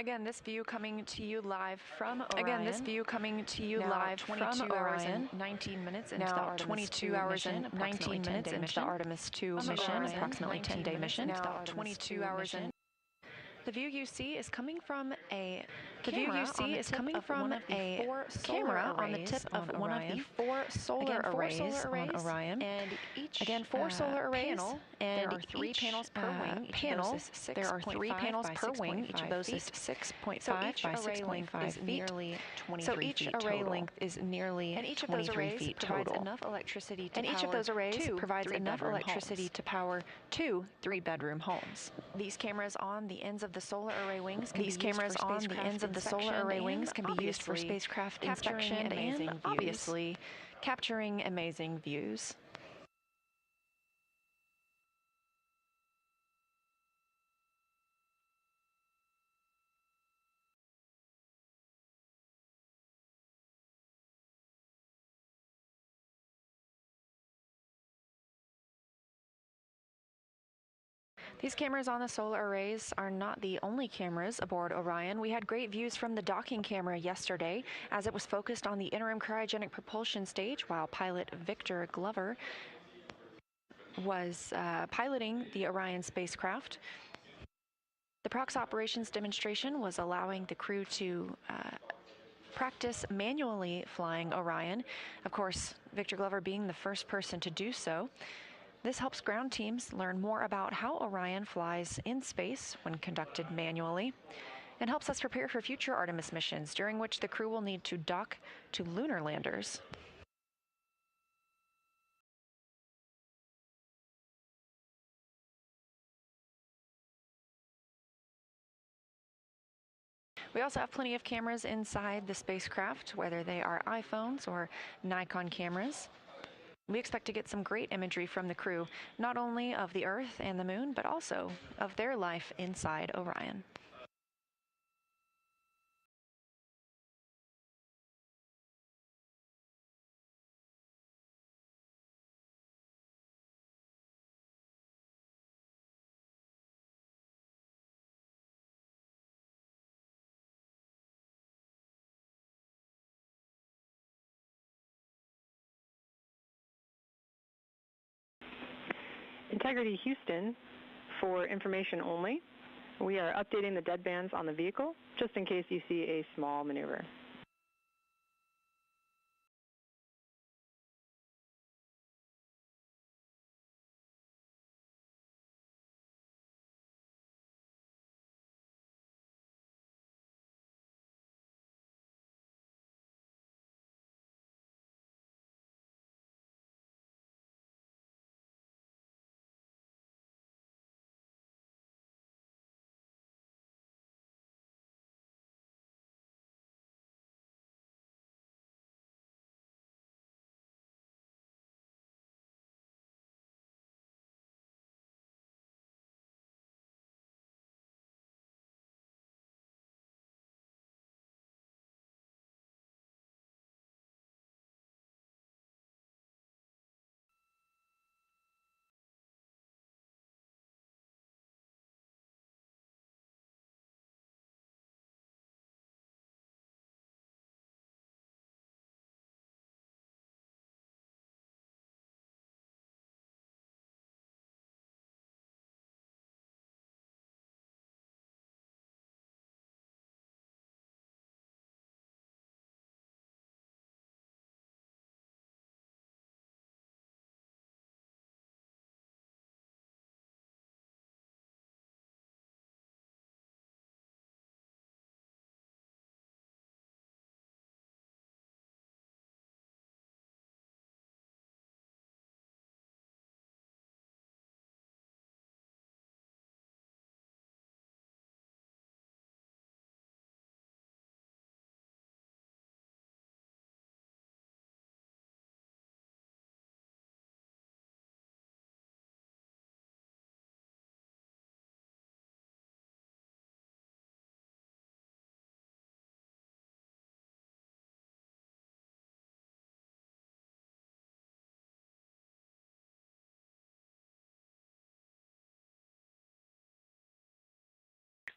Again, this view coming to you live from Orion. Again, this view coming to you now live from 22 hours Orion. and 19 minutes into Now the Artemis 22 2 hours mission, and 19 minutes into the Artemis 2 mission, approximately 10-day mission. Now 22 hours and the view you see is coming from a camera on the tip of one of the four solar arrays on Orion. And each Again, four solar arrays, panel, and there are 3 panels per wing. There are 3 panels per wing. Each of those is 6.5 by 6.5 feet. So each array length is nearly And each of those 23 arrays feet provides total. enough electricity to And each of power those arrays 2 provides enough 3-bedroom electricity homes. to power 2 3-bedroom homes. These cameras on the ends of the solar array wings can These be used cameras for on the spacecraft ends of the solar array wings can be used for obviously spacecraft capturing inspection amazing and views. obviously capturing amazing views. These cameras on the solar arrays are not the only cameras aboard Orion. We had great views from the docking camera yesterday as it was focused on the interim cryogenic propulsion stage while pilot Victor Glover was piloting the Orion spacecraft. The Prox operations demonstration was allowing the crew to practice manually flying Orion. Of course, Victor Glover being the first person to do so. This helps ground teams learn more about how Orion flies in space when conducted manually, and helps us prepare for future Artemis missions, during which the crew will need to dock to lunar landers. We also have plenty of cameras inside the spacecraft, whether they are iPhones or Nikon cameras. We expect to get some great imagery from the crew, not only of the Earth and the Moon, but also of their life inside Orion. Integrity Houston, for information only, we are updating the deadbands on the vehicle just in case you see a small maneuver.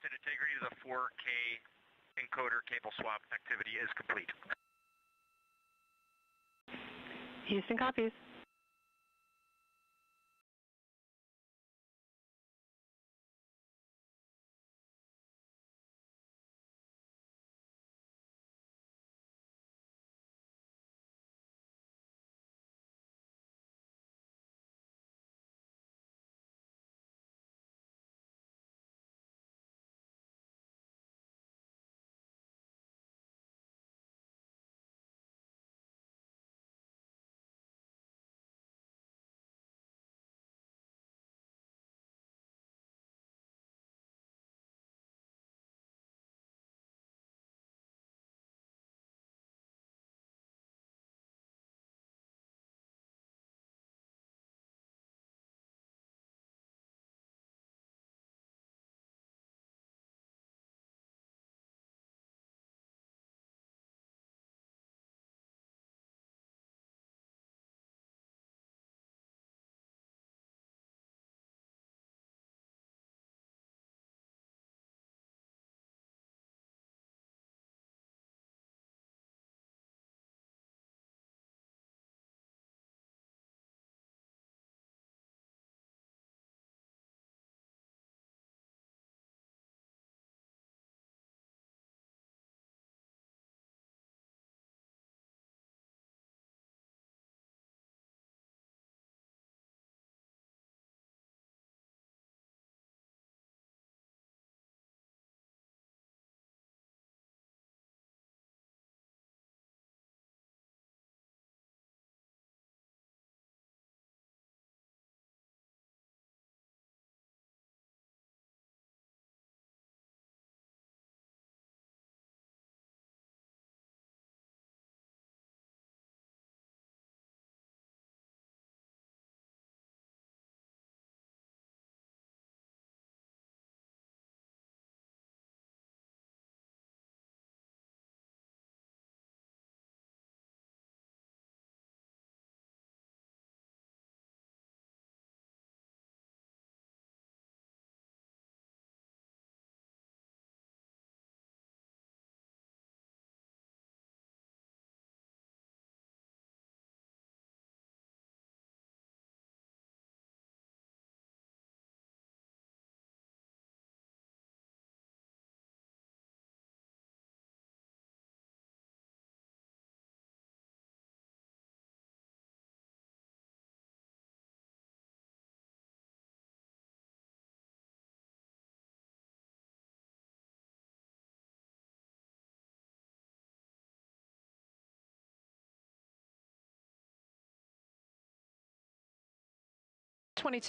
tested integrity to the 4K encoder cable swap activity is complete. Houston copies.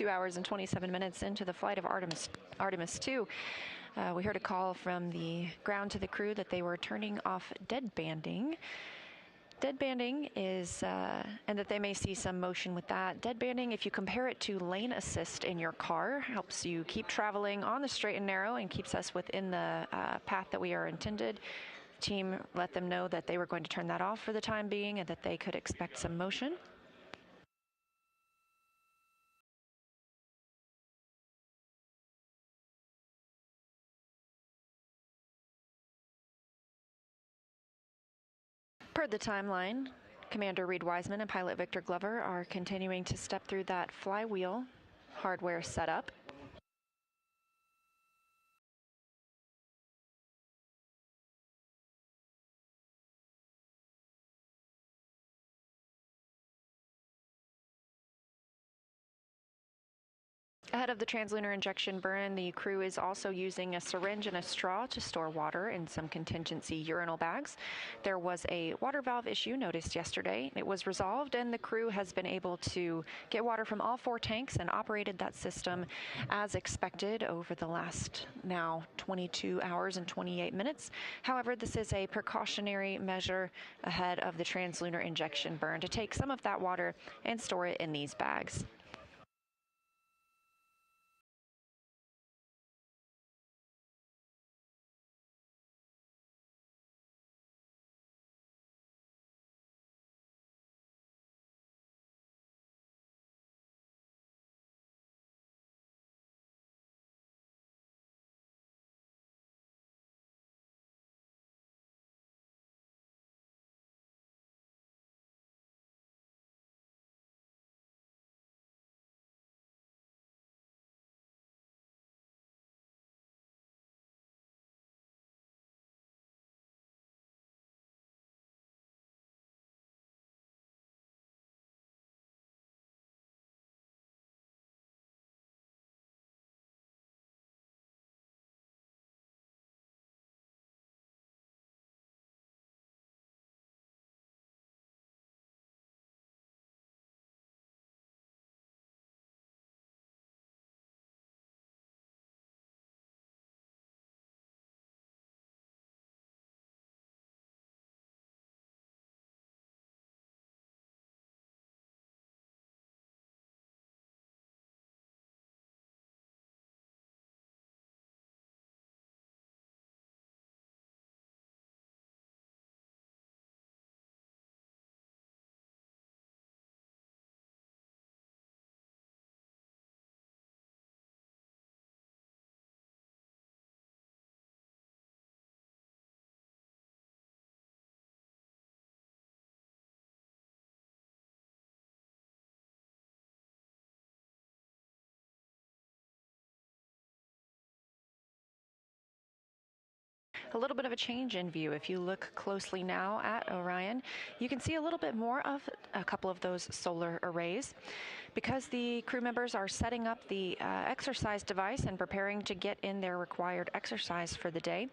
Hours and 27 minutes into the flight of Artemis 2, we heard a call from the ground to the crew that they were turning off dead banding. Dead banding is, and that they may see some motion with that. Dead banding, if you compare it to lane assist in your car, helps you keep traveling on the straight and narrow and keeps us within the path that we are intended. The team let them know that they were going to turn that off for the time being and that they could expect some motion. Per the timeline, Commander Reed Wiseman and pilot Victor Glover are continuing to step through that flywheel hardware setup. Ahead of the translunar injection burn, the crew is also using a syringe and a straw to store water in some contingency urinal bags. There was a water valve issue noticed yesterday. It was resolved, and the crew has been able to get water from all 4 tanks and operated that system as expected over the last now 22 hours and 28 minutes. However, this is a precautionary measure ahead of the translunar injection burn to take some of that water and store it in these bags. A little bit of a change in view. If you look closely now at Orion, you can see a little bit more of a couple of those solar arrays. Because the crew members are setting up the exercise device and preparing to get in their required exercise for the day,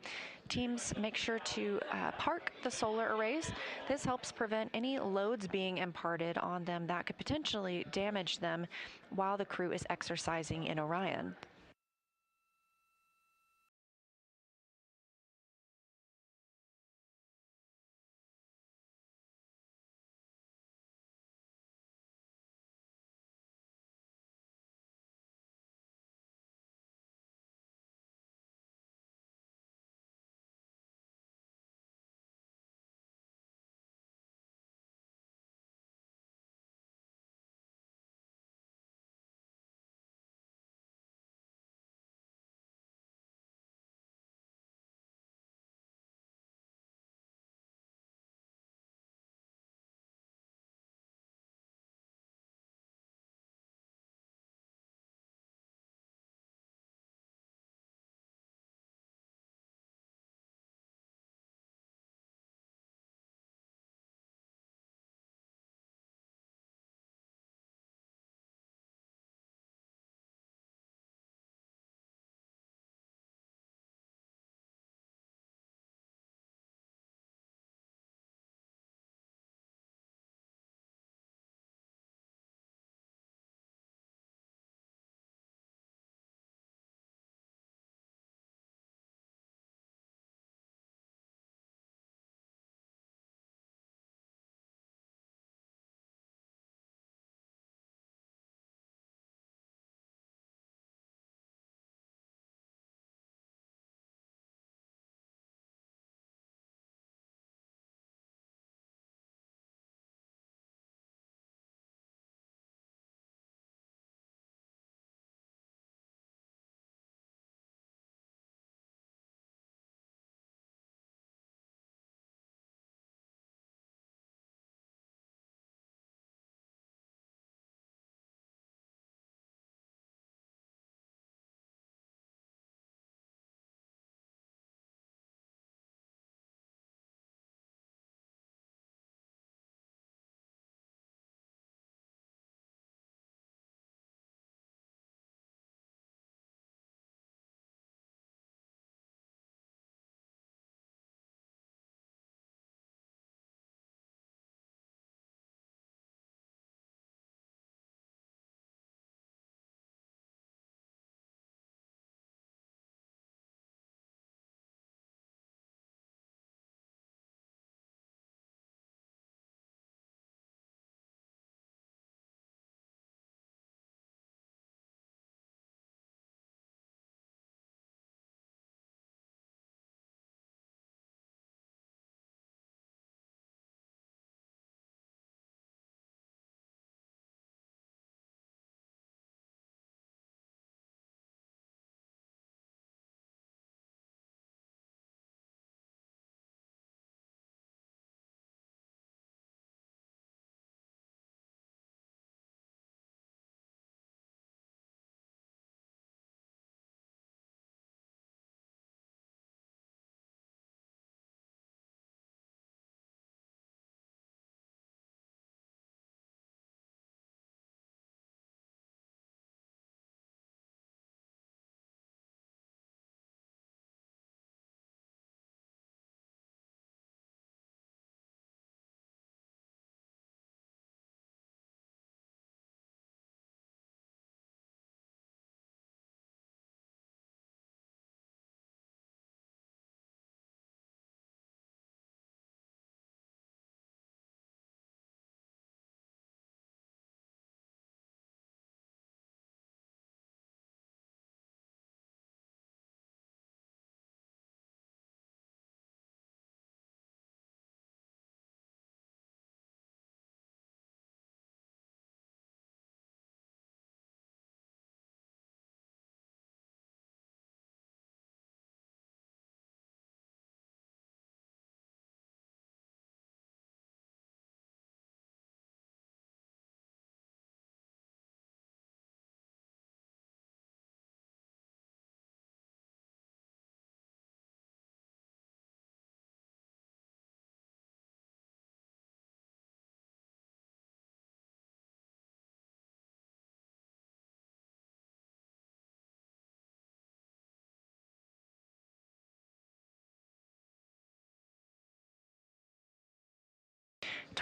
teams make sure to park the solar arrays. This helps prevent any loads being imparted on them that could potentially damage them while the crew is exercising in Orion.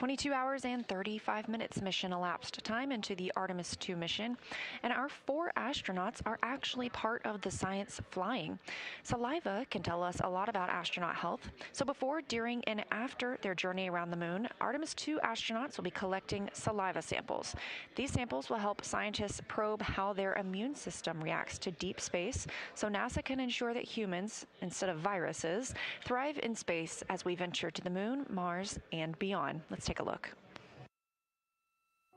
22 hours and 35 minutes mission elapsed time into the Artemis II mission, and our 4 astronauts are actually part of the science flying. Saliva can tell us a lot about astronaut health, so before, during, and after their journey around the moon, Artemis II astronauts will be collecting saliva samples. These samples will help scientists probe how their immune system reacts to deep space, so NASA can ensure that humans, instead of viruses, thrive in space as we venture to the moon, Mars, and beyond. Let's take a look.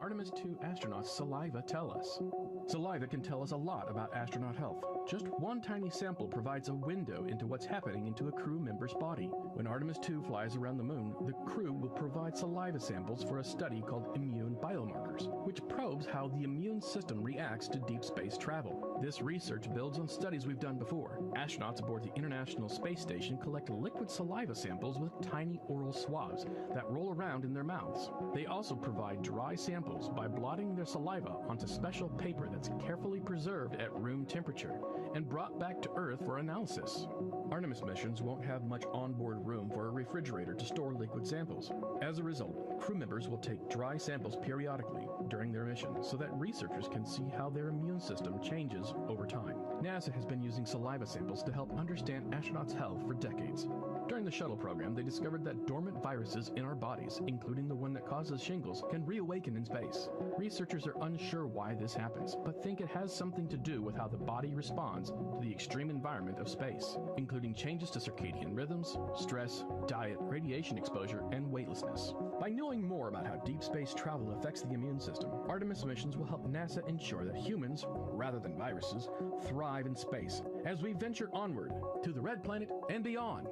Artemis II astronauts' saliva tell us. Saliva can tell us a lot about astronaut health. Just one tiny sample provides a window into what's happening into a crew member's body. When Artemis II flies around the moon, the crew will provide saliva samples for a study called immune biomarkers, which probes how the immune system reacts to deep space travel. This research builds on studies we've done before. Astronauts aboard the International Space Station collect liquid saliva samples with tiny oral swabs that roll around in their mouths. They also provide dry samples by blotting their saliva onto special paper that's carefully preserved at room temperature and brought back to Earth for analysis. Artemis missions won't have much onboard room for a refrigerator to store liquid samples. As a result, crew members will take dry samples periodically during their mission so that researchers can see how their immune system changes over time. NASA has been using saliva samples to help understand astronauts' health for decades. During the shuttle program, they discovered that dormant viruses in our bodies, including the one that causes shingles, can reawaken in space. Researchers are unsure why this happens, but think it has something to do with how the body responds to the extreme environment of space, including changes to circadian rhythms, stress, diet, radiation exposure, and weightlessness. By knowing more about how deep space travel affects the immune system, Artemis missions will help NASA ensure that humans, rather than viruses, thrive in space as we venture onward to the Red Planet and beyond.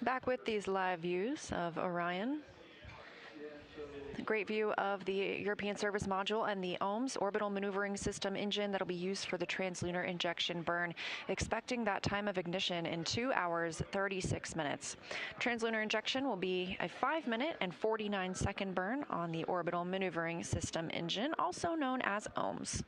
Back with these live views of Orion. A great view of the European Service Module and the OMS orbital maneuvering system engine that'll be used for the translunar injection burn, expecting that time of ignition in 2 hours, 36 minutes. Translunar injection will be a 5-minute and 49-second burn on the orbital maneuvering system engine, also known as OMS.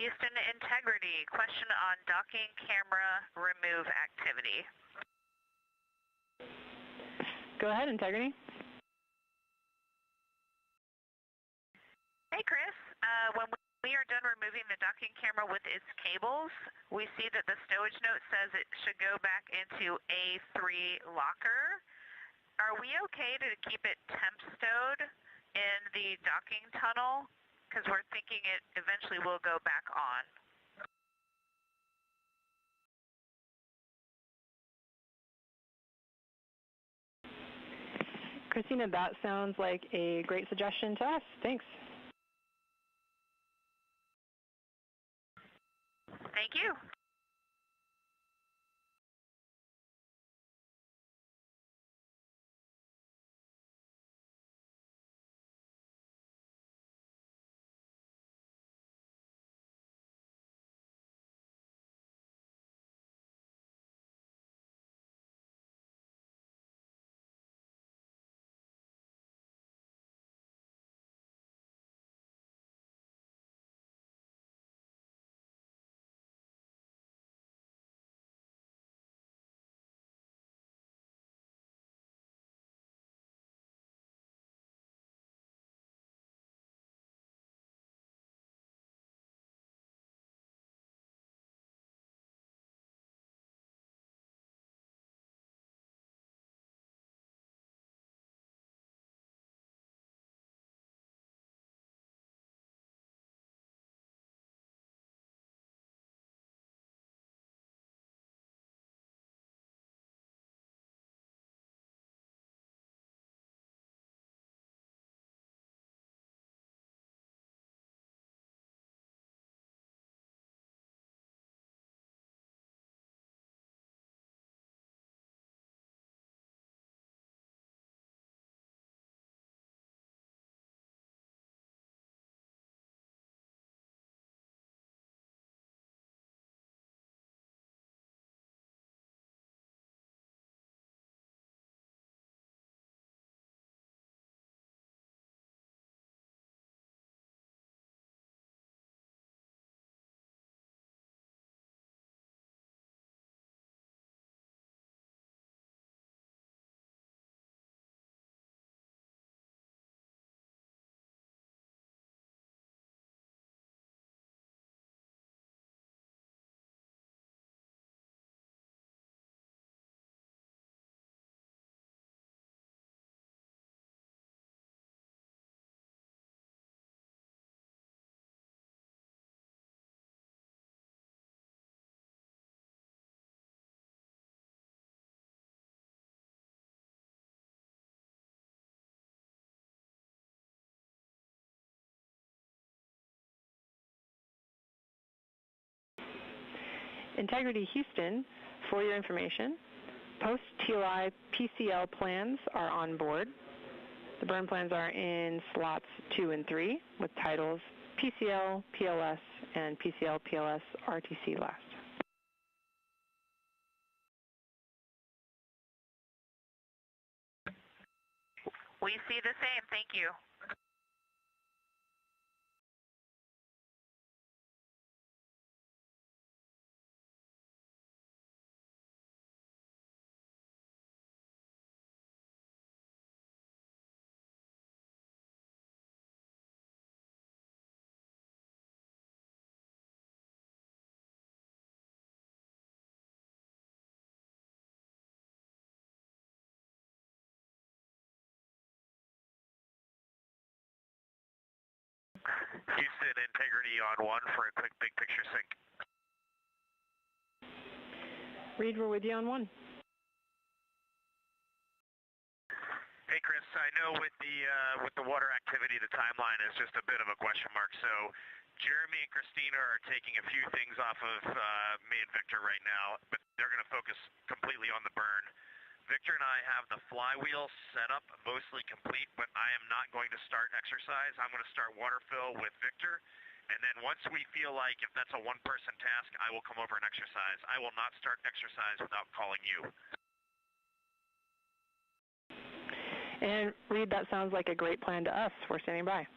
Houston Integrity, question on docking camera remove activity. Go ahead, Integrity. Hey, Chris. When we are done removing the docking camera with its cables, we see that the stowage note says it should go back into A3 locker. Are we okay to keep it temp stowed in the docking tunnel? Because we're thinking it eventually will go back on. Christina, that sounds like a great suggestion to us. Thanks. Thank you. Integrity Houston, for your information, post-TLI PCL plans are on board. The burn plans are in slots 2 and 3 with titles PCL, PLS, and PCL, PLS, RTC last. We see the same. Thank you. Houston Integrity on 1 for a quick big picture sync. Reed, we're with you on 1. Hey Chris, I know with the water activity, the timeline is just a bit of a question mark. So Jeremy and Christina are taking a few things off of me and Victor right now, but they're going to focus completely on the burn. Victor and I have the flywheel set up mostly complete, but I am not going to start exercise. I'm going to start water fill with Victor, and then once we feel like if that's a one-person task, I will come over and exercise. I will not start exercise without calling you. And Reed, that sounds like a great plan to us. We're standing by.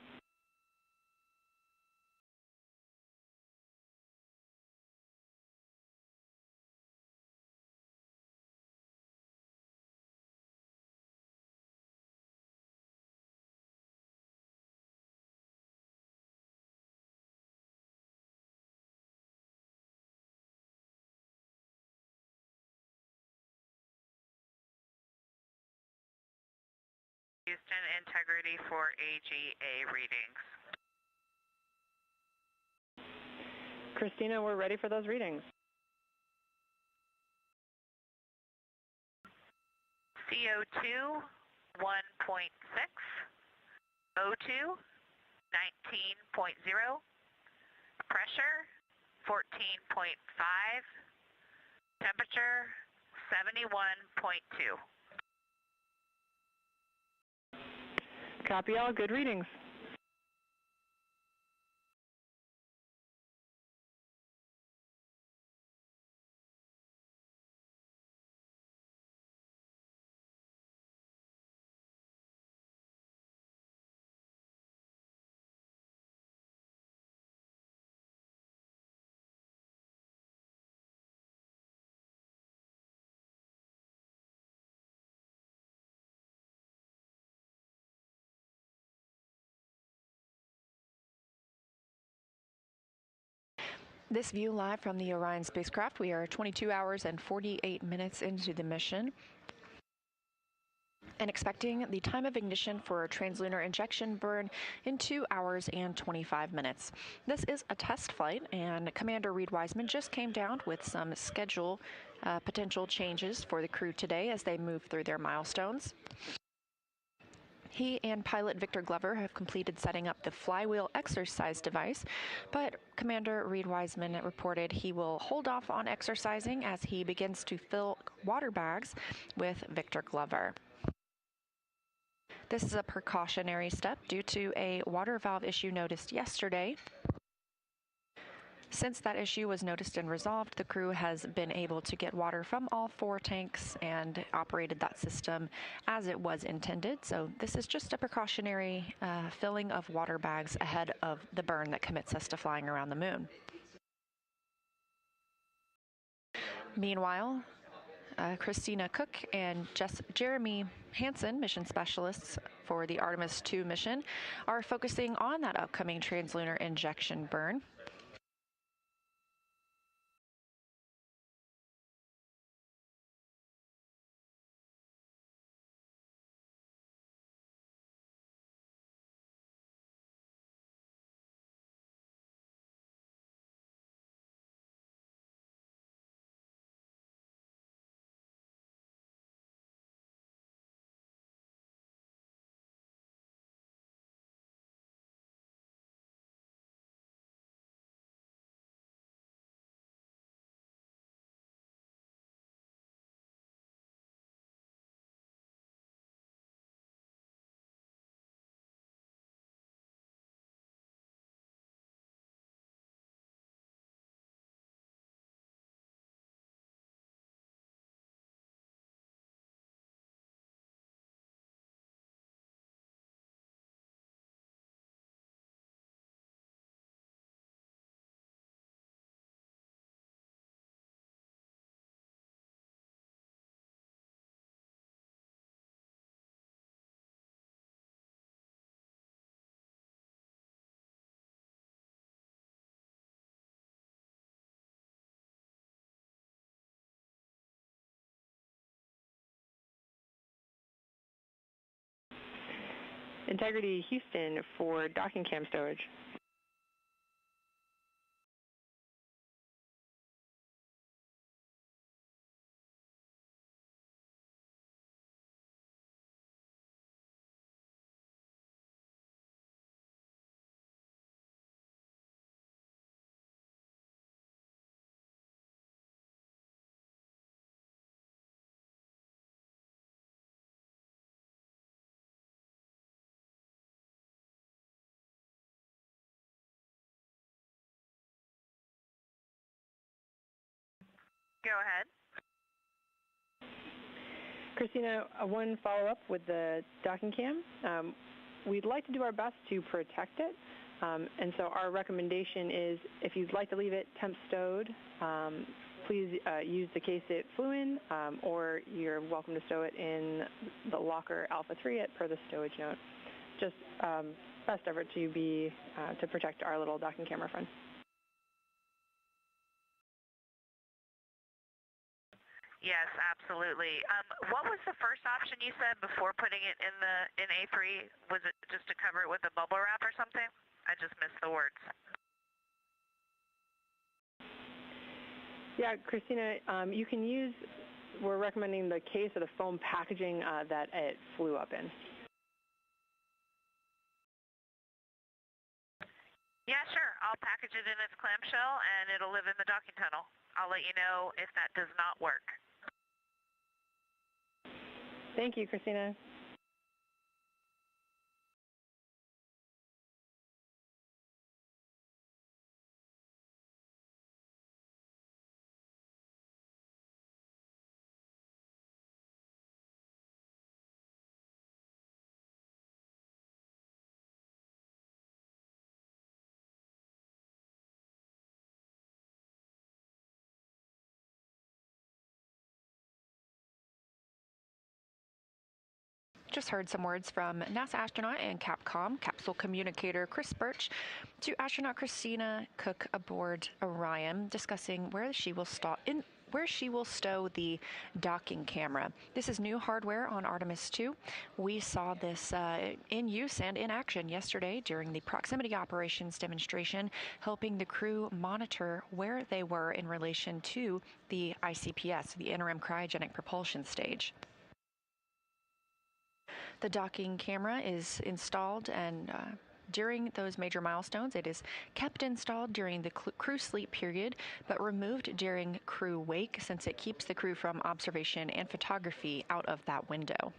Houston, integrity for AGA readings. Christina, we're ready for those readings. CO2, 1.6. O2, 19.0. Pressure, 14.5. Temperature, 71.2. Copy all. Good readings. This view live from the Orion spacecraft. We are 22 hours and 48 minutes into the mission and expecting the time of ignition for a translunar injection burn in 2 hours and 25 minutes. This is a test flight, and Commander Reid Wiseman just came down with some schedule potential changes for the crew today as they move through their milestones. He and pilot Victor Glover have completed setting up the flywheel exercise device, but Commander Reid Wiseman reported he will hold off on exercising as he begins to fill water bags with Victor Glover. This is a precautionary step due to a water valve issue noticed yesterday. Since that issue was noticed and resolved, the crew has been able to get water from all 4 tanks and operated that system as it was intended. So this is just a precautionary filling of water bags ahead of the burn that commits us to flying around the moon. Meanwhile, Christina Cook and Jeremy Hansen, mission specialists for the Artemis II mission, are focusing on that upcoming translunar injection burn. Integrity Houston for docking cam stowage. Go ahead. Christina, one follow-up with the docking cam. We'd like to do our best to protect it, and so our recommendation is if you'd like to leave it temp stowed, please use the case it flew in, or you're welcome to stow it in the locker Alpha 3 per the stowage note. Just best effort to protect our little docking camera friend. Yes, absolutely. What was the first option you said before putting it in A3? Was it just to cover it with a bubble wrap or something? I just missed the words. Yeah, Christina, you can use, we're recommending the case or the foam packaging that it flew up in. Yeah, sure. I'll package it in its clamshell and it'll live in the docking tunnel. I'll let you know if that does not work. Thank you, Christina. Just heard some words from NASA astronaut and Capcom capsule communicator Chris Birch to astronaut Christina Cook aboard Orion, discussing where she will stow the docking camera. This is new hardware on Artemis 2. We saw this in use and in action yesterday during the proximity operations demonstration, helping the crew monitor where they were in relation to the ICPS, the interim cryogenic propulsion stage. The docking camera is installed, and during those major milestones, it is kept installed during the crew sleep period, but removed during crew wake, since it keeps the crew from observation and photography out of that window.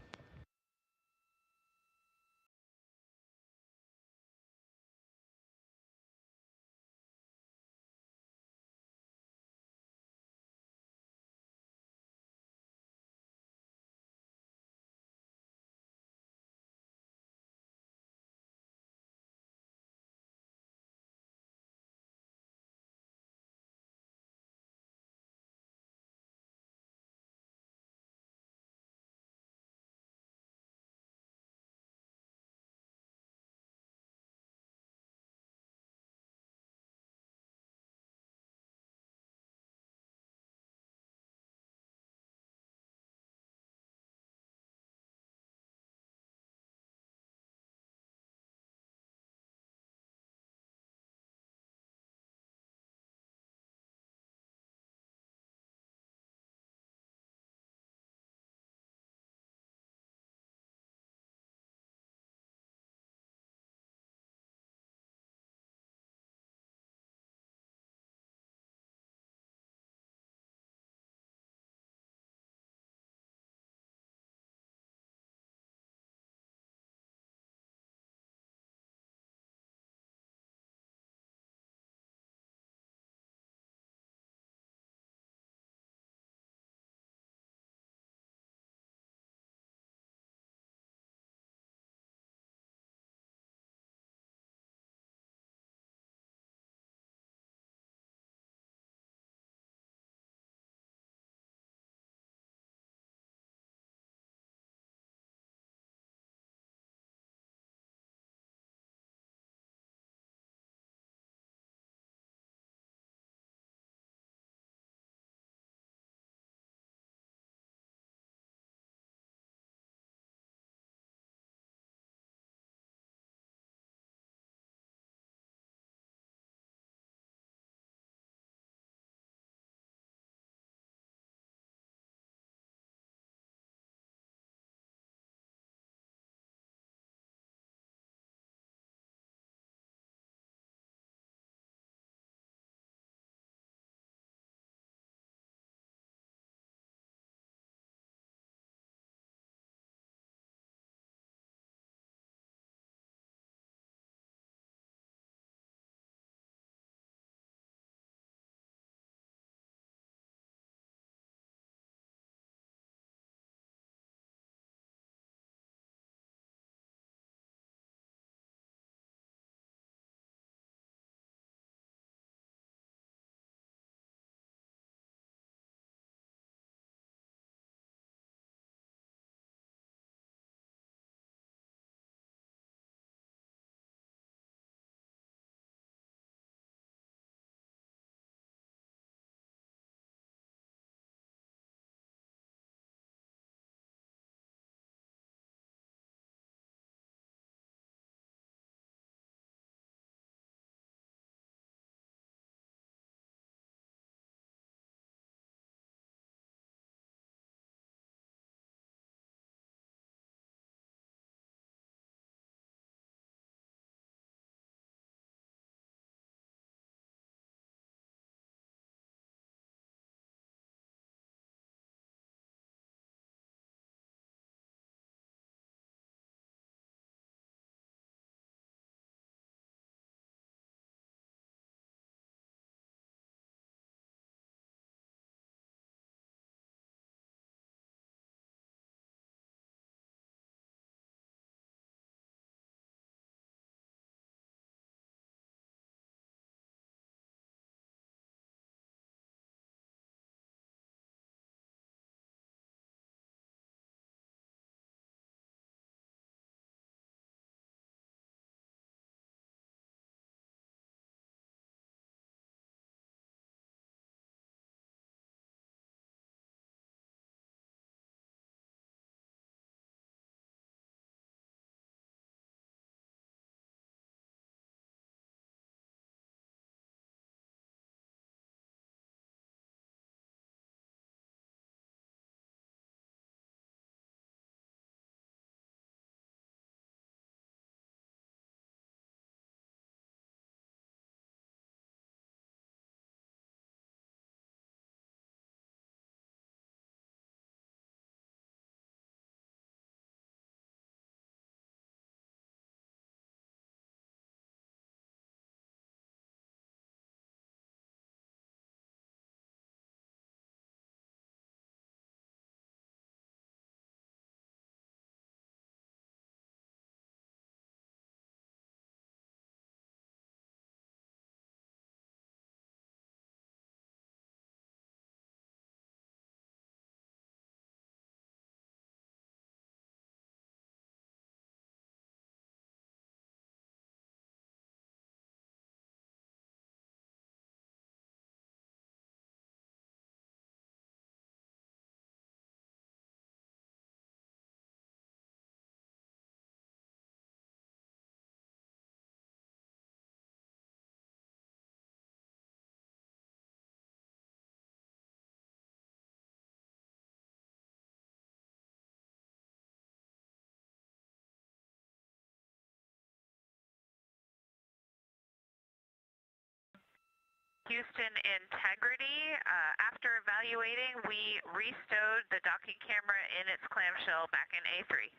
Houston integrity. After evaluating, we restowed the docking camera in its clamshell back in A3.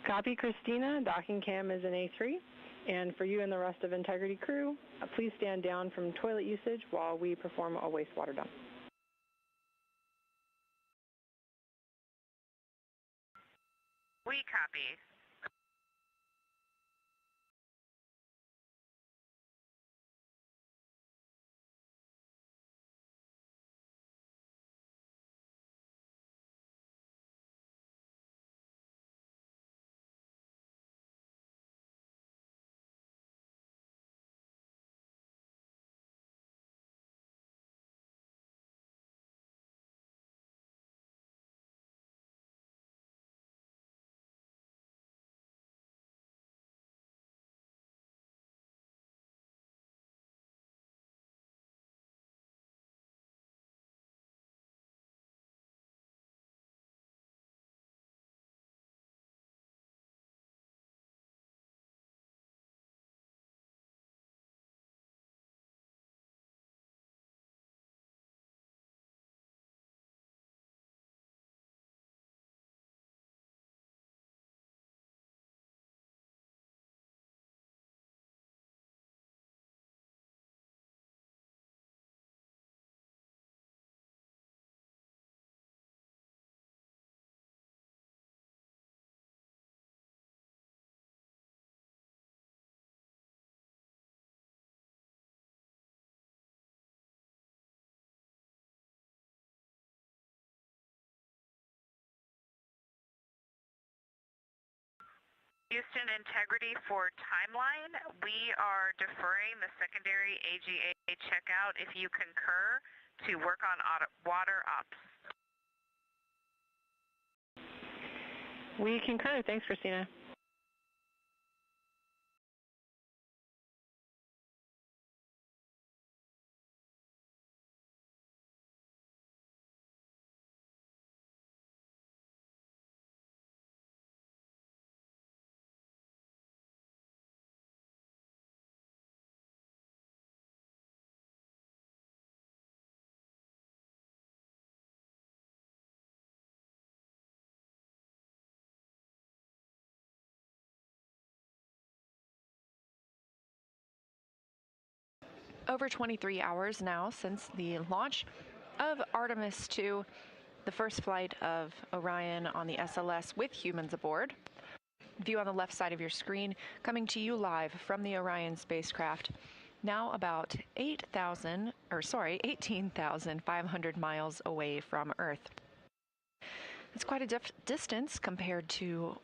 Copy, Christina. Docking cam is in A3. And for you and the rest of Integrity crew, please stand down from toilet usage while we perform a wastewater dump. We copy. Houston integrity for timeline. We are deferring the secondary AGA checkout, if you concur, to work on water ops. We concur. Thanks, Christina. Over 23 hours now since the launch of Artemis II, the first flight of Orion on the SLS with humans aboard. View on the left side of your screen, coming to you live from the Orion spacecraft. Now about 18,500 miles away from Earth. It's quite a distance compared to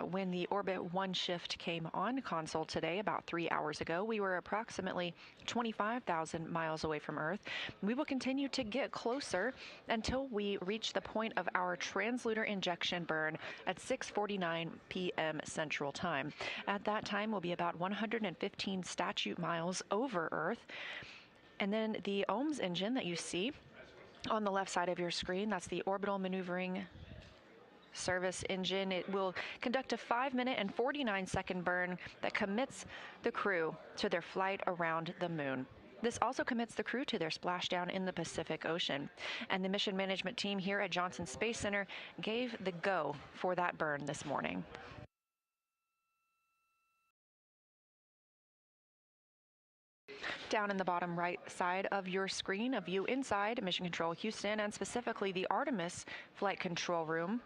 when the Orbit 1 shift came on console today, about 3 hours ago. We were approximately 25,000 miles away from Earth. We will continue to get closer until we reach the point of our translunar injection burn at 6:49 p.m. Central Time. At that time, we'll be about 115 statute miles over Earth. And then the OMS engine that you see on the left side of your screen, that's the Orbital Maneuvering Service engine. It will conduct a 5-minute and 49-second burn that commits the crew to their flight around the moon. This also commits the crew to their splashdown in the Pacific Ocean. And the mission management team here at Johnson Space Center gave the go for that burn this morning. Down in the bottom right side of your screen, a view inside Mission Control Houston, and specifically the Artemis Flight Control Room.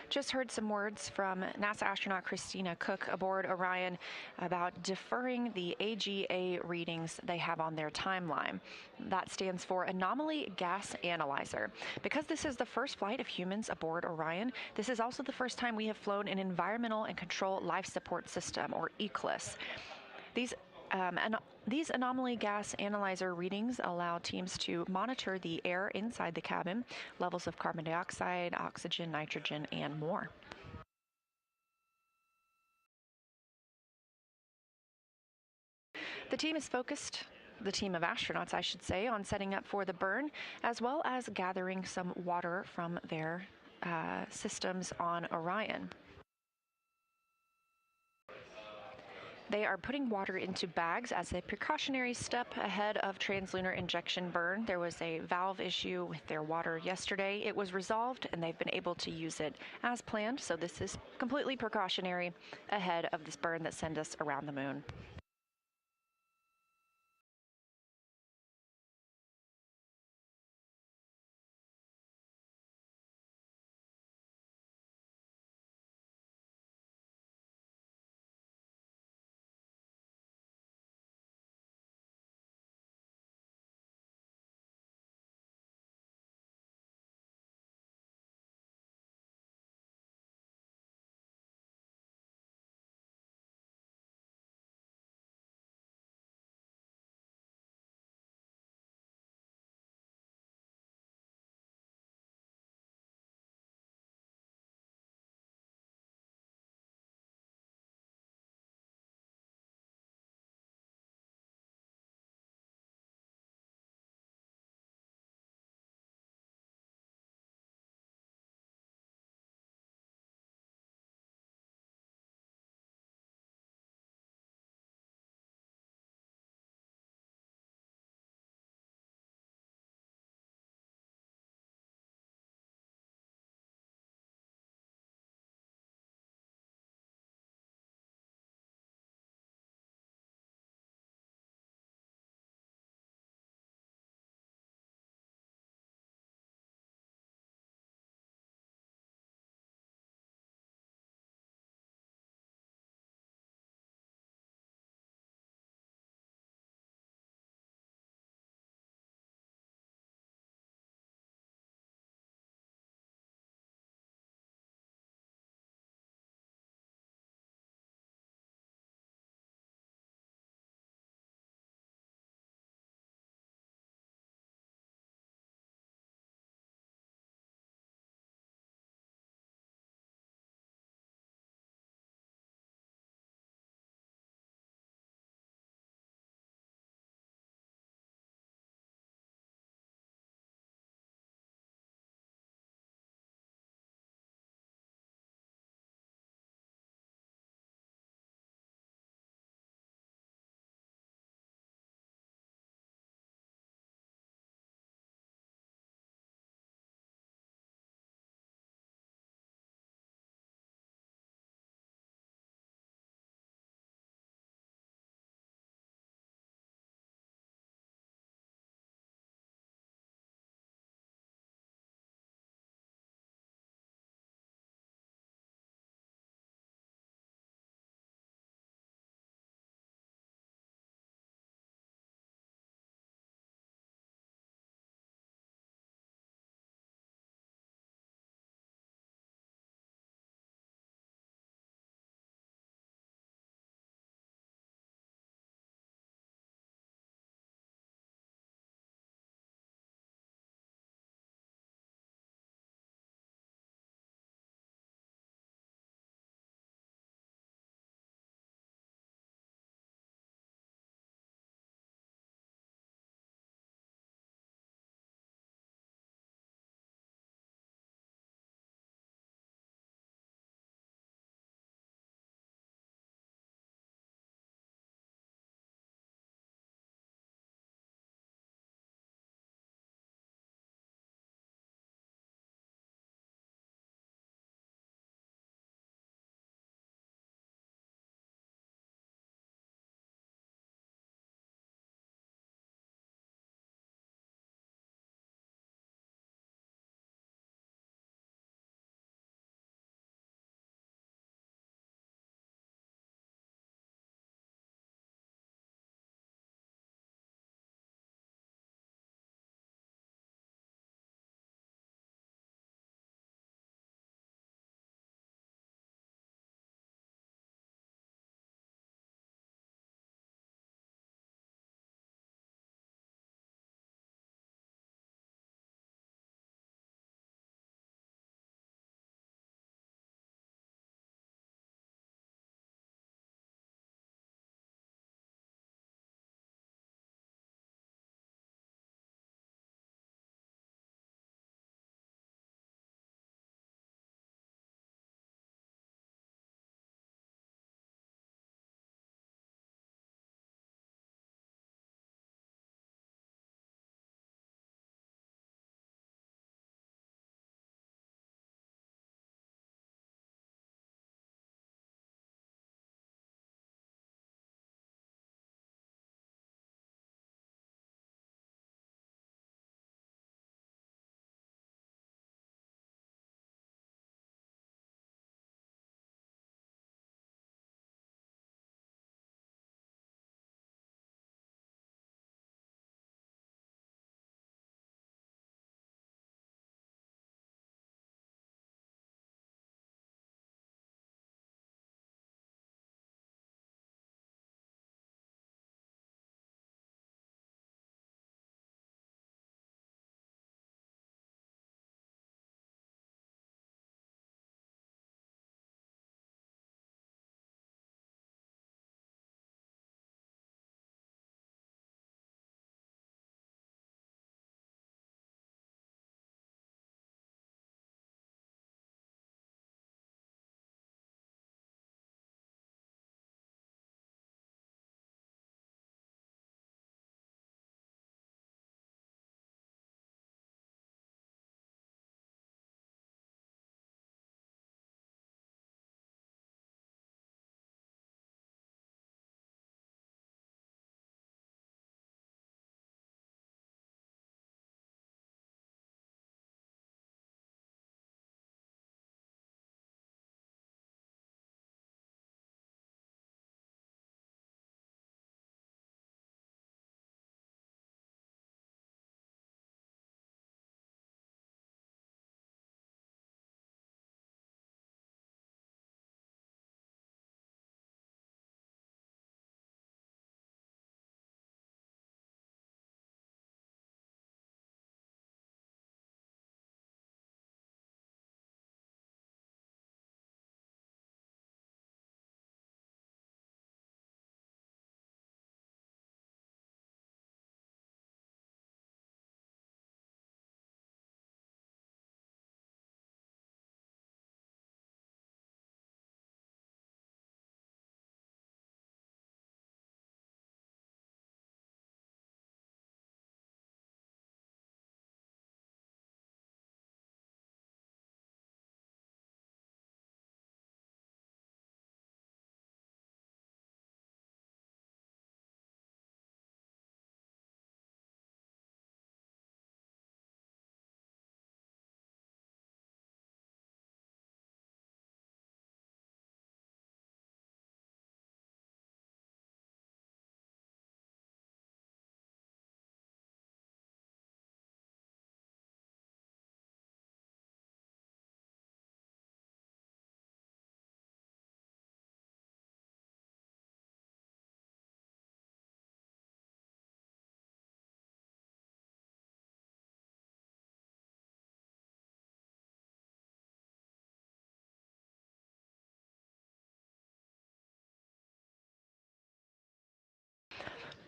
Just heard some words from NASA astronaut Christina Cook aboard Orion about deferring the AGA readings they have on their timeline. That stands for Anomaly Gas Analyzer. Because this is the first flight of humans aboard Orion, this is also the first time we have flown an Environmental and Control Life Support System, or ECLSS. These anomaly gas analyzer readings allow teams to monitor the air inside the cabin, levels of carbon dioxide, oxygen, nitrogen, and more. The team is focused, the team of astronauts, I should say, on setting up for the burn, as well as gathering some water from their systems on Orion. They are putting water into bags as a precautionary step ahead of translunar injection burn. There was a valve issue with their water yesterday. It was resolved, and they've been able to use it as planned. So this is completely precautionary ahead of this burn that sends us around the moon.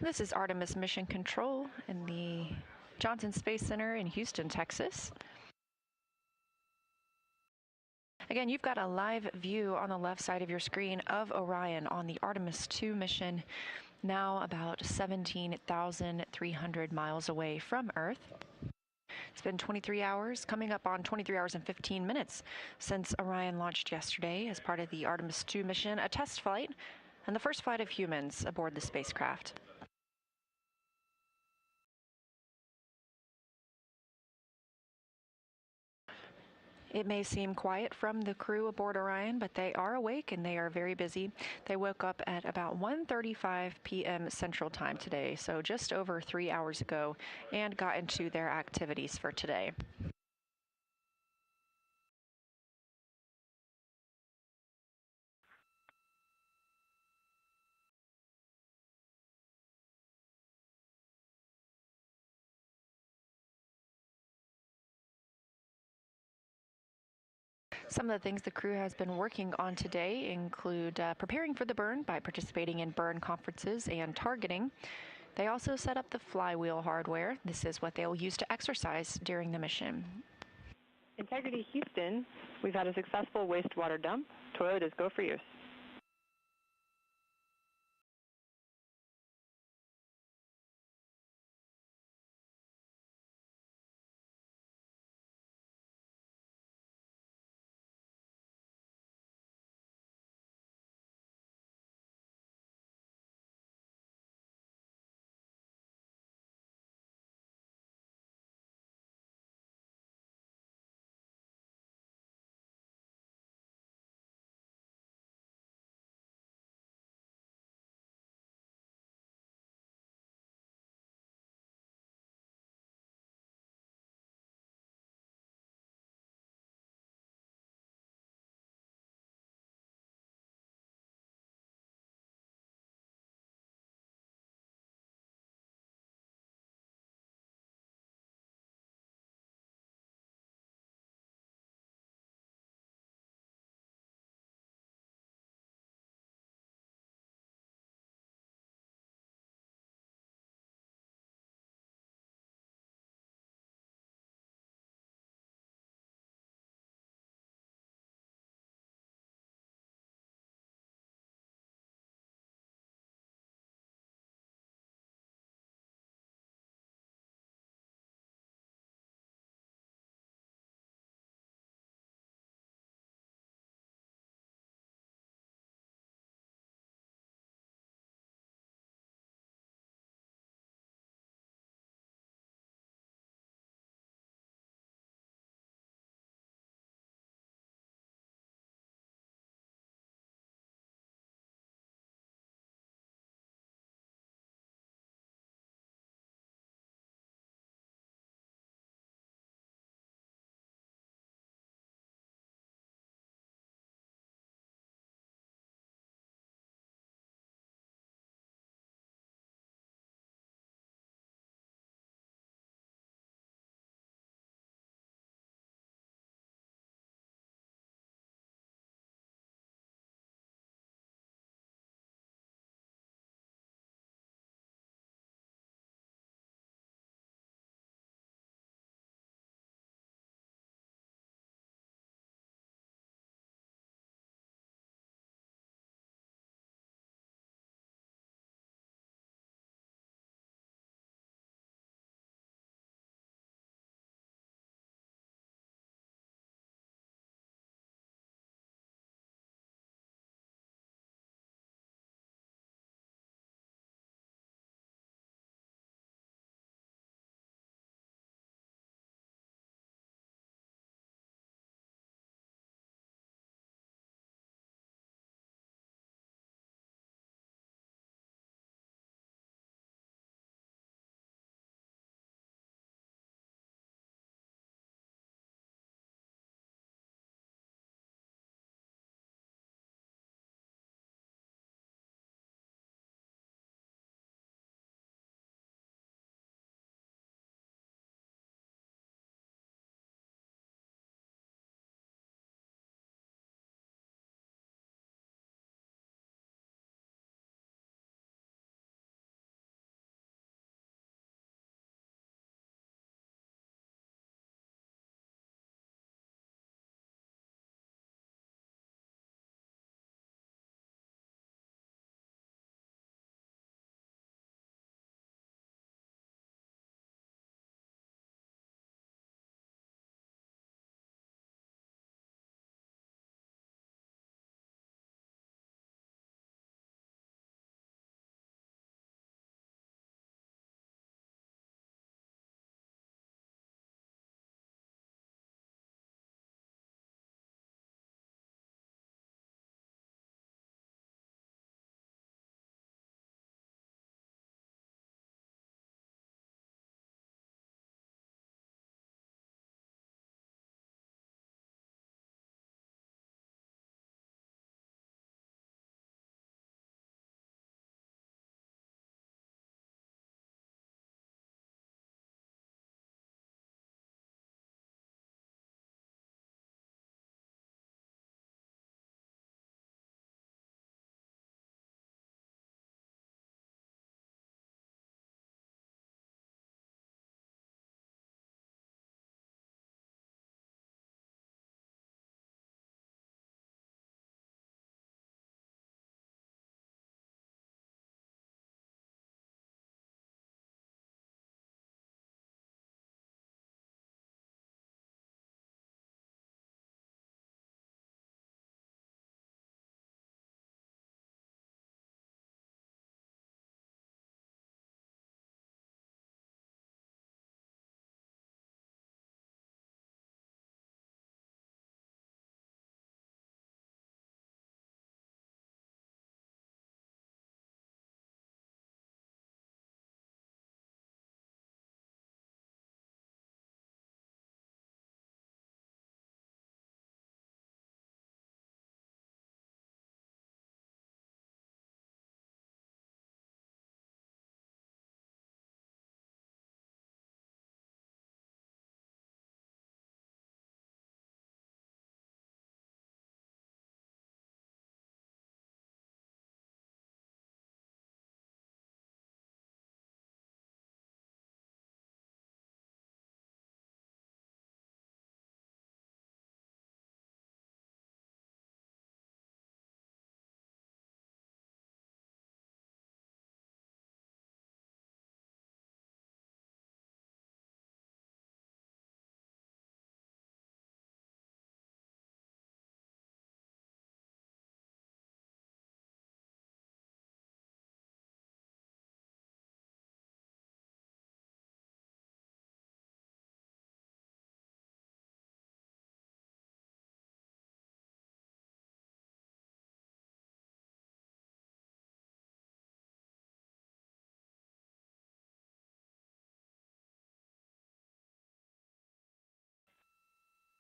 This is Artemis Mission Control in the Johnson Space Center in Houston, Texas. Again, you've got a live view on the left side of your screen of Orion on the Artemis 2 mission, now about 17,300 miles away from Earth. It's been 23 hours, coming up on 23 hours and 15 minutes since Orion launched yesterday as part of the Artemis 2 mission, a test flight, and the first flight of humans aboard the spacecraft. It may seem quiet from the crew aboard Orion, but they are awake and they are very busy. They woke up at about 1:35 p.m. Central Time today, so just over 3 hours ago, and got into their activities for today. Some of the things the crew has been working on today include preparing for the burn by participating in burn conferences and targeting. They also set up the flywheel hardware. This is what they'll use to exercise during the mission. Integrity Houston, we've had a successful wastewater dump. Toyota is go for use.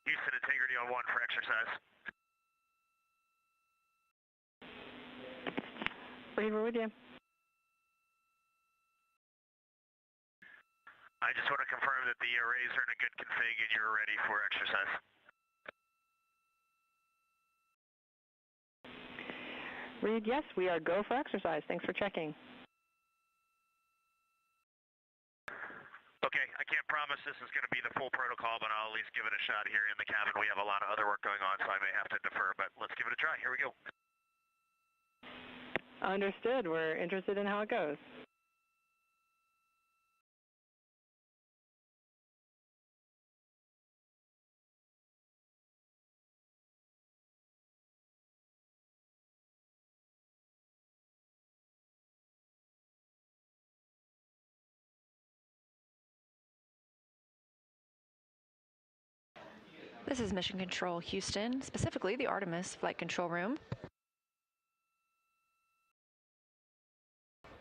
Houston, integrity on 1 for exercise. Reed, we're with you. I just want to confirm that the arrays are in a good config and you're ready for exercise. Reed, yes, we are go for exercise. Thanks for checking. Okay, I can't promise this is going to be the full protocol, but I'll at least give it a shot here in the cabin. We have a lot of other work going on, so I may have to defer, but let's give it a try. Here we go. Understood. We're interested in how it goes. This is Mission Control Houston, specifically the Artemis Flight Control Room.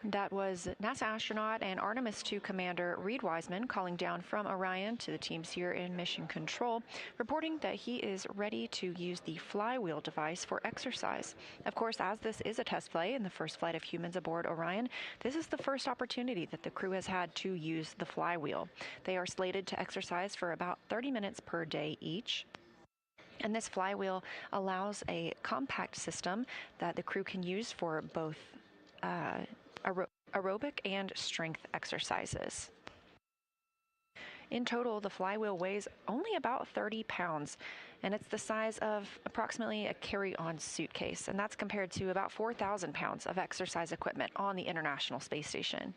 That was NASA astronaut and Artemis II Commander Reed Wiseman calling down from Orion to the teams here in Mission Control, reporting that he is ready to use the flywheel device for exercise. Of course, as this is a test flight and the first flight of humans aboard Orion, this is the first opportunity that the crew has had to use the flywheel. They are slated to exercise for about 30 minutes per day each. And this flywheel allows a compact system that the crew can use for both aerobic and strength exercises. In total, the flywheel weighs only about 30 pounds, and it's the size of approximately a carry-on suitcase, and that's compared to about 4,000 pounds of exercise equipment on the International Space Station.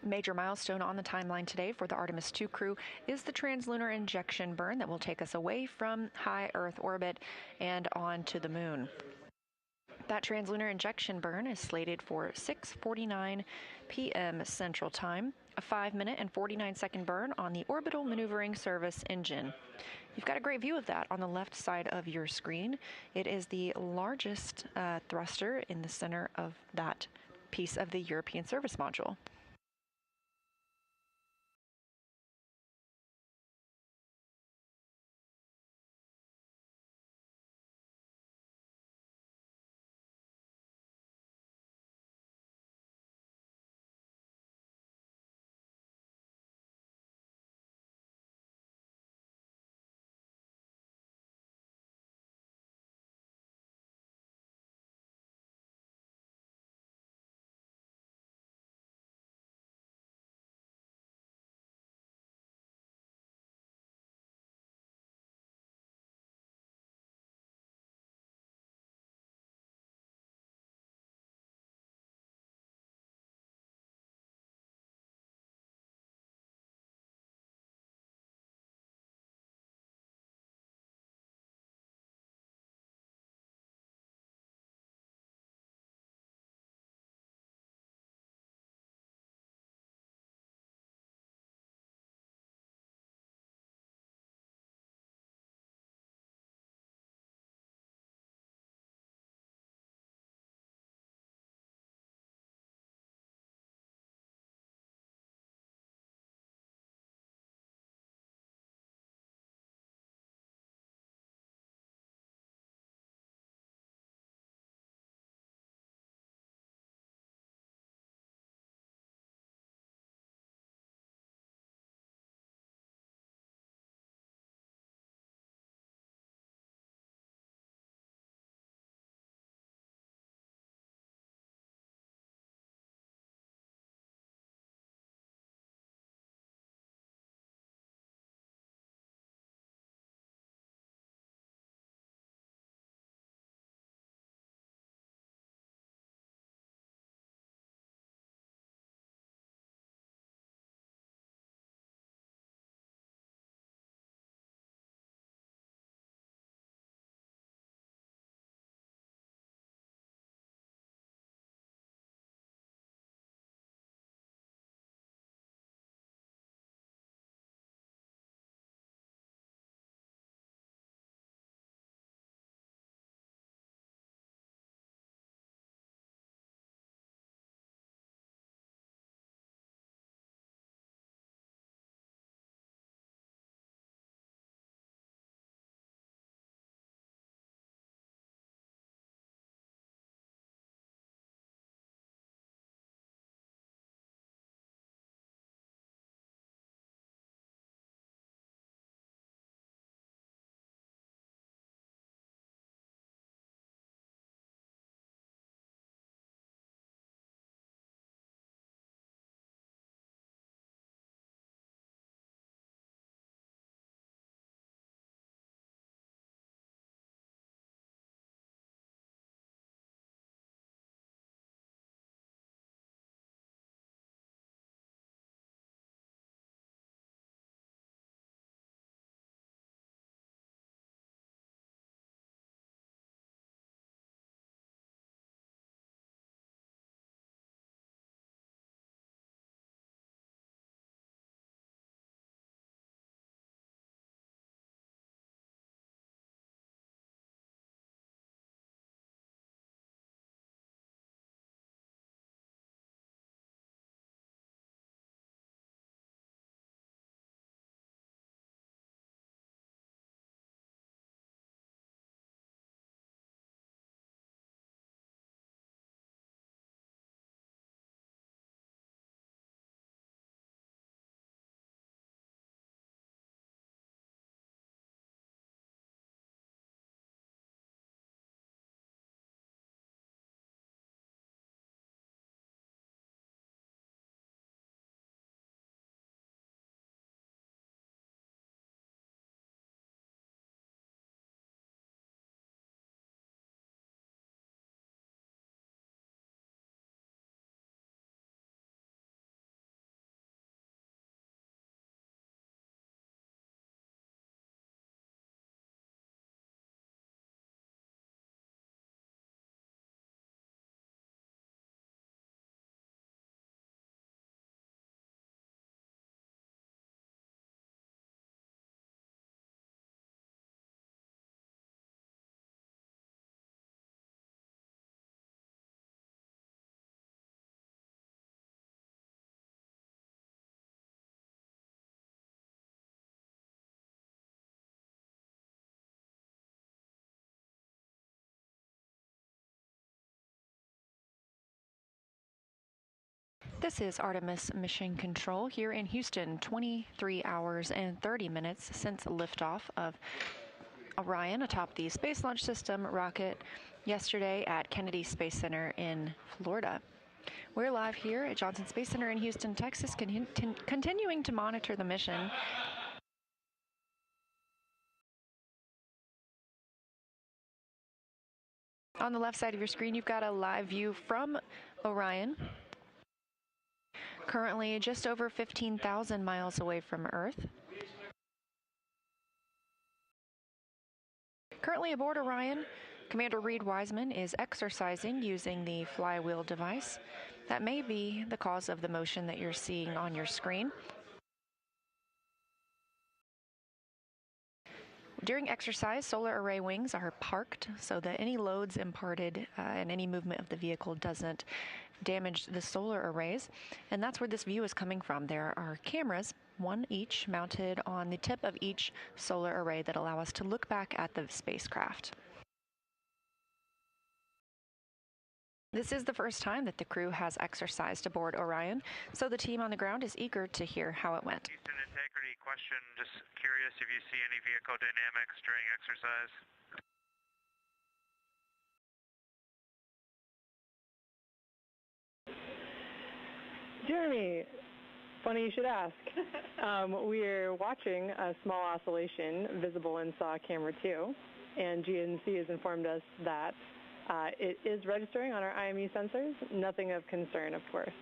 Major milestone on the timeline today for the Artemis II crew is the translunar injection burn that will take us away from high Earth orbit and on to the moon. That translunar injection burn is slated for 6:49 p.m. Central Time, a 5-minute and 49-second burn on the Orbital Maneuvering Service engine. You've got a great view of that on the left side of your screen. It is the largest thruster in the center of that piece of the European Service Module. This is Artemis Mission Control here in Houston, 23 hours and 30 minutes since liftoff of Orion atop the Space Launch System rocket yesterday at Kennedy Space Center in Florida. We're live here at Johnson Space Center in Houston, Texas, continuing to monitor the mission. On the left side of your screen, you've got a live view from Orion. Currently just over 15,000 miles away from Earth. Currently aboard Orion, Commander Reid Wiseman is exercising using the flywheel device. That may be the cause of the motion that you're seeing on your screen. During exercise, solar array wings are parked so that any loads imparted and any movement of the vehicle doesn't damage the solar arrays. And that's where this view is coming from. There are cameras, one each, mounted on the tip of each solar array that allow us to look back at the spacecraft. This is the first time that the crew has exercised aboard Orion, so the team on the ground is eager to hear how it went. Houston integrity question, just curious if you see any vehicle dynamics during exercise. Jeremy, funny you should ask. We're watching a small oscillation visible in SAW Camera 2, and GNC has informed us that it is registering on our IME sensors. Nothing of concern, of course.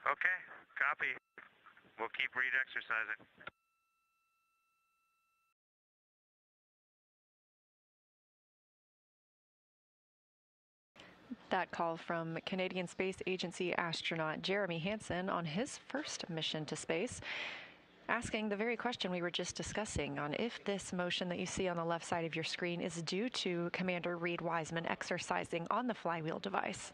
Okay, copy. We'll keep Reid exercising. That call from Canadian Space Agency astronaut Jeremy Hansen on his first mission to space, asking the very question we were just discussing on if this motion that you see on the left side of your screen is due to Commander Reid Wiseman exercising on the flywheel device.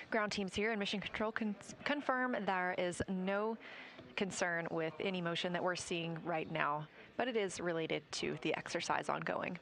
Ground teams here in Mission Control confirm there is no concern with any motion that we're seeing right now, but it is related to the exercise ongoing.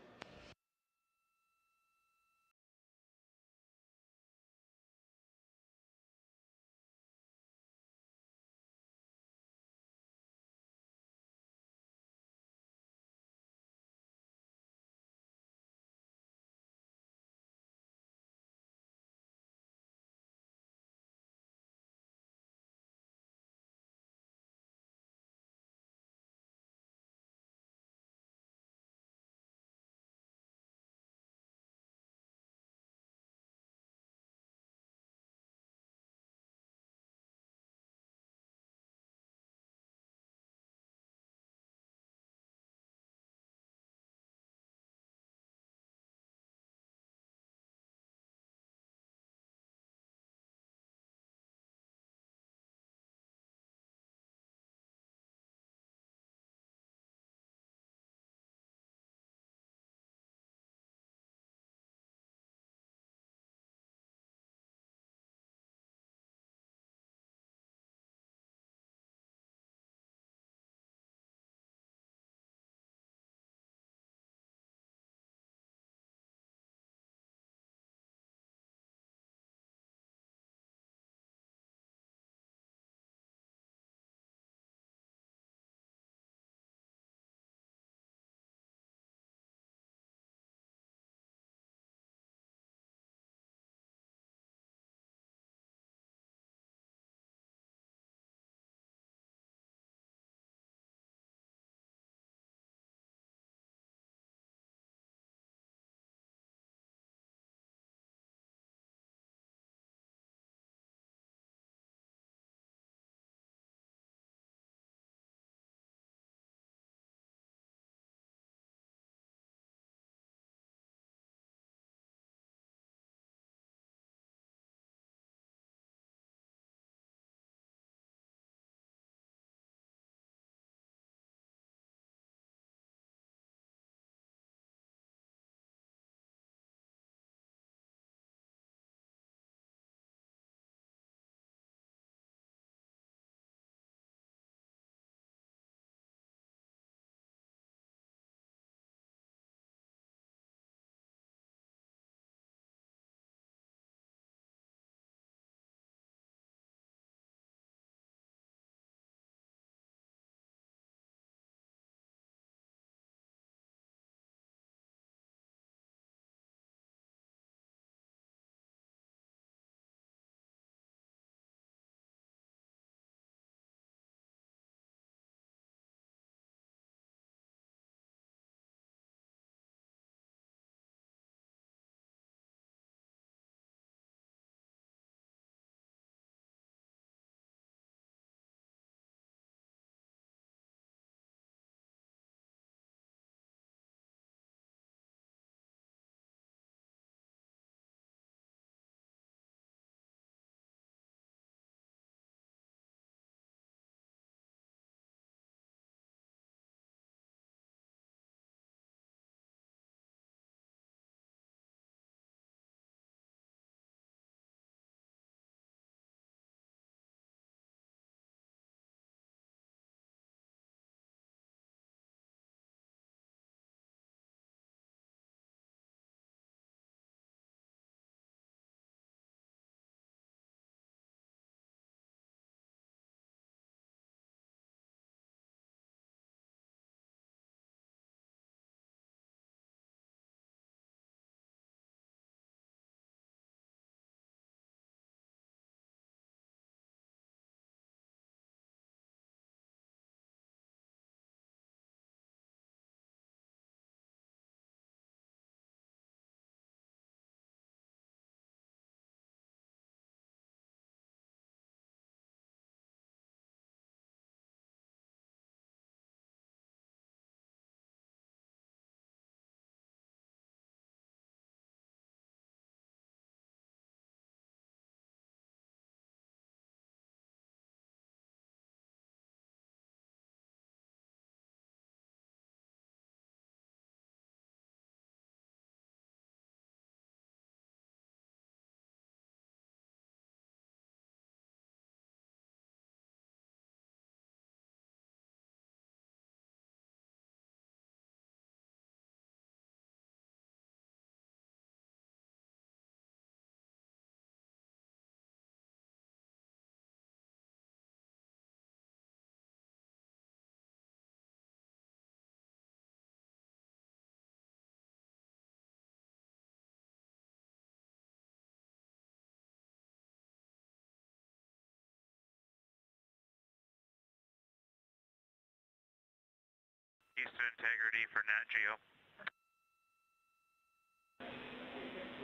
Houston Integrity for Nat Geo.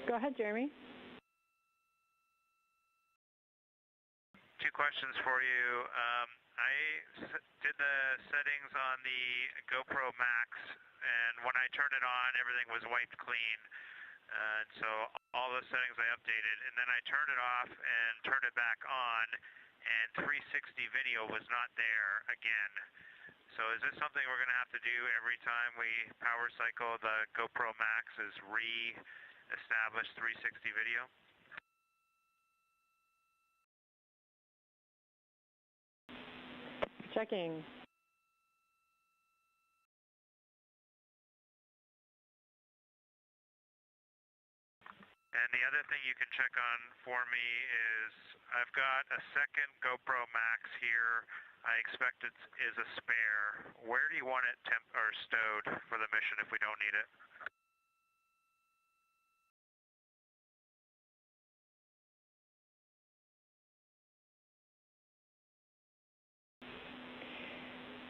Go ahead, Jeremy. Two questions for you. Did the settings on the GoPro Max, and when I turned it on, everything was wiped clean. So all those settings I updated, and then I turned it off and turned it back on, and 360 video was not there again. So is this something we're going to have to do every time we power cycle the GoPro Max, is re-establish 360 video? Checking. And the other thing you can check on for me is I've got a second GoPro Max here. I expect it is a spare. Where do you want it stowed for the mission if we don't need it?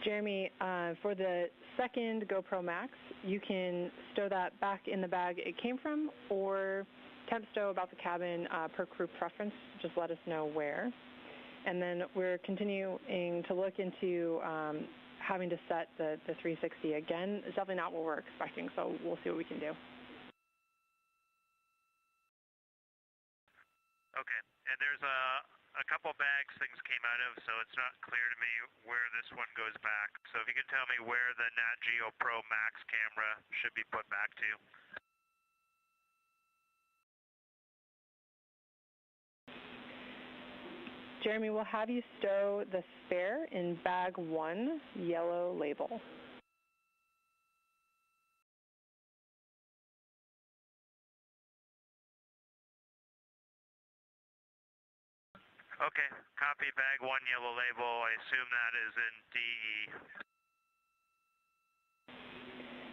Jeremy, for the second GoPro Max, you can stow that back in the bag it came from, or temp stow about the cabin per crew preference. Just let us know where. And then we're continuing to look into having to set the 360 again. It's definitely not what we're expecting, so we'll see what we can do. Okay, and there's a couple bags things came out of, so it's not clear to me where this one goes back. So if you can tell me where the Nat Geo Pro Max camera should be put back to. Jeremy, we'll have you stow the spare in bag 1, yellow label. Okay, copy bag 1, yellow label. I assume that is in DE.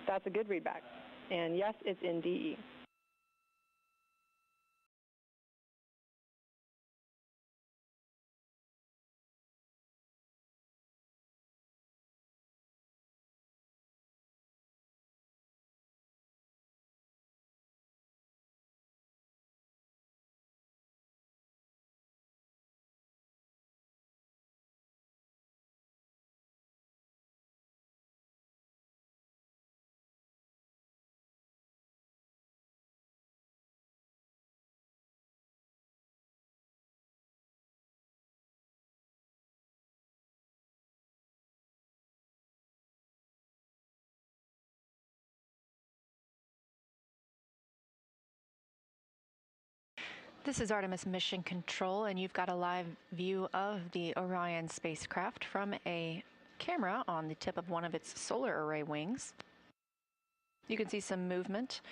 That's a good readback. And yes, it's in DE. This is Artemis Mission Control, and you've got a live view of the Orion spacecraft from a camera on the tip of one of its solar array wings. You can see some movement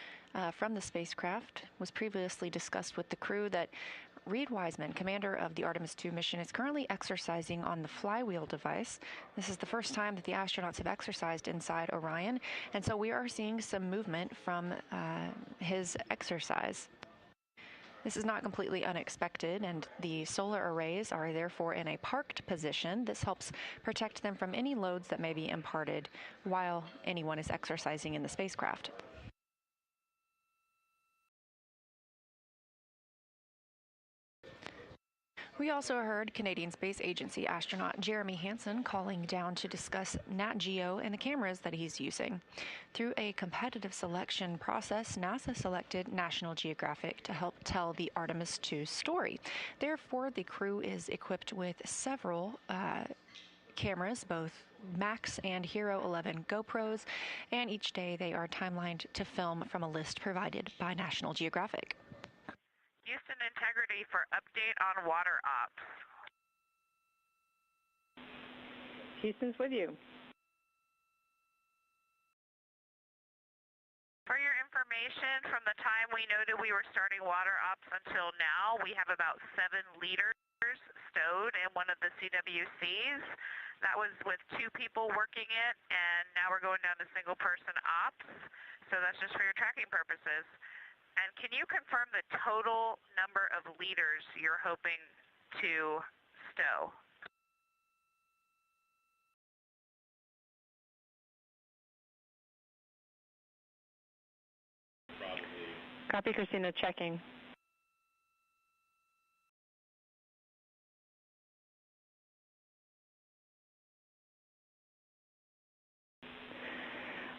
from the spacecraft. It was previously discussed with the crew that Reid Wiseman, commander of the Artemis II mission, is currently exercising on the flywheel device. This is the first time that the astronauts have exercised inside Orion, and so we are seeing some movement from his exercise. This is not completely unexpected, and the solar arrays are therefore in a parked position. This helps protect them from any loads that may be imparted while anyone is exercising in the spacecraft. We also heard Canadian Space Agency astronaut Jeremy Hansen calling down to discuss Nat Geo and the cameras that he's using. Through a competitive selection process, NASA selected National Geographic to help tell the Artemis II story. Therefore, the crew is equipped with several cameras, both Max and Hero 11 GoPros, and each day they are timelined to film from a list provided by National Geographic. Houston Integrity for update on water ops. Houston's with you. For your information, from the time we noted we were starting water ops until now, we have about 7 liters stowed in one of the CWCs. That was with 2 people working it, and now we're going down to single person ops. So that's just for your tracking purposes. And can you confirm the total number of liters you're hoping to stow? Copy, Christina, checking.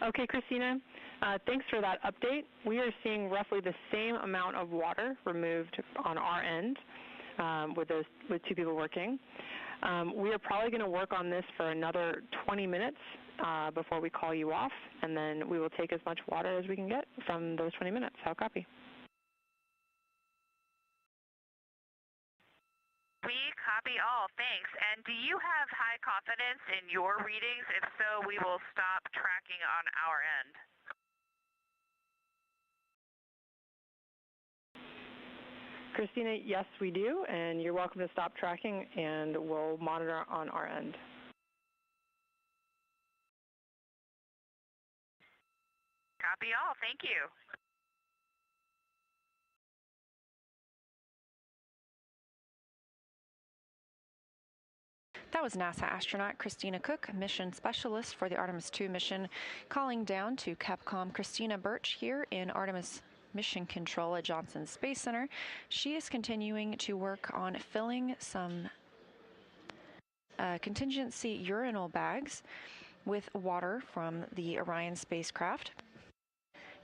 Okay, Christina, thanks for that update. We are seeing roughly the same amount of water removed on our end with 2 people working. We are probably going to work on this for another 20 minutes before we call you off, and then we will take as much water as we can get from those 20 minutes. How copy? We copy all, thanks. And do you have high confidence in your readings? If so, we will stop tracking on our end. Christina, yes, we do, and you're welcome to stop tracking, and we'll monitor on our end. Copy all, thank you. That was NASA astronaut Christina Cook, mission specialist for the Artemis II mission, calling down to Capcom Christina Birch here in Artemis Mission Control at Johnson Space Center. She is continuing to work on filling some contingency urinal bags with water from the Orion spacecraft.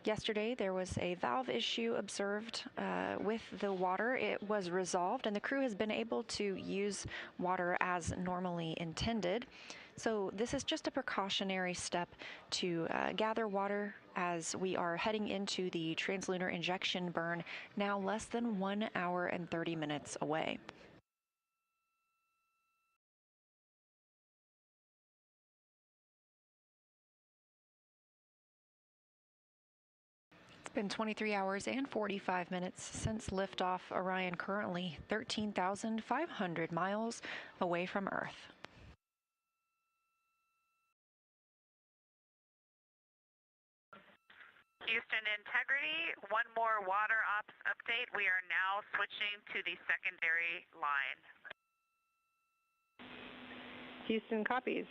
Yesterday, there was a valve issue observed with the water. It was resolved, and the crew has been able to use water as normally intended. So this is just a precautionary step to gather water as we are heading into the translunar injection burn, now less than 1 hour and 30 minutes away. It's been 23 hours and 45 minutes since liftoff. Orion currently 13,500 miles away from Earth. Houston Integrity, one more water ops update. We are now switching to the secondary line. Houston copies.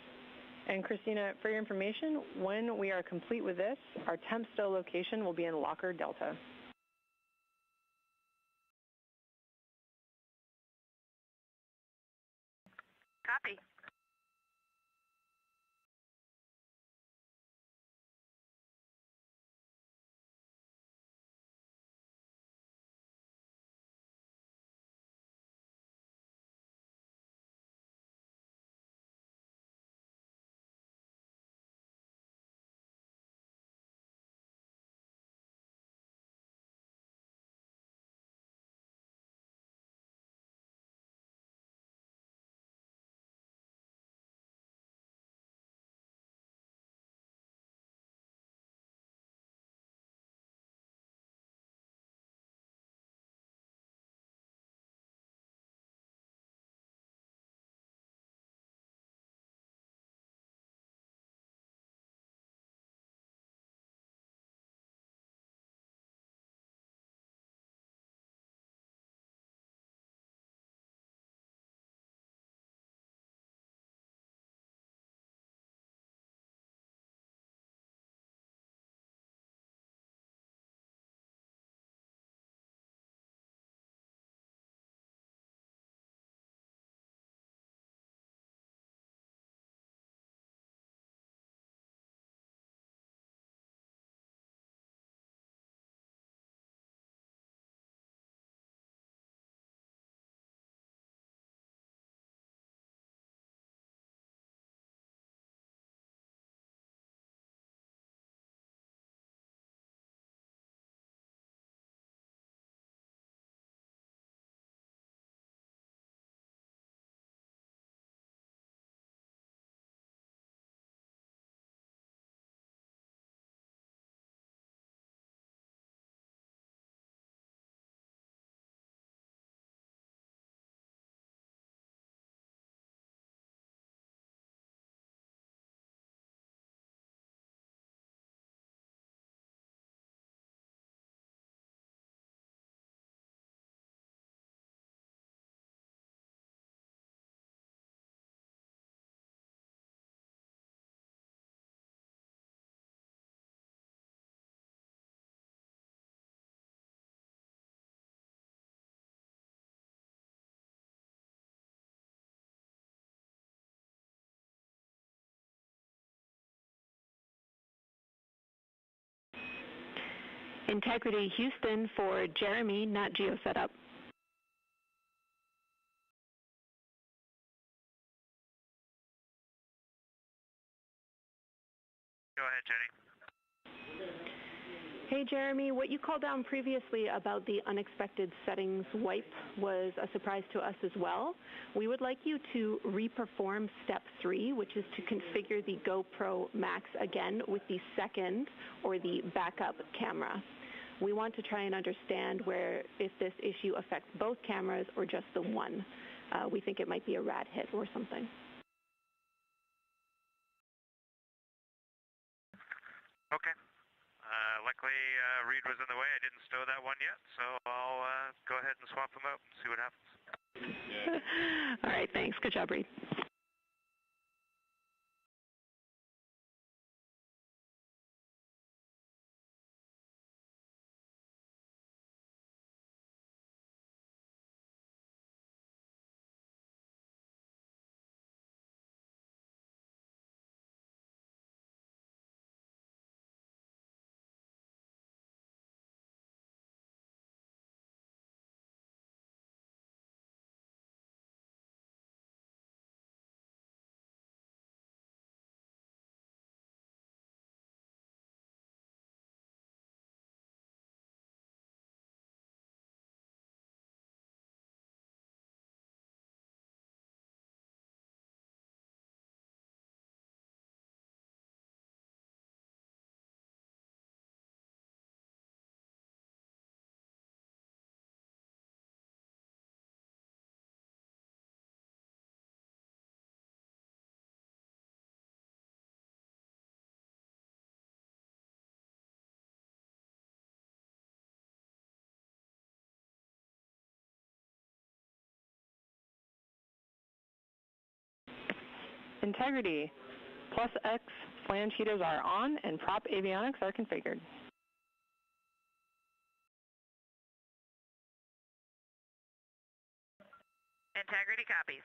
And Christina, for your information, when we are complete with this, our temp stow location will be in Locker Delta. Copy. Integrity Houston for Jeremy, not Geo Setup. Go ahead, Jenny. Hey Jeremy, what you called down previously about the unexpected settings wipe was a surprise to us as well. We would like you to reperform step 3, which is to configure the GoPro Max again with the second or the backup camera. We want to try and understand if this issue affects both cameras or just the one. We think it might be a rad hit or something. Okay. Luckily, Reed was in the way. I didn't stow that one yet, so I'll go ahead and swap them out and see what happens. All right, thanks. Good job, Reed. Integrity. Plus X flange heaters are on and prop avionics are configured. Integrity copies.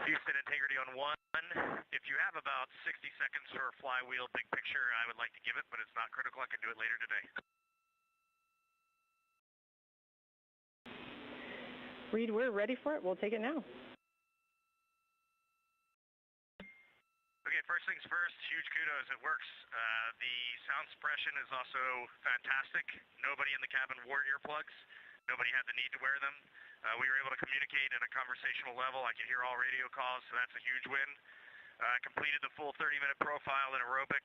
Houston, integrity on 1. If you have about 60 seconds for a flywheel big picture, I would like to give it, but it's not critical. I can do it later today. Reed, we're ready for it. We'll take it now. Okay, first things first, huge kudos. It works. The sound suppression is also fantastic. Nobody in the cabin wore earplugs. Nobody had the need to wear them. We were able to communicate at a conversational level. I could hear all radio calls, so that's a huge win. Completed the full 30-minute profile in aerobic.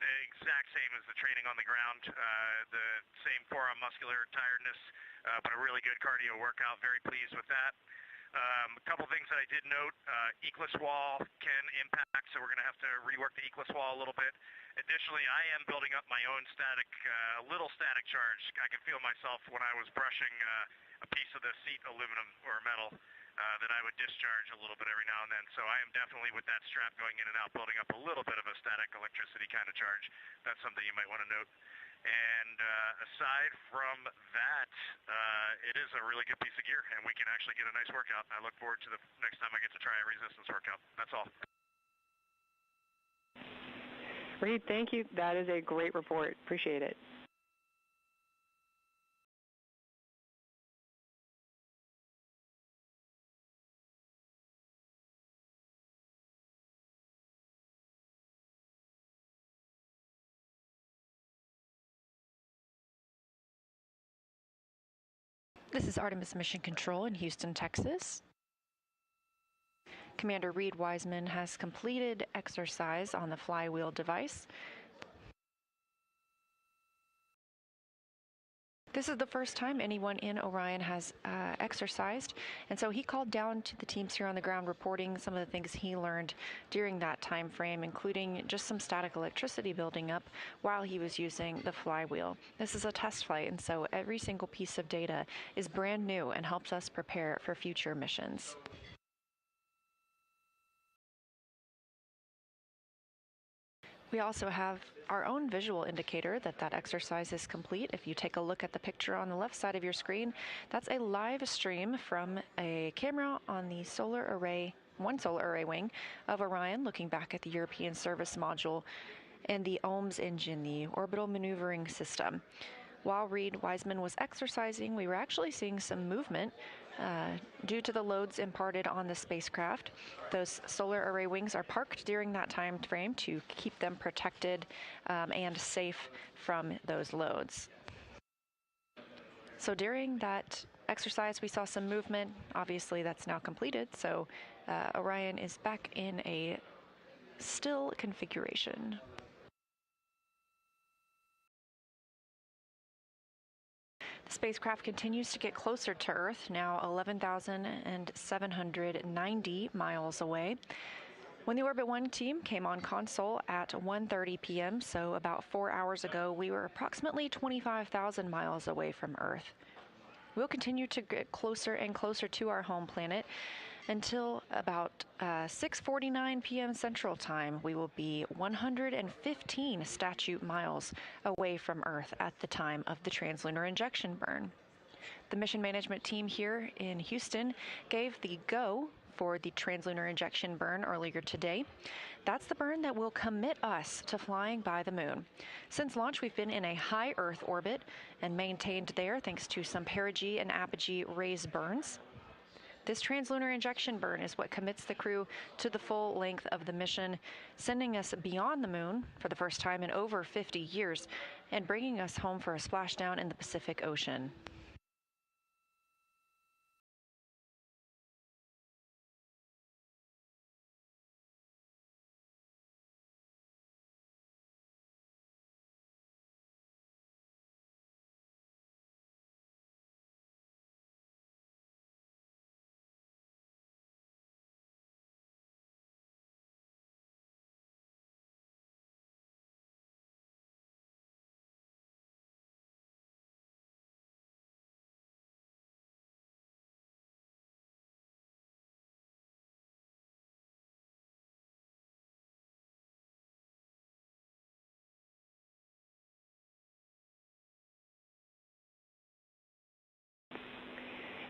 Exact same as the training on the ground. The same forearm muscular tiredness, but a really good cardio workout. Very pleased with that. A couple things that I did note, Eclipse wall can impact, so we're going to have to rework the Eclipse wall a little bit. Additionally, I am building up my own static, little static charge. I can feel myself when I was brushing a piece of the seat aluminum or metal that I would discharge a little bit every now and then. So I am definitely, with that strap going in and out, building up a little bit of a static electricity kind of charge. That's something you might want to note. And aside from that, it is a really good piece of gear, and we can actually get a nice workout. I look forward to the next time I get to try a resistance workout. That's all. Reed, thank you. That is a great report. Appreciate it. This is Artemis Mission Control in Houston, Texas. Commander Reed Wiseman has completed exercise on the flywheel device. This is the first time anyone in Orion has exercised, and so he called down to the teams here on the ground reporting some of the things he learned during that time frame, including just some static electricity building up while he was using the flywheel. This is a test flight, and so every single piece of data is brand new and helps us prepare for future missions. We also have our own visual indicator that that exercise is complete. If you take a look at the picture on the left side of your screen, that's a live stream from a camera on the one solar array wing of Orion, looking back at the European Service Module and the OMS engine, the orbital maneuvering system. While Reed Wiseman was exercising, we were actually seeing some movement due to the loads imparted on the spacecraft. Those solar array wings are parked during that time frame to keep them protected and safe from those loads. So during that exercise, we saw some movement. Obviously, that's now completed, so Orion is back in a still configuration. The spacecraft continues to get closer to Earth, now 11,790 miles away. When the Orbit 1 team came on console at 1:30 p.m., so about 4 hours ago, we were approximately 25,000 miles away from Earth. We'll continue to get closer and closer to our home planet until about 6:49 p.m. Central Time. We will be 115 statute miles away from Earth at the time of the translunar injection burn. The mission management team here in Houston gave the go for the translunar injection burn earlier today. That's the burn that will commit us to flying by the moon. Since launch, we've been in a high Earth orbit and maintained there thanks to some perigee and apogee raised burns. This translunar injection burn is what commits the crew to the full length of the mission, sending us beyond the moon for the first time in over 50 years and bringing us home for a splashdown in the Pacific Ocean.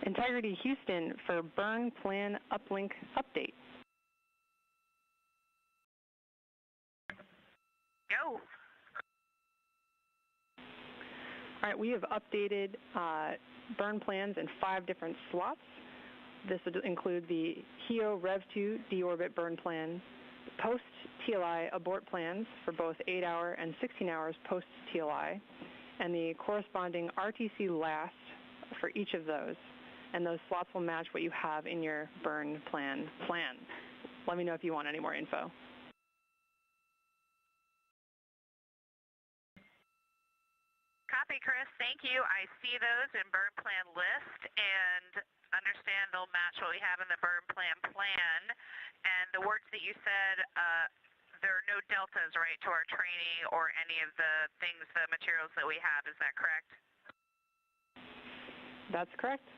Integrity Houston for burn plan uplink update. Go. All right, we have updated burn plans in 5 different slots. This would include the HEO Rev2 deorbit burn plan, post-TLI abort plans for both 8-hour and 16 hours post-TLI, and the corresponding RTC last for each of those. And those slots will match what you have in your burn plan. Let me know if you want any more info. Copy, Chris. Thank you. I see those in burn plan list and understand they'll match what we have in the burn plan. And the words that you said, there are no deltas, right, to our training or any of the things, the materials that we have. Is that correct? That's correct.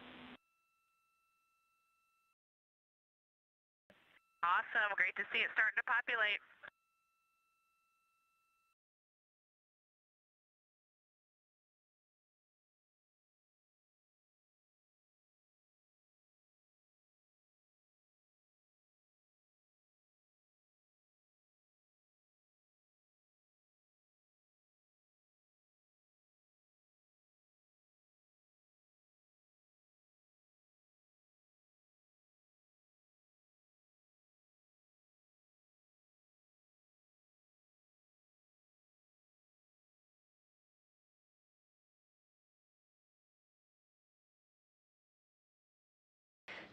Awesome. Great to see it starting to populate.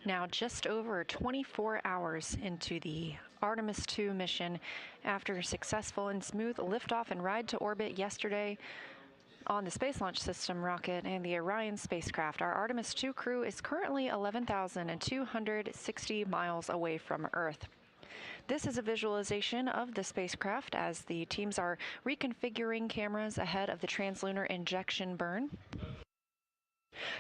Now, just over 24 hours into the Artemis II mission, after a successful and smooth liftoff and ride to orbit yesterday on the Space Launch System rocket and the Orion spacecraft, our Artemis II crew is currently 11,260 miles away from Earth. This is a visualization of the spacecraft as the teams are reconfiguring cameras ahead of the translunar injection burn.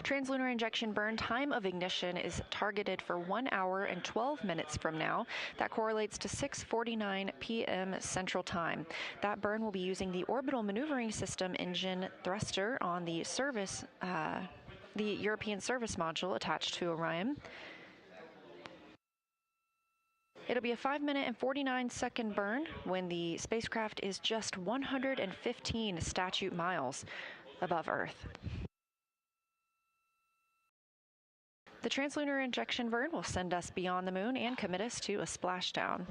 Translunar injection burn time of ignition is targeted for 1 hour and 12 minutes from now. That correlates to 6:49 p.m. Central Time. That burn will be using the Orbital Maneuvering System engine thruster on the European service module attached to Orion. It'll be a 5-minute and 49-second burn when the spacecraft is just 115 statute miles above Earth. The translunar injection burn will send us beyond the moon and commit us to a splashdown.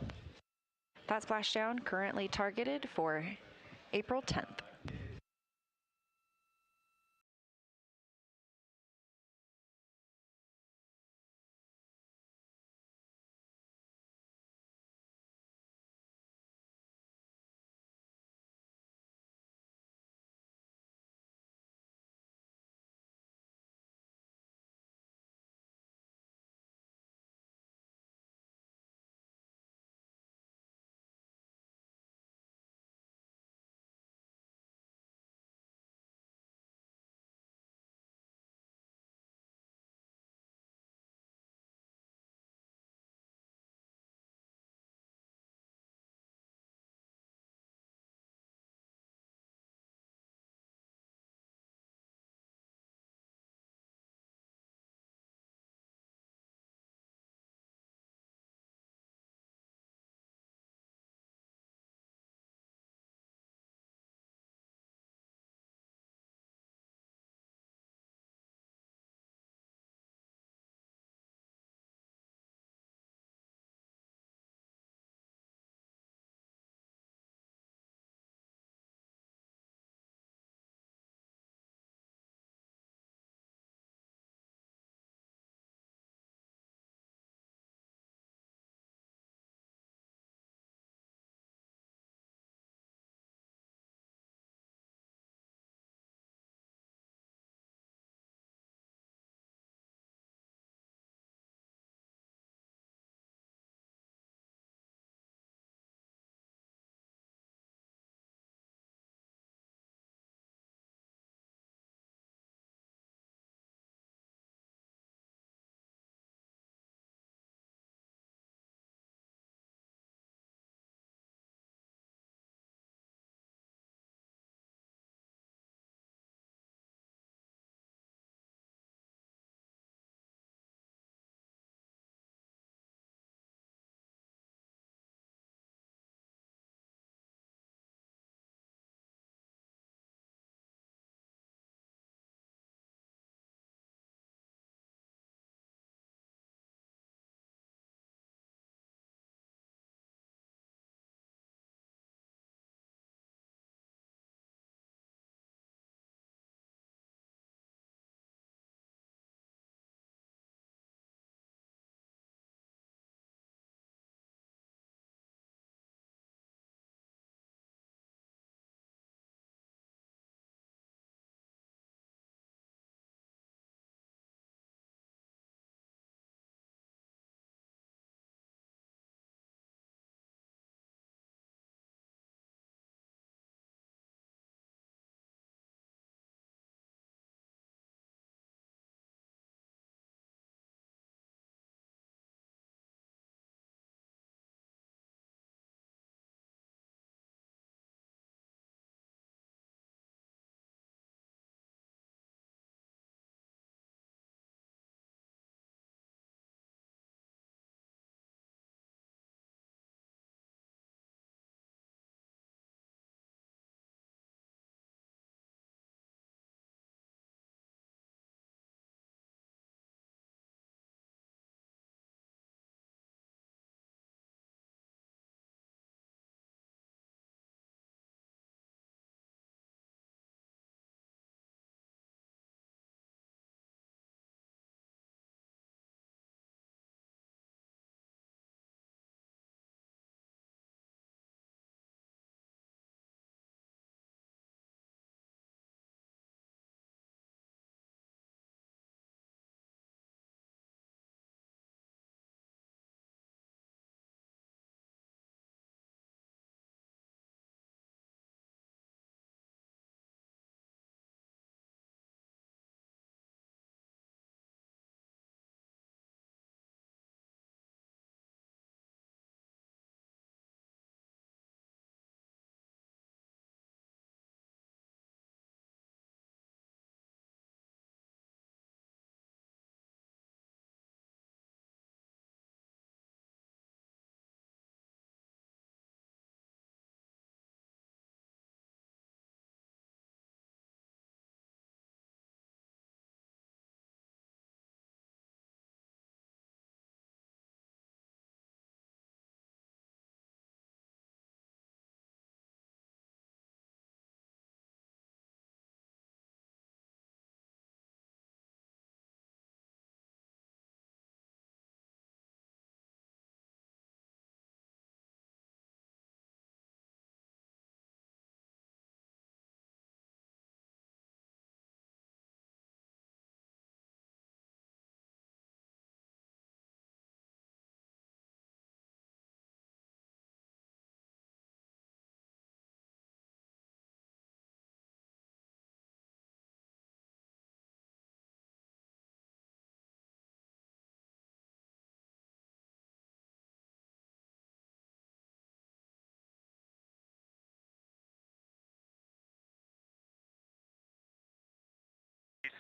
That splashdown currently targeted for April 10th.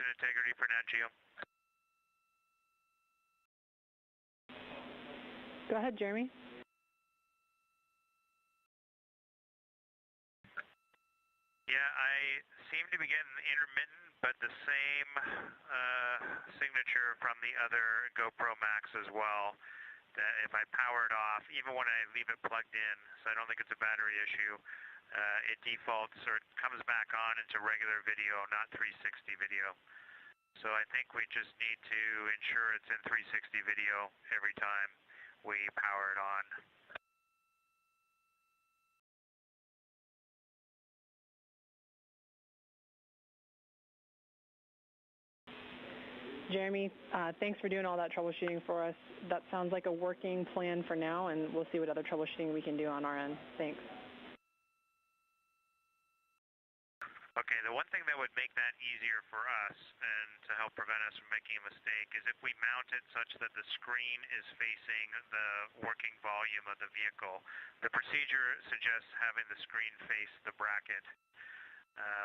Houston Integrity for Nat Geo. Go ahead, Jeremy. Yeah, I seem to be getting intermittent, but the same signature from the other GoPro Max as well. That if I power it off, even when I leave it plugged in, so I don't think it's a battery issue, it defaults or it comes back on into regular video, not 360 video. So I think we just need to ensure it's in 360 video every time we power it on. Jeremy, thanks for doing all that troubleshooting for us. That sounds like a working plan for now, and we'll see what other troubleshooting we can do on our end. Thanks. Okay, the one thing that would make that easier for us and to help prevent us from making a mistake is if we mount it such that the screen is facing the working volume of the vehicle. The procedure suggests having the screen face the bracket,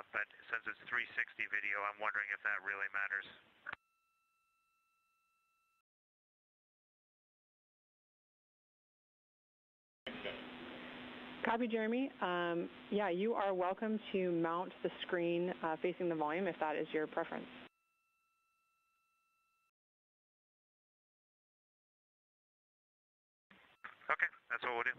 but since it's 360 video, I'm wondering if that really matters. Copy, Jeremy. Yeah, you are welcome to mount the screen facing the volume if that is your preference. Okay, that's what we'll do.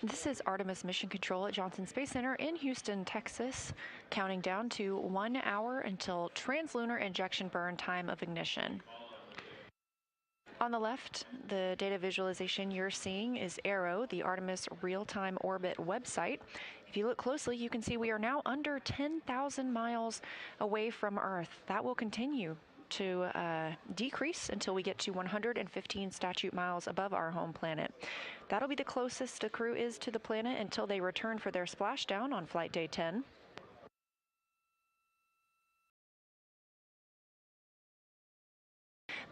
This is Artemis Mission Control at Johnson Space Center in Houston, Texas, counting down to 1 hour until translunar injection burn time of ignition. On the left, the data visualization you're seeing is ARROW, the Artemis real-time orbit website. If you look closely, you can see we are now under 10,000 miles away from Earth. That will continue to decrease until we get to 115 statute miles above our home planet. That'll be the closest the crew is to the planet until they return for their splashdown on flight day 10.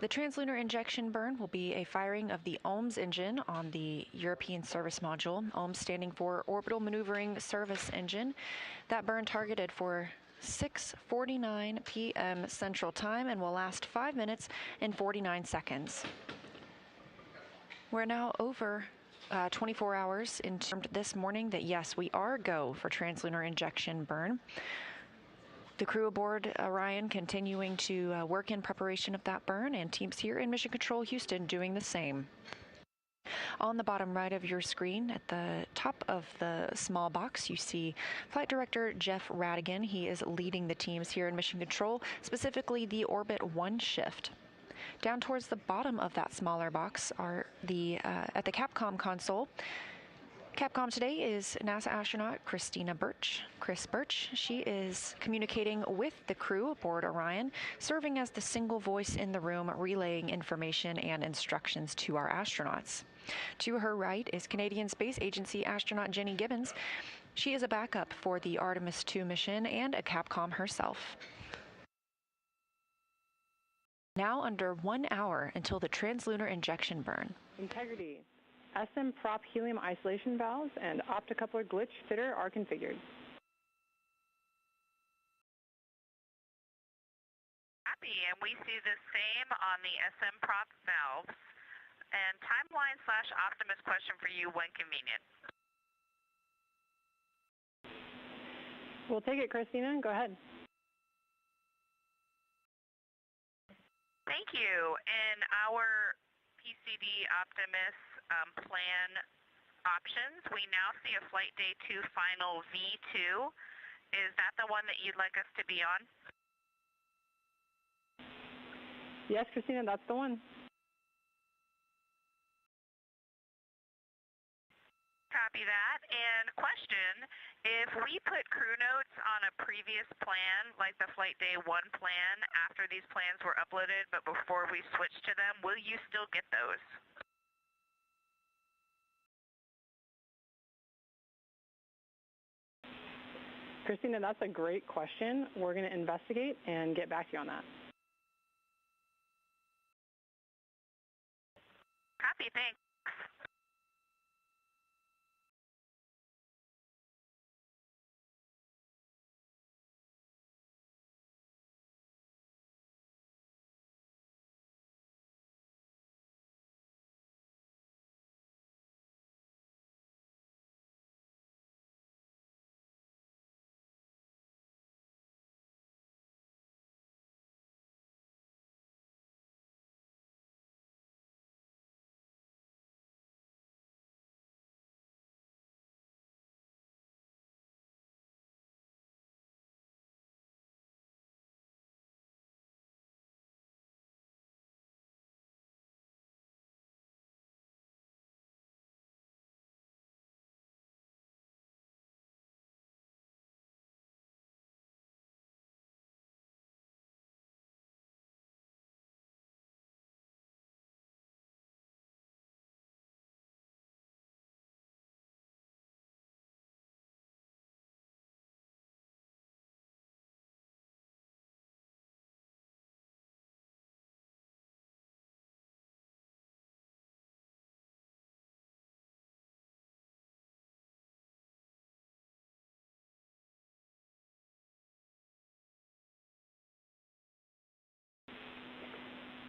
The translunar injection burn will be a firing of the OMS engine on the European Service Module, OMS standing for Orbital Maneuvering Service Engine. That burn targeted for 6:49 p.m. Central Time and will last 5 minutes and 49 seconds. We're now over 24 hours into this morning that, yes, we are go for translunar injection burn. The crew aboard Orion continuing to work in preparation of that burn, and teams here in Mission Control Houston doing the same. On the bottom right of your screen, at the top of the small box, you see Flight Director Jeff Radigan. He is leading the teams here in Mission Control, specifically the Orbit 1 shift. Down towards the bottom of that smaller box are at the Capcom console. Capcom today is NASA astronaut Chris Birch. She is communicating with the crew aboard Orion, serving as the single voice in the room, relaying information and instructions to our astronauts. To her right is Canadian Space Agency astronaut Jenny Gibbons. She is a backup for the Artemis II mission and a Capcom herself. Now under 1 hour until the translunar injection burn. Integrity. SM prop helium isolation valves and optocoupler glitch fitter are configured. Copy, and we see the same on the SM prop valves. And timeline/Optimus question for you when convenient. We'll take it, Christina. Go ahead. Thank you. In our PCD Optimus plan options, we now see a Flight Day 2 final V2. Is that the one that you'd like us to be on? Yes, Christina, that's the one. Copy that. And question, if we put crew notes on a previous plan, like the Flight Day 1 plan, after these plans were uploaded, but before we switch to them, will you still get those? Christina, that's a great question. We're going to investigate and get back to you on that. Copy, thanks.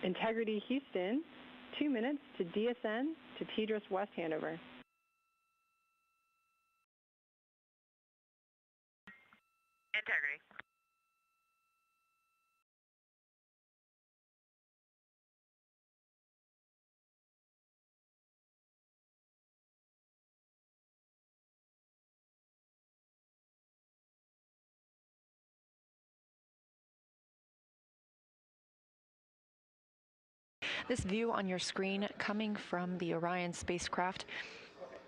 Integrity Houston, 2 minutes to DSN to TDRS West handover. Integrity. This view on your screen coming from the Orion spacecraft,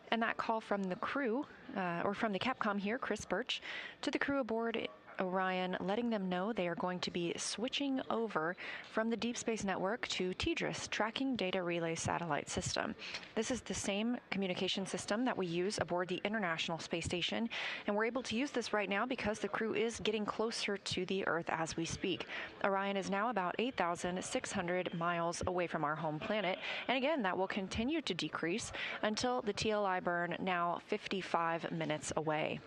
and that call from the crew, or from the Capcom here, Chris Birch, to the crew aboard Orion, letting them know they are going to be switching over from the Deep Space Network to TDRS, Tracking Data Relay Satellite System. This is the same communication system that we use aboard the International Space Station, and we're able to use this right now because the crew is getting closer to the Earth as we speak. Orion is now about 8,600 miles away from our home planet, and again, that will continue to decrease until the TLI burn, now 55 minutes away.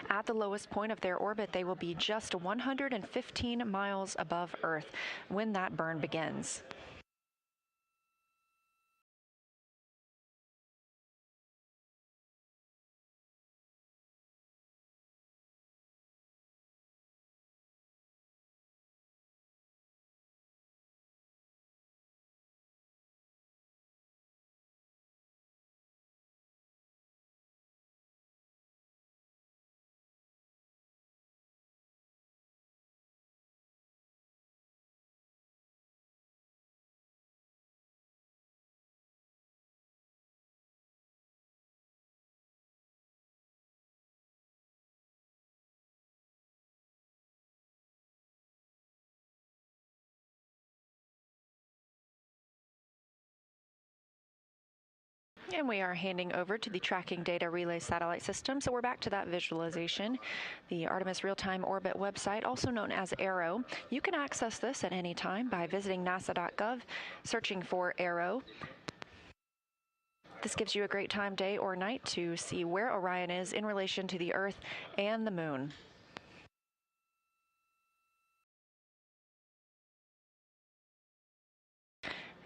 At the lowest point of their orbit, they will be just 115 miles above Earth when that burn begins. And we are handing over to the Tracking Data Relay Satellite System. So we're back to that visualization. The Artemis Real-Time Orbit website, also known as ARROW. You can access this at any time by visiting nasa.gov, searching for ARROW. This gives you a great time, day or night, to see where Orion is in relation to the Earth and the Moon.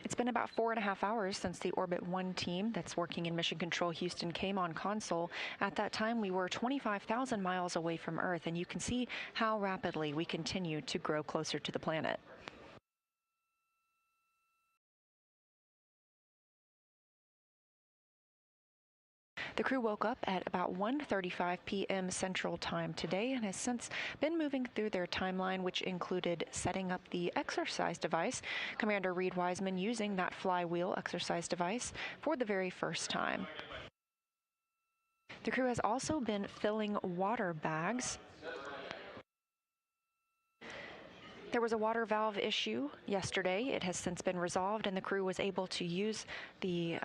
It's been about 4.5 hours since the Orbit 1 team that's working in Mission Control Houston came on console. At that time, we were 25,000 miles away from Earth, and you can see how rapidly we continue to grow closer to the planet. The crew woke up at about 1:35 p.m. Central Time today and has since been moving through their timeline, which included setting up the exercise device. Commander Reed Wiseman using that flywheel exercise device for the very first time. The crew has also been filling water bags. There was a water valve issue yesterday. It has since been resolved, and the crew was able to use the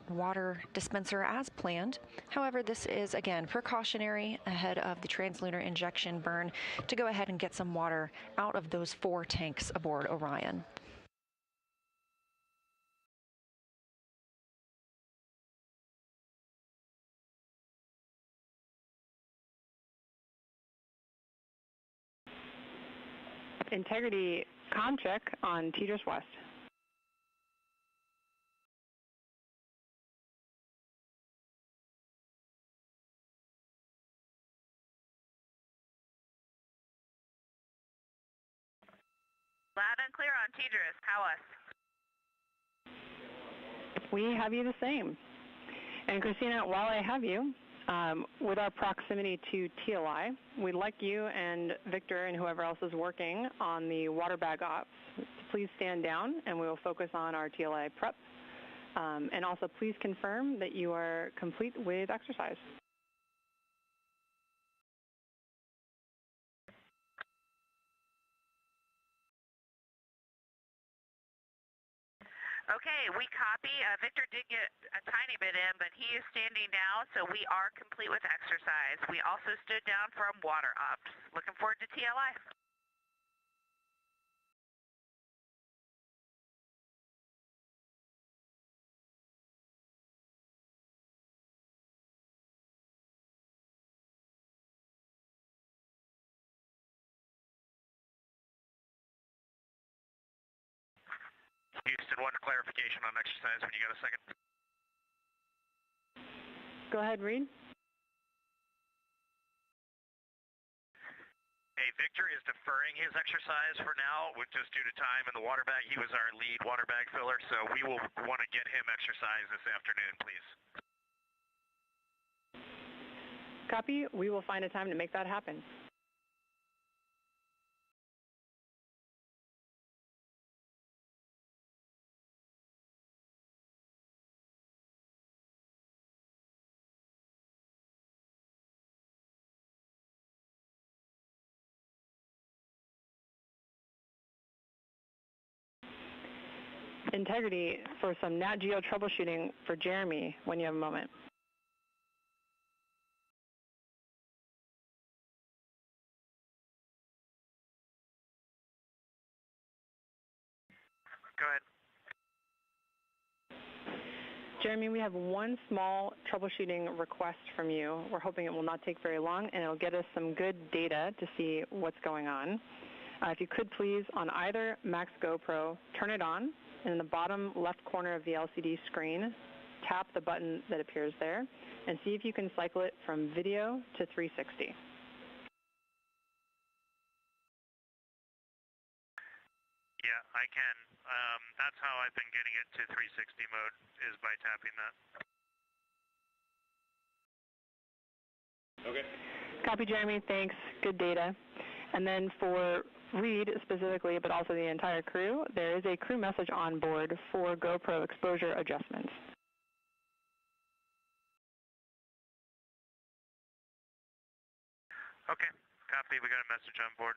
water dispenser as planned. However, this is, again, precautionary ahead of the translunar injection burn to go ahead and get some water out of those 4 tanks aboard Orion. Integrity comm check on TDRS West. Loud and clear on TDRS. How us? We have you the same. And Christina, while I have you, with our proximity to TLI, we'd like you and Victor and whoever else is working on the water bag ops to please stand down, and we will focus on our TLI prep. And also please confirm that you are complete with exercise. Okay, we copy. Victor did get a tiny bit in, but he is standing down, so we are complete with exercise. We also stood down from water ops. Looking forward to TLI. Houston, one clarification on exercise when you got a second. Go ahead, Reed. Hey, Victor is deferring his exercise for now, just due to time and the water bag. He was our lead water bag filler, so we will want to get him exercise this afternoon, please. Copy. We will find a time to make that happen. Integrity for some Nat Geo troubleshooting for Jeremy when you have a moment. Go ahead. Jeremy, we have one small troubleshooting request from you. We're hoping it will not take very long, and it'll get us some good data to see what's going on. If you could please, on either Max GoPro, turn it on, and in the bottom left corner of the LCD screen, tap the button that appears there, and see if you can cycle it from video to 360. Yeah, I can. That's how I've been getting it to 360 mode, is by tapping that. Okay. Copy, Jeremy. Thanks. Good data. And then for Reed specifically, but also the entire crew, there is a crew message on board for GoPro exposure adjustments. Okay, copy. We got a message on board.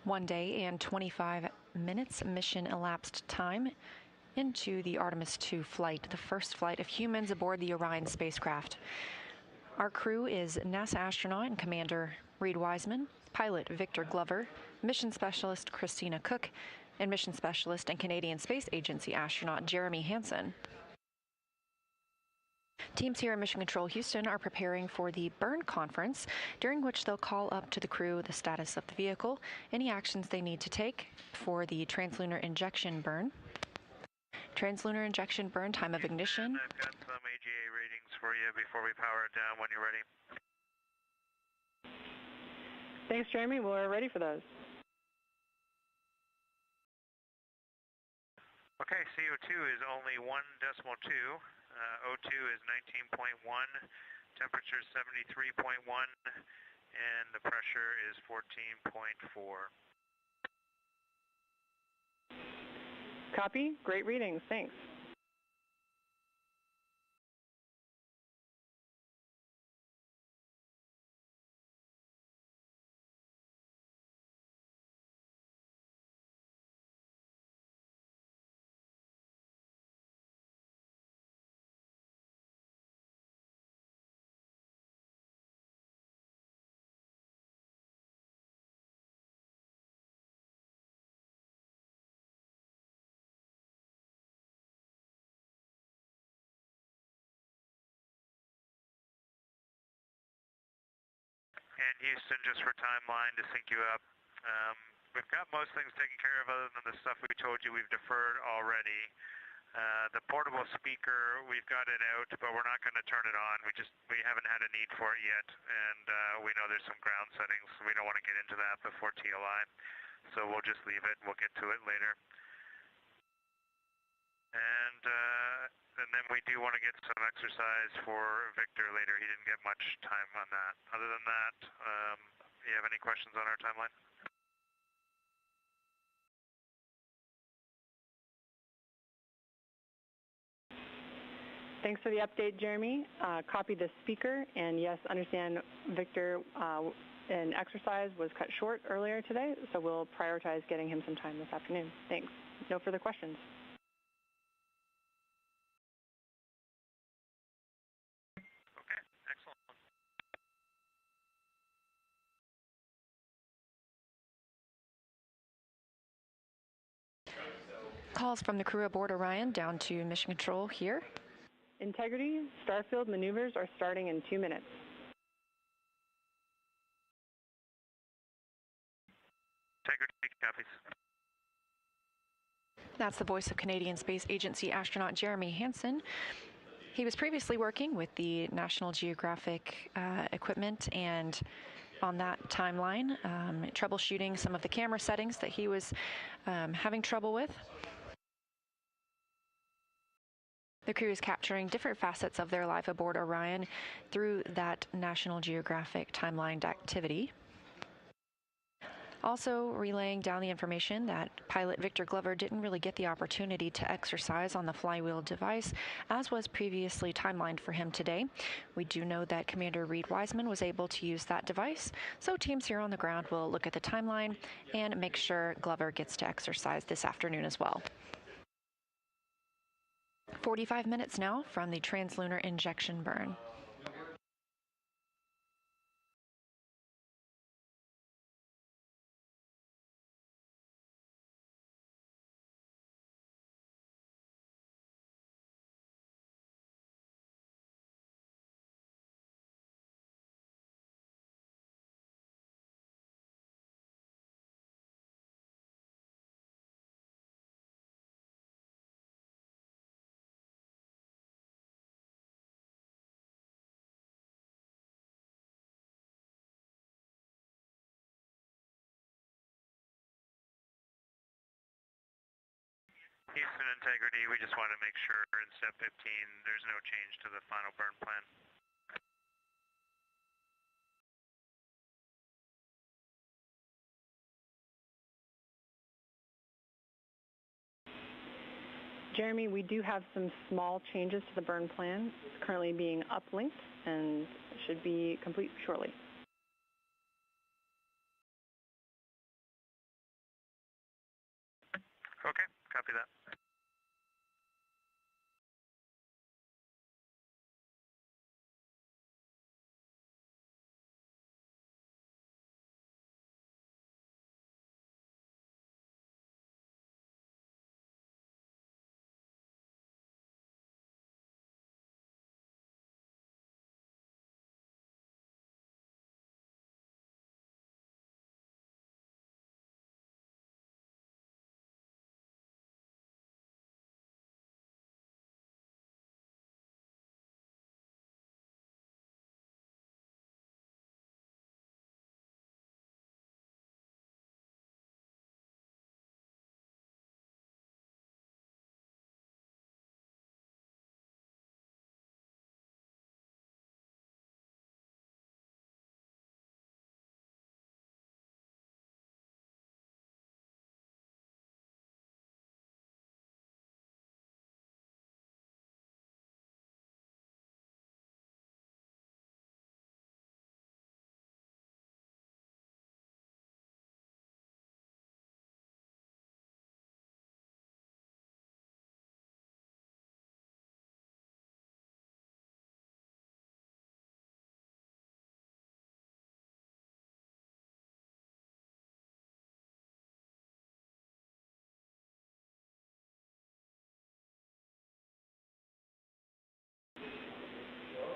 One day and 25 minutes mission elapsed time into the Artemis II flight, the first flight of humans aboard the Orion spacecraft. Our crew is NASA astronaut and Commander Reed Wiseman, pilot Victor Glover, mission specialist Christina Cook, and mission specialist and Canadian Space Agency astronaut Jeremy Hansen. Teams here in Mission Control Houston are preparing for the burn conference, during which they'll call up to the crew the status of the vehicle, any actions they need to take for the translunar injection burn. Translunar injection burn time of ignition. I've got some AGA ratings for you before we power it down when you're ready. Thanks, Jeremy. We're ready for those. Okay, CO2 is only 1.2. O2 is 19.1, temperature is 73.1, and the pressure is 14.4. Copy. Great readings. Thanks. And Houston, just for timeline to sync you up, we've got most things taken care of other than the stuff we told you we've deferred already. The portable speaker, we've got it out, but we're not going to turn it on. We haven't had a need for it yet, and we know there's some ground settings, so we don't want to get into that before TLI. So we'll just leave it. We'll get to it later. And then we do want to get some exercise for Victor later. He didn't get much time on that. Other than that, you have any questions on our timeline? Thanks for the update, Jeremy. Copy the speaker, and yes, understand Victor, an exercise was cut short earlier today, so we'll prioritize getting him some time this afternoon. Thanks. No further questions. Okay, excellent. Calls from the crew aboard Orion down to Mission Control here. Integrity, Starfield maneuvers are starting in 2 minutes. Integrity copies. That's the voice of Canadian Space Agency astronaut Jeremy Hansen. He was previously working with the National Geographic equipment and on that timeline, troubleshooting some of the camera settings that he was having trouble with. The crew is capturing different facets of their life aboard Orion through that National Geographic timelined activity. Also relaying down the information that pilot Victor Glover didn't really get the opportunity to exercise on the flywheel device as was previously timelined for him today. We do know that Commander Reed Wiseman was able to use that device, so teams here on the ground will look at the timeline and make sure Glover gets to exercise this afternoon as well. 45 minutes now from the translunar injection burn. Houston Integrity, we just want to make sure in step 15 there's no change to the final burn plan. Jeremy, we do have some small changes to the burn plan. It's currently being uplinked and should be complete shortly. Okay, copy that.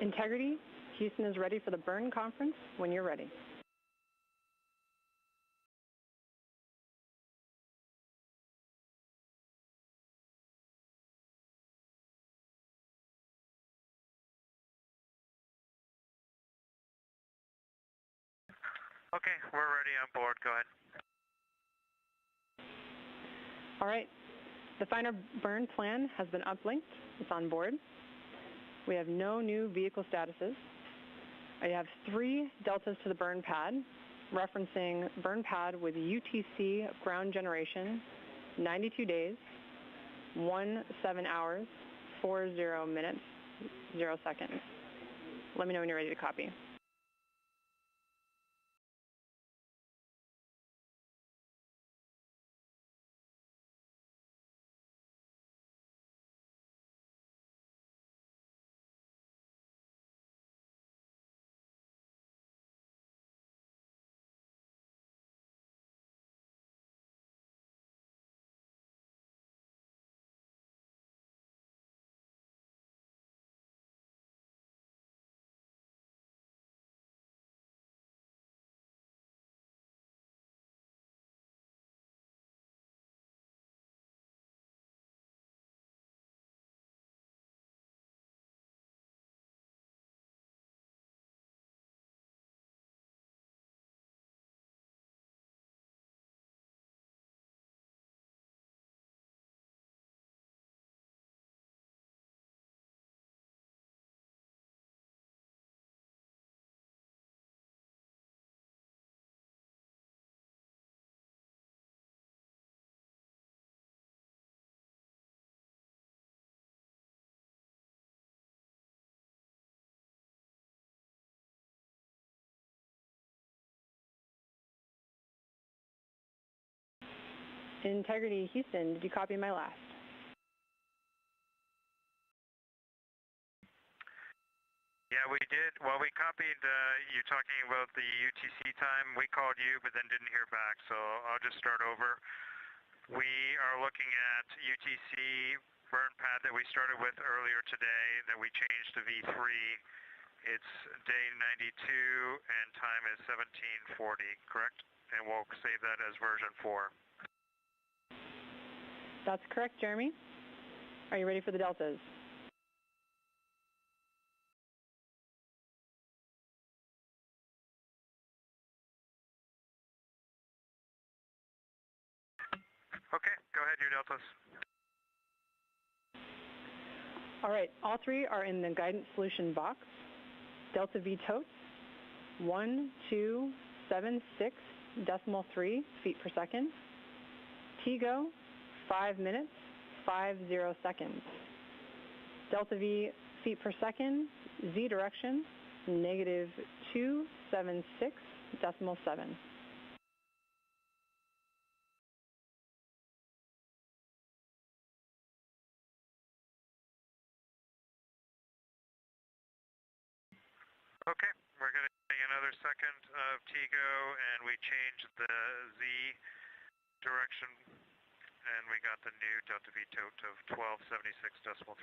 Integrity, Houston is ready for the burn conference when you're ready. Okay, we're ready on board. Go ahead. All right. The final burn plan has been uplinked. It's on board. We have no new vehicle statuses. I have 3 deltas to the burn pad, referencing burn pad with UTC ground generation, 92 days, 17 hours, 40 minutes, 0 seconds. Let me know when you're ready to copy. Integrity Houston, did you copy my last? Yeah, we did. Well, we copied you talking about the UTC time. We called you, but then didn't hear back, so I'll just start over. We are looking at UTC burn pad that we started with earlier today that we changed to V3. It's day 92 and time is 1740, correct? And we'll save that as version 4. That's correct, Jeremy. Are you ready for the deltas? Okay, go ahead, your deltas. All right, all three are in the guidance solution box. Delta V totes, 1276.3 feet per second. TGO, 5 minutes, 50 seconds. Delta V feet per second, Z direction, negative 276.7. Okay, we're going to take another second of TGO, and we changed the Z direction, and we got the new Delta V tote of 1276.3.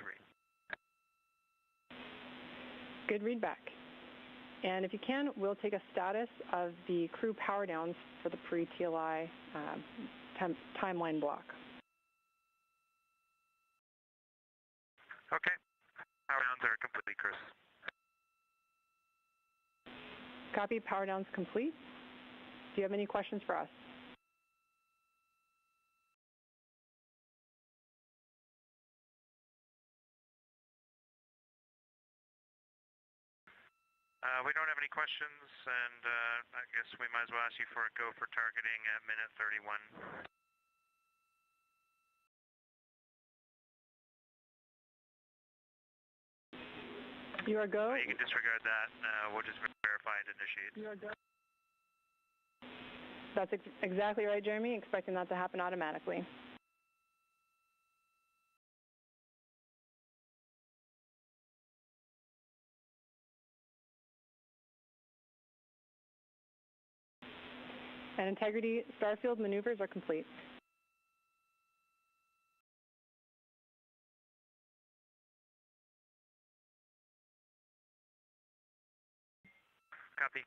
Good readback. And if you can, we'll take a status of the crew power downs for the pre-TLI timeline block. Okay, power downs are complete, Chris. Copy, power downs complete. Do you have any questions for us? We don't have any questions, and I guess we might as well ask you for a go for targeting at minute 31. You are go. You can disregard that. We'll just verify and initiate. You are go. That's exactly right, Jeremy. Expecting that to happen automatically. And integrity starfield maneuvers are complete. Copy.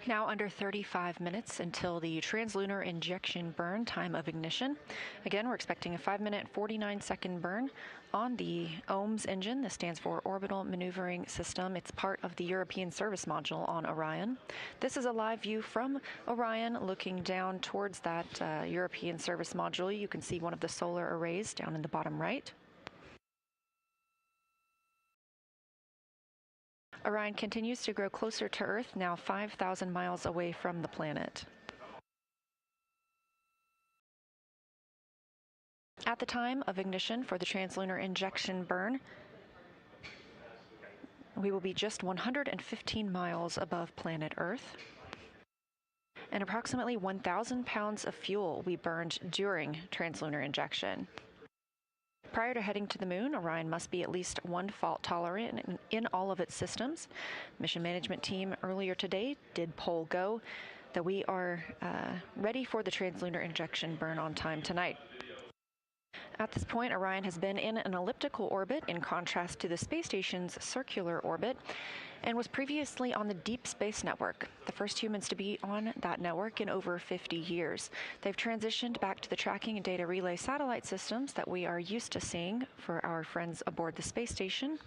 Now under 35 minutes until the translunar injection burn time of ignition. Again, we're expecting a 5-minute, 49-second burn on the OMS engine. This stands for Orbital Maneuvering System. It's part of the European Service Module on Orion. This is a live view from Orion looking down towards that European Service Module. You can see one of the solar arrays down in the bottom right. Orion continues to grow closer to Earth, now 5,000 miles away from the planet. At the time of ignition for the translunar injection burn, we will be just 115 miles above planet Earth, and approximately 1,000 pounds of fuel will be burned during translunar injection. Prior to heading to the moon, Orion must be at least one fault tolerant in all of its systems. Mission management team earlier today did poll go that we are ready for the translunar injection burn on time tonight. At this point, Orion has been in an elliptical orbit in contrast to the space station's circular orbit and was previously on the Deep Space Network, the first humans to be on that network in over 50 years. They've transitioned back to the tracking and data relay satellite systems that we are used to seeing for our friends aboard the space station.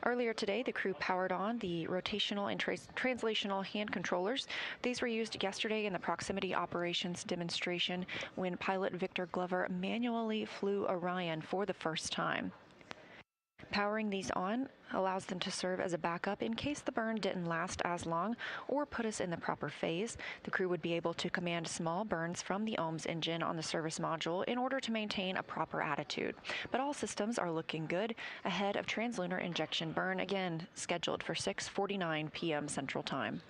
Earlier today, the crew powered on the rotational and translational hand controllers. These were used yesterday in the proximity operations demonstration when pilot Victor Glover manually flew Orion for the first time. Powering these on allows them to serve as a backup in case the burn didn't last as long or put us in the proper phase. The crew would be able to command small burns from the OMS engine on the service module in order to maintain a proper attitude. But all systems are looking good ahead of translunar injection burn, again scheduled for 6:49 p.m. Central Time.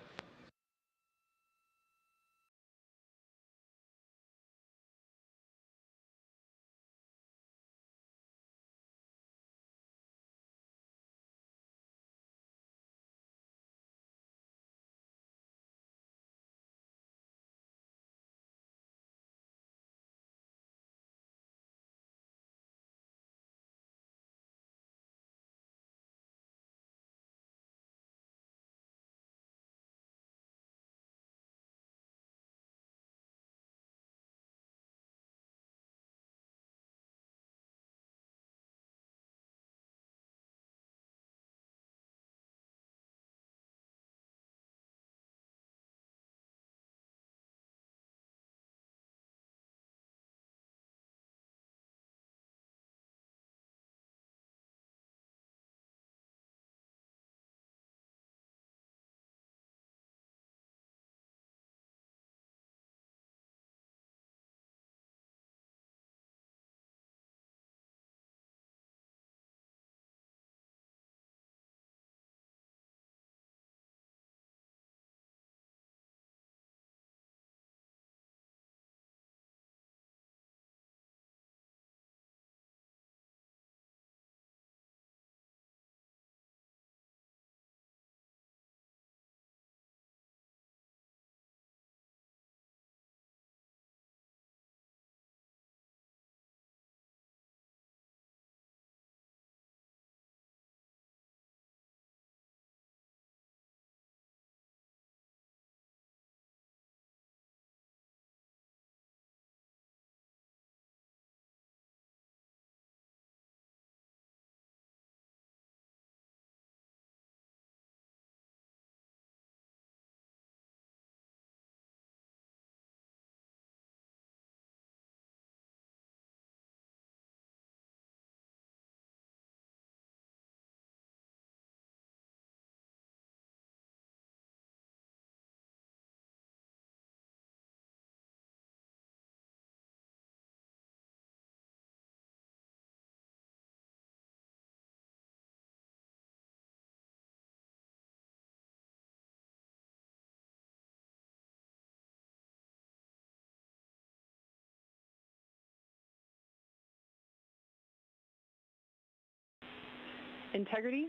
Integrity,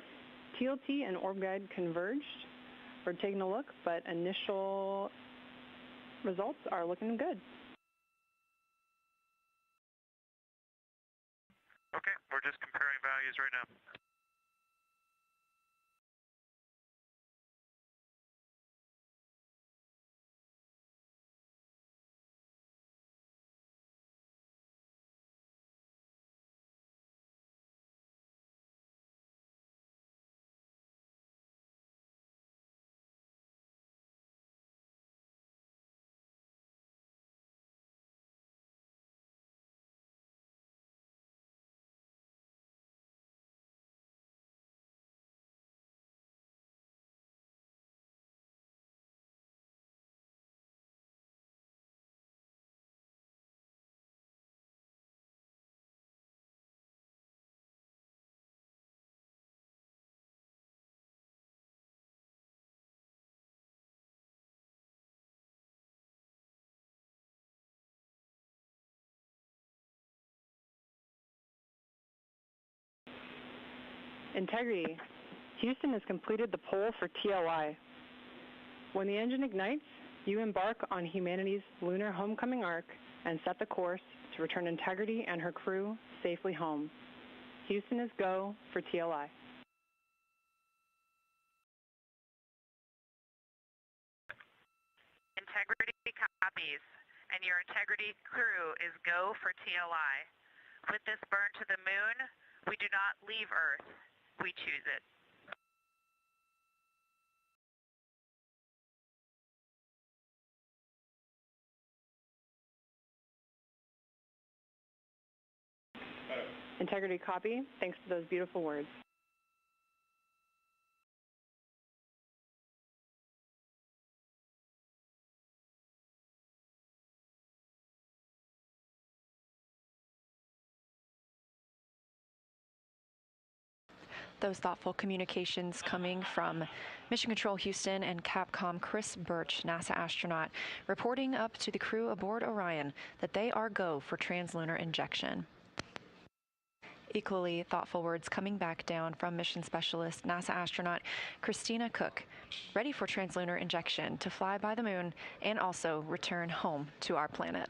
TLT, and OrbGuide converged. We're taking a look, but initial results are looking good. Okay, we're just comparing values right now. Integrity. Houston has completed the poll for TLI. When the engine ignites, you embark on humanity's lunar homecoming arc and set the course to return Integrity and her crew safely home. Houston is go for TLI. Integrity copies, and your Integrity crew is go for TLI. With this burn to the moon, we do not leave Earth, we choose it. Integrity copy. Thanks for those beautiful words. Those thoughtful communications coming from Mission Control Houston and Capcom Chris Birch, NASA astronaut, reporting up to the crew aboard Orion that they are go for translunar injection. Equally thoughtful words coming back down from mission specialist NASA astronaut Christina Cook, ready for translunar injection to fly by the moon and also return home to our planet.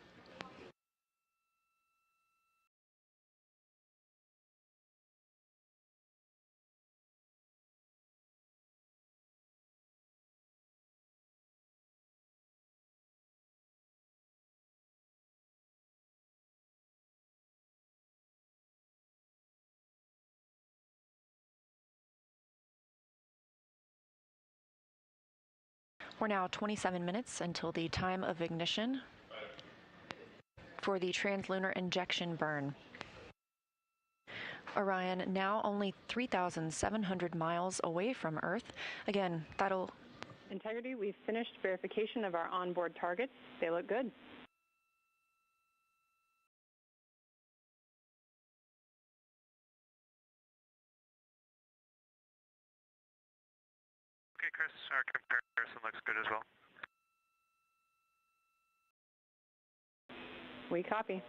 We're now 27 minutes until the time of ignition for the translunar injection burn. Orion now only 3,700 miles away from Earth. Again, that'll... Integrity, we've finished verification of our onboard targets. They look good. Okay, Chris, our comparison looks good as well. We copy.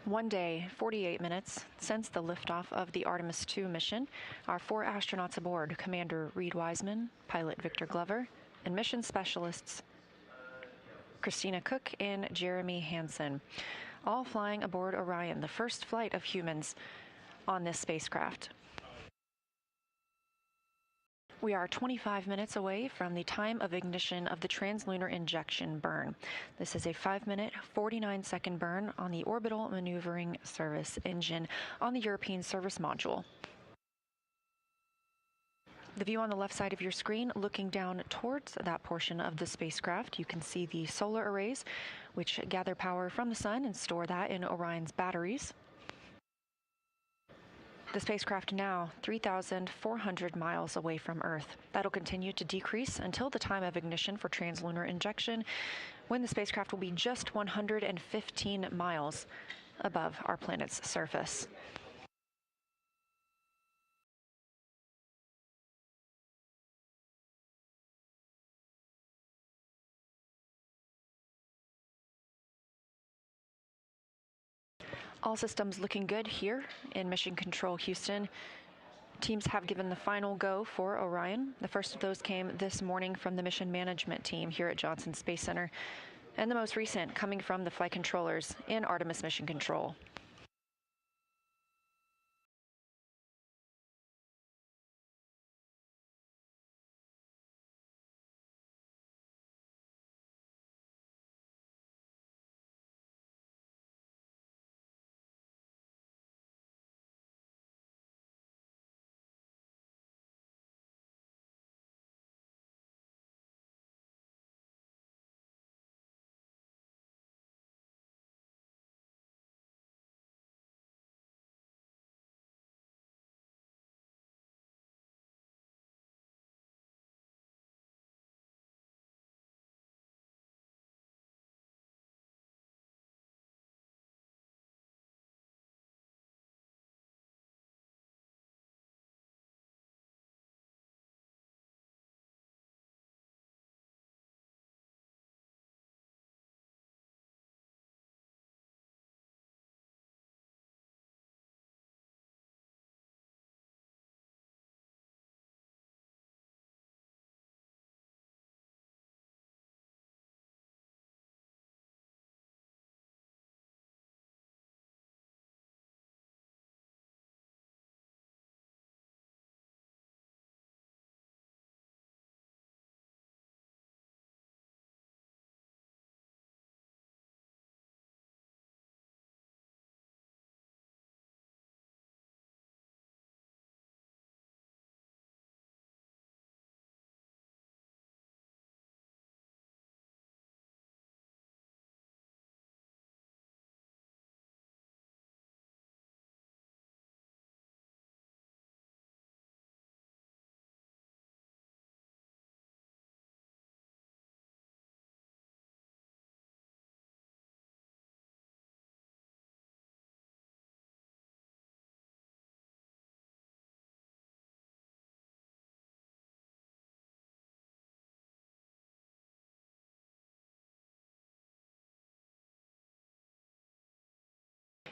One day, 48 minutes since the liftoff of the Artemis II mission, our 4 astronauts aboard, Commander Reed Wiseman, pilot Victor Glover, and mission specialists Christina Cook and Jeremy Hansen, all flying aboard Orion, the first flight of humans on this spacecraft. We are 25 minutes away from the time of ignition of the translunar injection burn. This is a 5-minute, 49-second burn on the Orbital Maneuvering Service engine on the European Service Module. The view on the left side of your screen, looking down towards that portion of the spacecraft, you can see the solar arrays, which gather power from the sun and store that in Orion's batteries. The spacecraft now 3,400 miles away from Earth. That'll continue to decrease until the time of ignition for translunar injection, when the spacecraft will be just 115 miles above our planet's surface. All systems looking good here in Mission Control Houston. Teams have given the final go for Orion. The first of those came this morning from the mission management team here at Johnson Space Center, and the most recent coming from the flight controllers in Artemis Mission Control.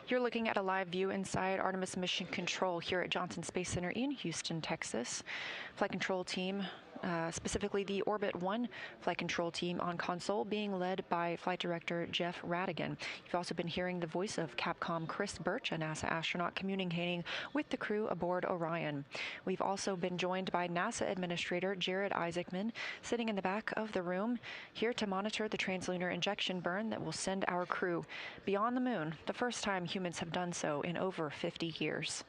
You're looking at a live view inside Artemis Mission Control here at Johnson Space Center in Houston, Texas. Flight control team, specifically the Orbit 1 flight control team on console, being led by Flight Director Jeff Radigan. You've also been hearing the voice of Capcom Chris Birch, a NASA astronaut communicating with the crew aboard Orion. We've also been joined by NASA Administrator Jared Isaacman, sitting in the back of the room, here to monitor the translunar injection burn that will send our crew beyond the moon, the first time humans have done so in over 50 years.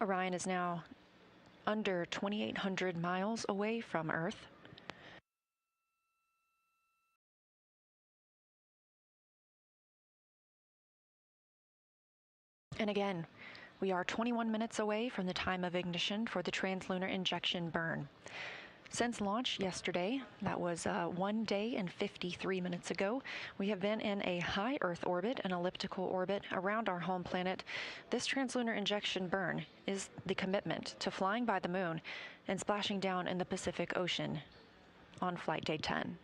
Orion is now under 2,800 miles away from Earth. And again, we are 21 minutes away from the time of ignition for the translunar injection burn. Since launch yesterday, that was 1 day and 53 minutes ago, we have been in a high Earth orbit, an elliptical orbit around our home planet. This translunar injection burn is the commitment to flying by the moon and splashing down in the Pacific Ocean on flight day 10.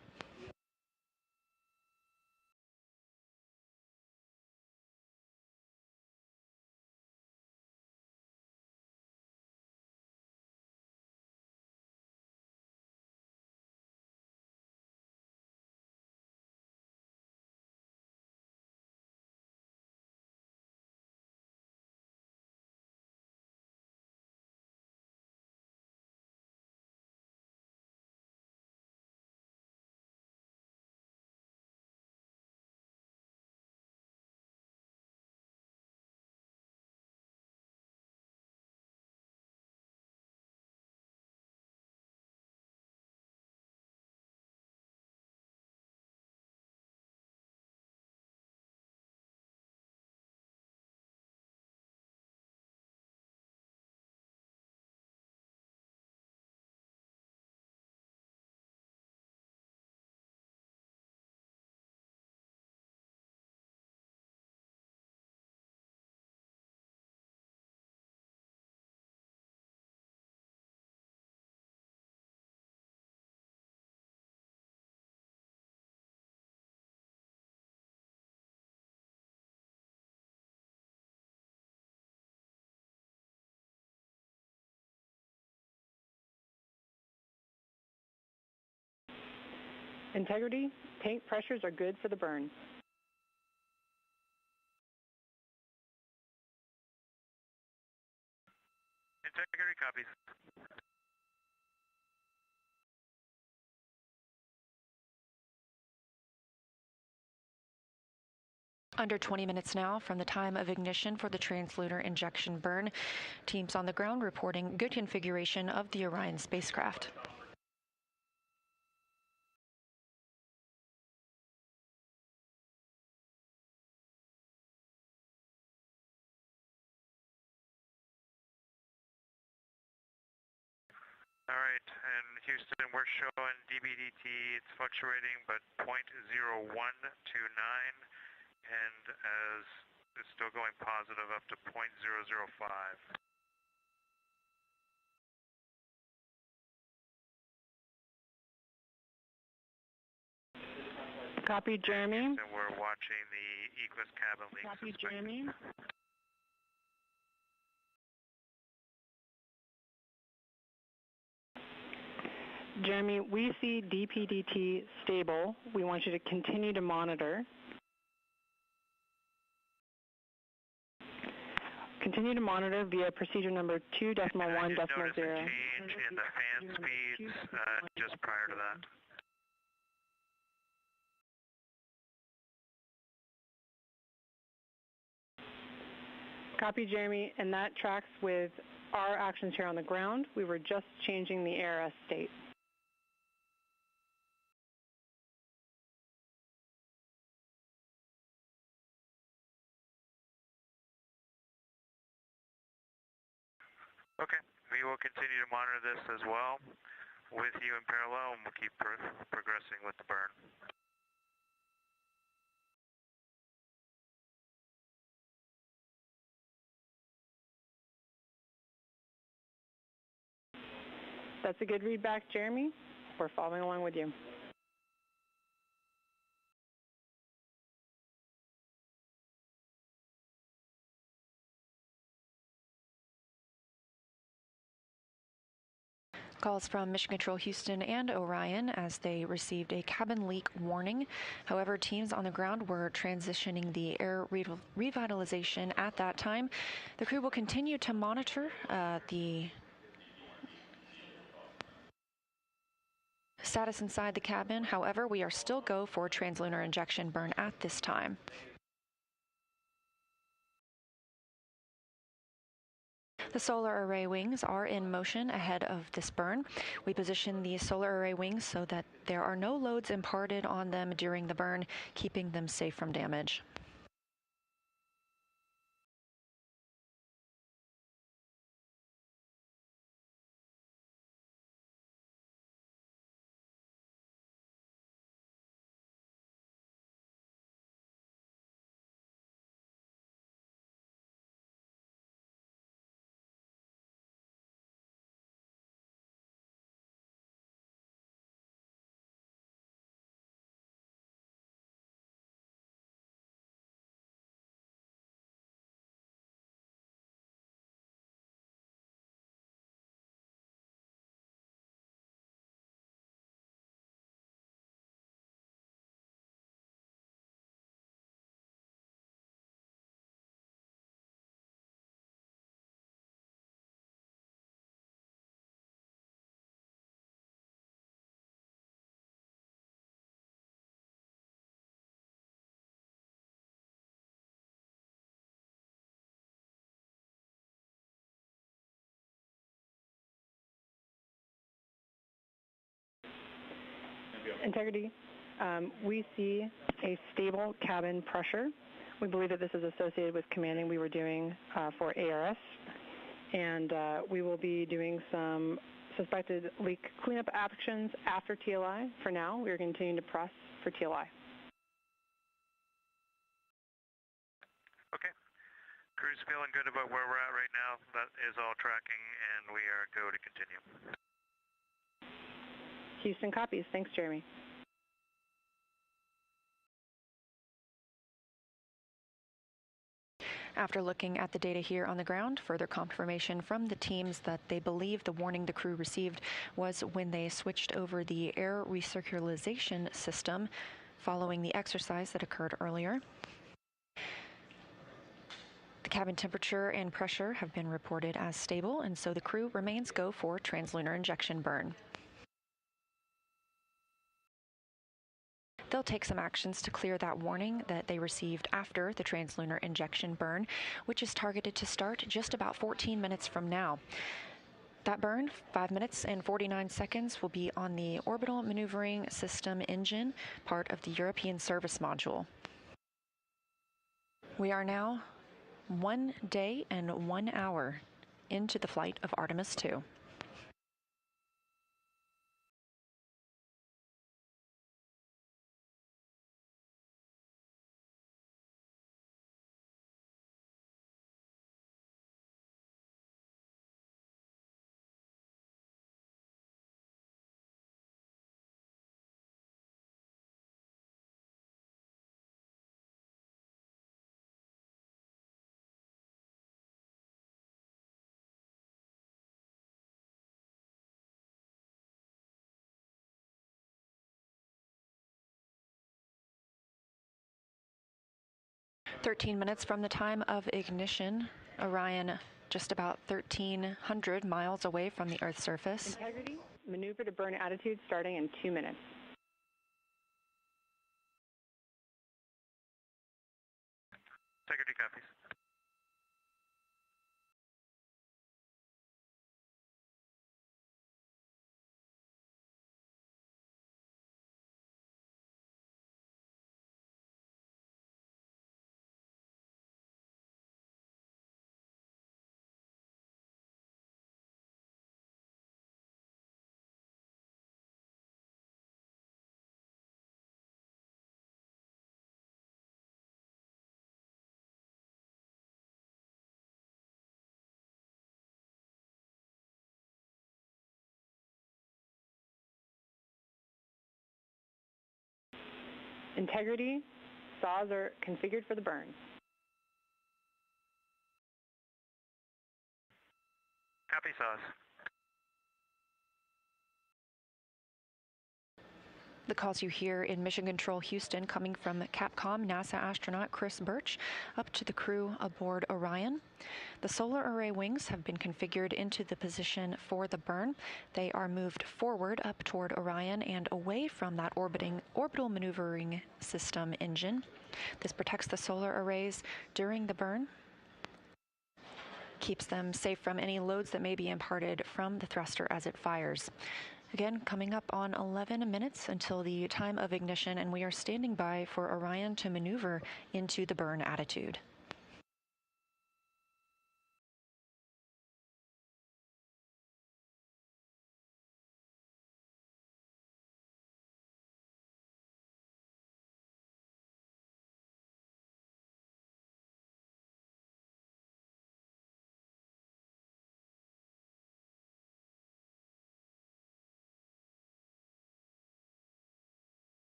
Integrity, tank pressures are good for the burn. Integrity copies. Under 20 minutes now from the time of ignition for the translunar injection burn. Teams on the ground reporting good configuration of the Orion spacecraft. All right, and Houston, we're showing DBDT, it's fluctuating, but 0.0129, and as it's still going positive up to 0.005. Copy, Jeremy. And we're watching the Eclipse cabin leak. Copy, Jeremy. Jeremy, we see DPDT stable. We want you to continue to monitor. Continue to monitor via procedure number 2.1.0. I did notice a change in the fan speeds just prior to that. Copy, Jeremy, and that tracks with our actions here on the ground. We were just changing the ARS state. Okay, we will continue to monitor this as well with you in parallel, and we'll keep progressing with the burn. That's a good read back, Jeremy. We're following along with you. Calls from Mission Control Houston and Orion as they received a cabin leak warning. However, teams on the ground were transitioning the air revitalization at that time. The crew will continue to monitor the status inside the cabin. However, we are still go for translunar injection burn at this time. The solar array wings are in motion ahead of this burn. We position the solar array wings so that there are no loads imparted on them during the burn, keeping them safe from damage. Integrity, we see a stable cabin pressure. We believe that this is associated with commanding we were doing for ARS, and we will be doing some suspected leak cleanup actions after TLI. For now, we are continuing to press for TLI. Okay. Crew's feeling good about where we're at right now. That is all tracking, and we are go to continue. Houston copies. Thanks, Jeremy. After looking at the data here on the ground, further confirmation from the teams that they believe the warning the crew received was when they switched over the air recirculation system following the exercise that occurred earlier. The cabin temperature and pressure have been reported as stable, and so the crew remains go for translunar injection burn. They'll take some actions to clear that warning that they received after the translunar injection burn, which is targeted to start just about 14 minutes from now. That burn, 5 minutes and 49 seconds, will be on the Orbital Maneuvering System engine, part of the European Service Module. We are now 1 day and 1 hour into the flight of Artemis II. "13 minutes from the time of ignition, Orion just about 1,300 miles away from the Earth's surface." Integrity, maneuver to burn attitude starting in 2 minutes. Integrity copies. Integrity, saws are configured for the burn. Copy, saws. The calls you hear in Mission Control Houston coming from Capcom NASA astronaut Chris Birch up to the crew aboard Orion. The solar array wings have been configured into the position for the burn. They are moved forward up toward Orion and away from that orbital maneuvering system engine. This protects the solar arrays during the burn, keeps them safe from any loads that may be imparted from the thruster as it fires. Again, coming up on 11 minutes until the time of ignition, and we are standing by for Orion to maneuver into the burn attitude.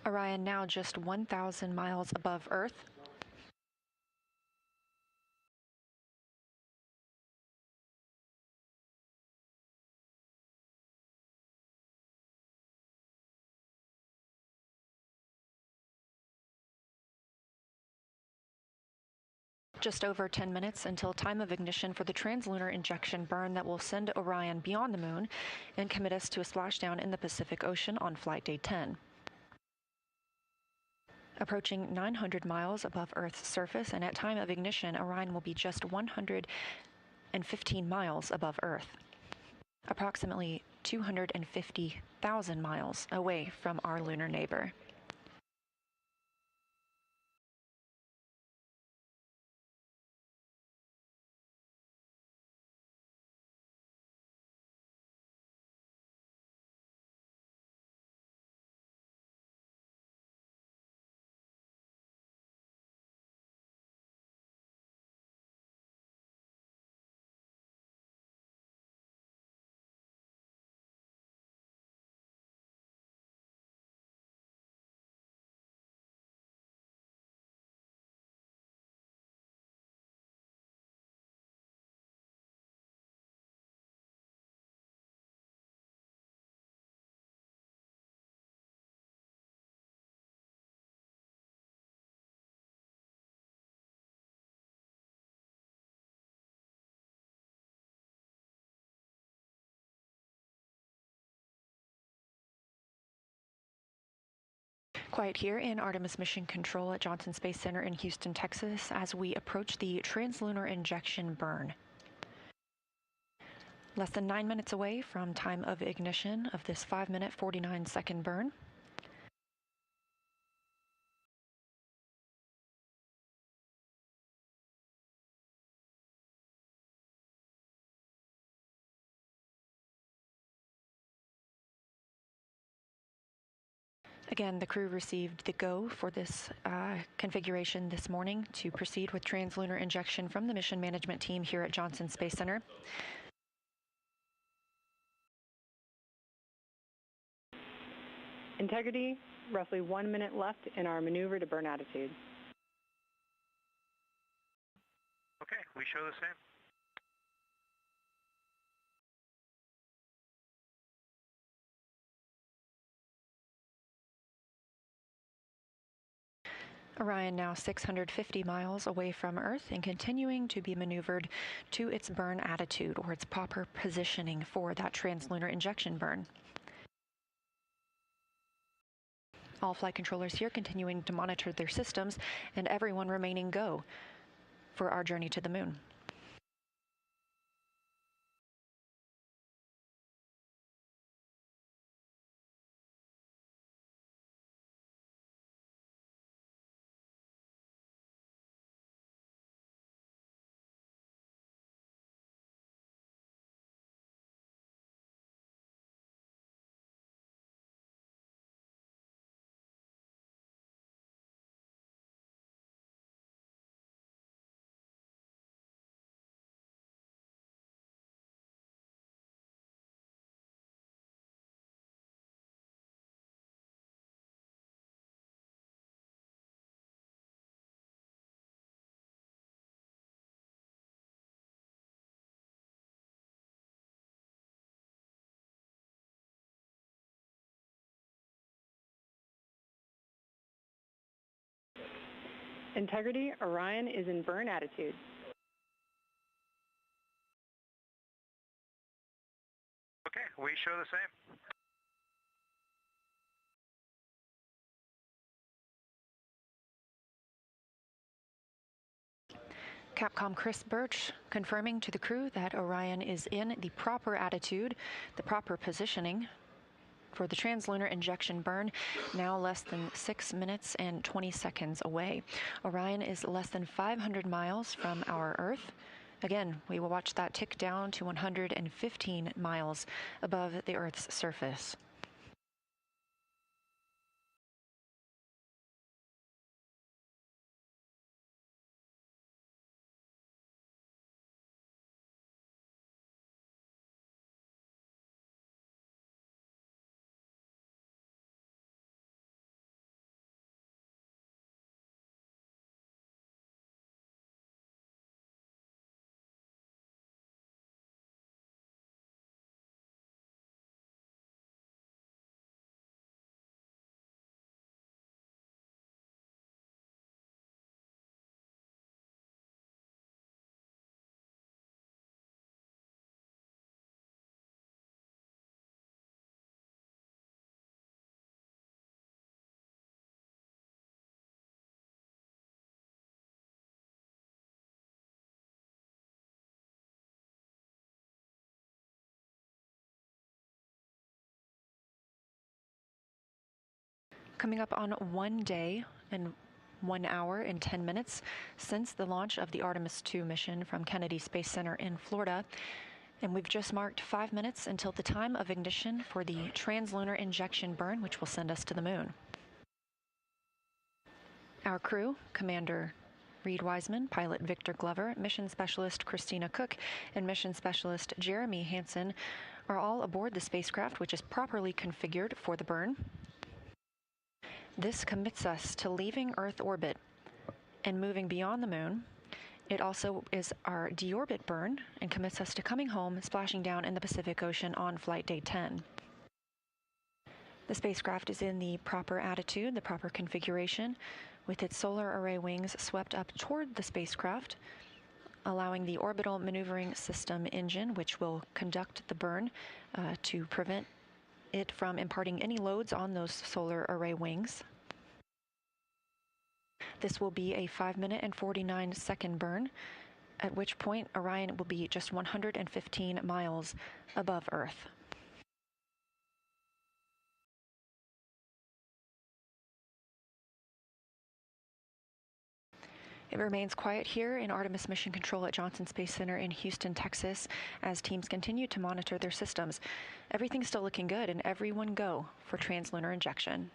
Orion now just 1,000 miles above Earth. Just over 10 minutes until time of ignition for the translunar injection burn that will send Orion beyond the moon and commit us to a splashdown in the Pacific Ocean on flight day 10. Approaching 900 miles above Earth's surface, and at time of ignition, Orion will be just 115 miles above Earth, approximately 250,000 miles away from our lunar neighbor. Quiet here in Artemis Mission Control at Johnson Space Center in Houston, Texas, as we approach the translunar injection burn. Less than 9 minutes away from time of ignition of this 5-minute, 49-second burn. Again, the crew received the go for this configuration this morning to proceed with translunar injection from the mission management team here at Johnson Space Center. Integrity, roughly 1 minute left in our maneuver to burn attitude. Okay, we show the same. Orion now 650 miles away from Earth and continuing to be maneuvered to its burn attitude, or its proper positioning for that translunar injection burn. All flight controllers here continuing to monitor their systems, and everyone remaining go for our journey to the moon. Integrity, Orion is in burn attitude. Okay, we show the same. Capcom Chris Birch confirming to the crew that Orion is in the proper attitude, the proper positioning for the translunar injection burn, now less than 6 minutes and 20 seconds away. Orion is less than 500 miles from our Earth. Again, we will watch that tick down to 115 miles above the Earth's surface. Coming up on 1 day and 1 hour and 10 minutes since the launch of the Artemis II mission from Kennedy Space Center in Florida. And we've just marked 5 minutes until the time of ignition for the translunar injection burn, which will send us to the moon. Our crew, Commander Reed Wiseman, Pilot Victor Glover, Mission Specialist Christina Cook, and Mission Specialist Jeremy Hansen are all aboard the spacecraft, which is properly configured for the burn. This commits us to leaving Earth orbit and moving beyond the moon. It also is our deorbit burn and commits us to coming home, splashing down in the Pacific Ocean on flight day 10. The spacecraft is in the proper attitude, the proper configuration, with its solar array wings swept up toward the spacecraft, allowing the orbital maneuvering system engine, which will conduct the burn to prevent it from imparting any loads on those solar array wings. This will be a 5-minute and 49-second burn, at which point Orion will be just 115 miles above Earth. It remains quiet here in Artemis Mission Control at Johnson Space Center in Houston, Texas, as teams continue to monitor their systems. Everything's still looking good, and everyone go for translunar injection.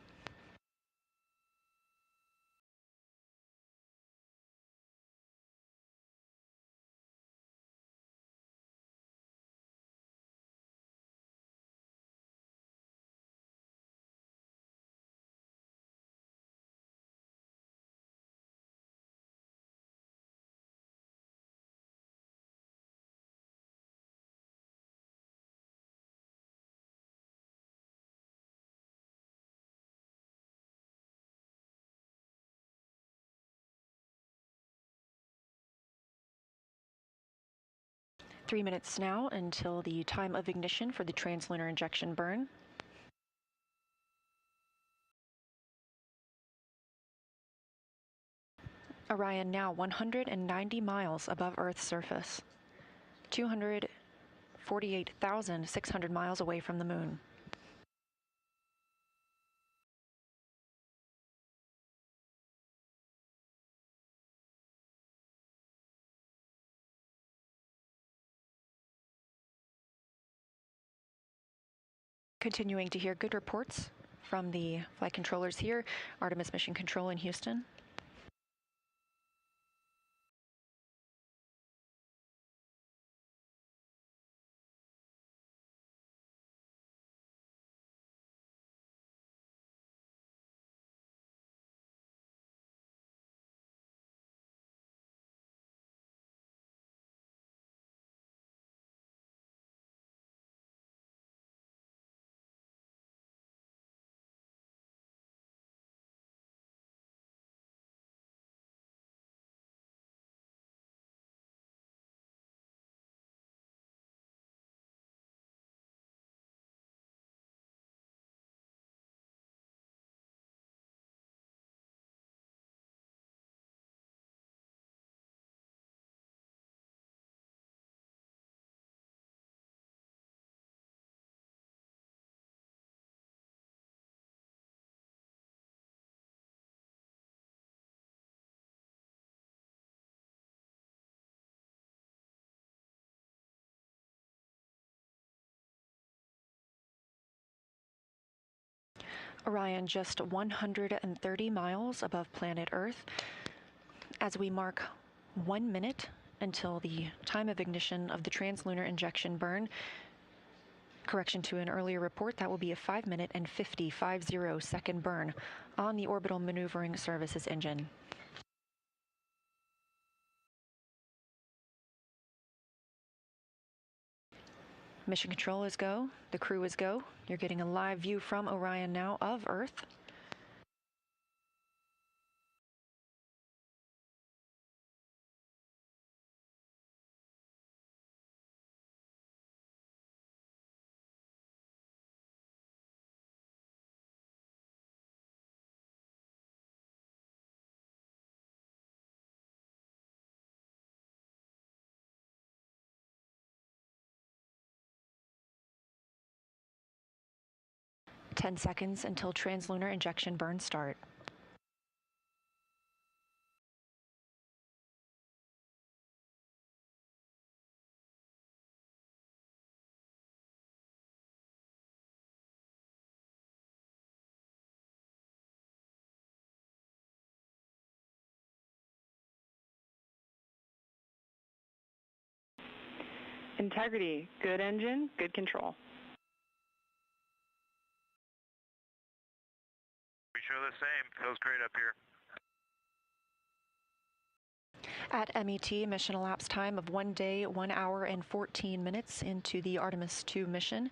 Three minutes now until the time of ignition for the translunar injection burn. Orion now 190 miles above Earth's surface, 248,600 miles away from the moon. Continuing to hear good reports from the flight controllers here, Artemis Mission Control in Houston. Orion just 130 miles above planet Earth. As we mark 1 minute until the time of ignition of the translunar injection burn, correction to an earlier report, that will be a 5 minute and 50 second burn on the Orbital Maneuvering Services engine. Mission control is go. The crew is go. You're getting a live view from Orion now of Earth. Ten seconds until translunar injection burns start. Integrity, good engine, good control. We show the same. Feels great up here. At MET, mission elapsed time of 1 day, 1 hour, and 14 minutes into the Artemis II mission.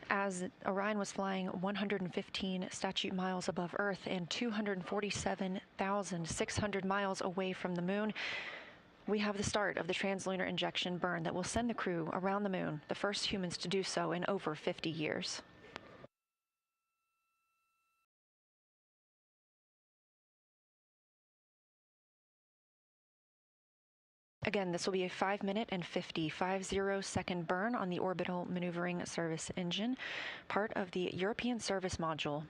As Orion was flying 115 statute miles above Earth and 247,600 miles away from the moon, we have the start of the translunar injection burn that will send the crew around the moon, the first humans to do so in over 50 years. Again, this will be a 5 minute and 50 second burn on the Orbital Maneuvering Service engine, part of the European Service Module.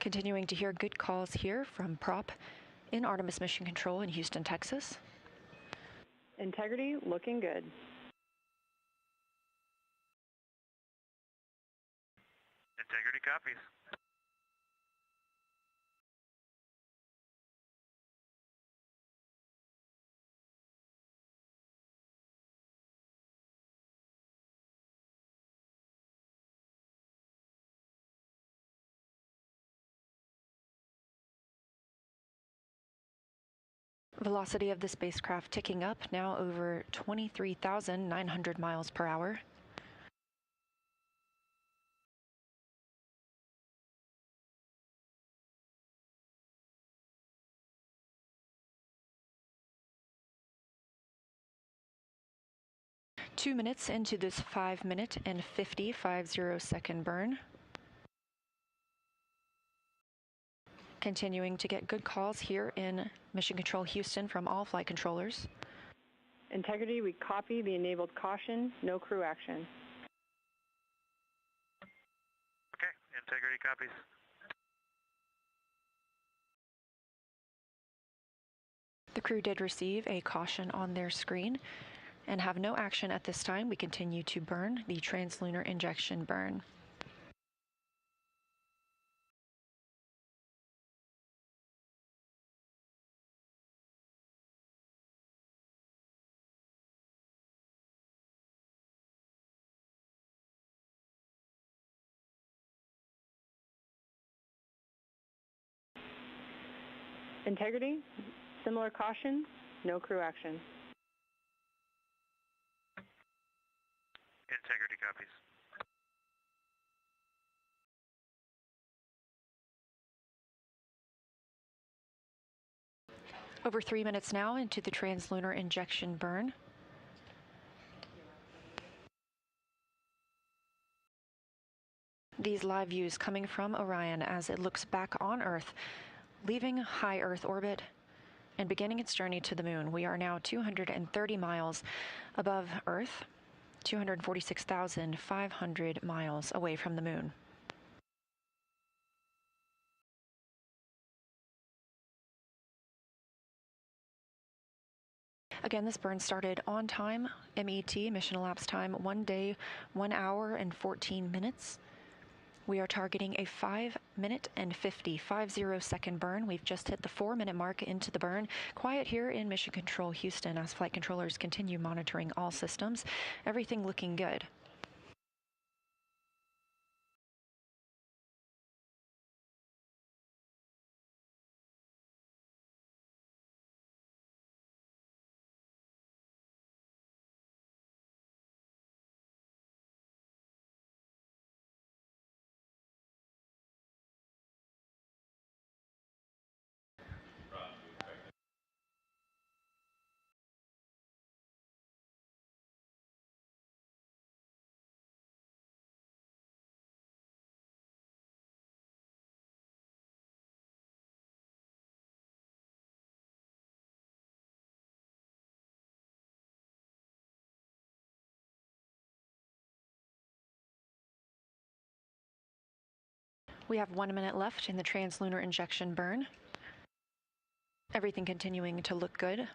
Continuing to hear good calls here from Prop in Artemis Mission Control in Houston, Texas. Integrity, looking good. Integrity copies. Velocity of the spacecraft ticking up, now over 23,900 miles per hour. Two minutes into this 5 minute and 50 second burn. Continuing to get good calls here in Mission Control Houston from all flight controllers. Integrity, we copy the enabled caution, no crew action. Okay, integrity copies. The crew did receive a caution on their screen and have no action at this time. We continue to burn the translunar injection burn. Integrity, similar caution, no crew action. Integrity copies. Over 3 minutes now into the translunar injection burn. These live views coming from Orion as it looks back on Earth, leaving high Earth orbit and beginning its journey to the moon. We are now 230 miles above Earth, 246,500 miles away from the moon. Again, this burn started on time, MET, mission elapsed time, 1 day, 1 hour, and 14 minutes. We are targeting a 5-minute and 50 second burn. We've just hit the 4-minute mark into the burn. Quiet here in Mission Control Houston as flight controllers continue monitoring all systems. Everything looking good. We have 1 minute left in the translunar injection burn. Everything continuing to look good.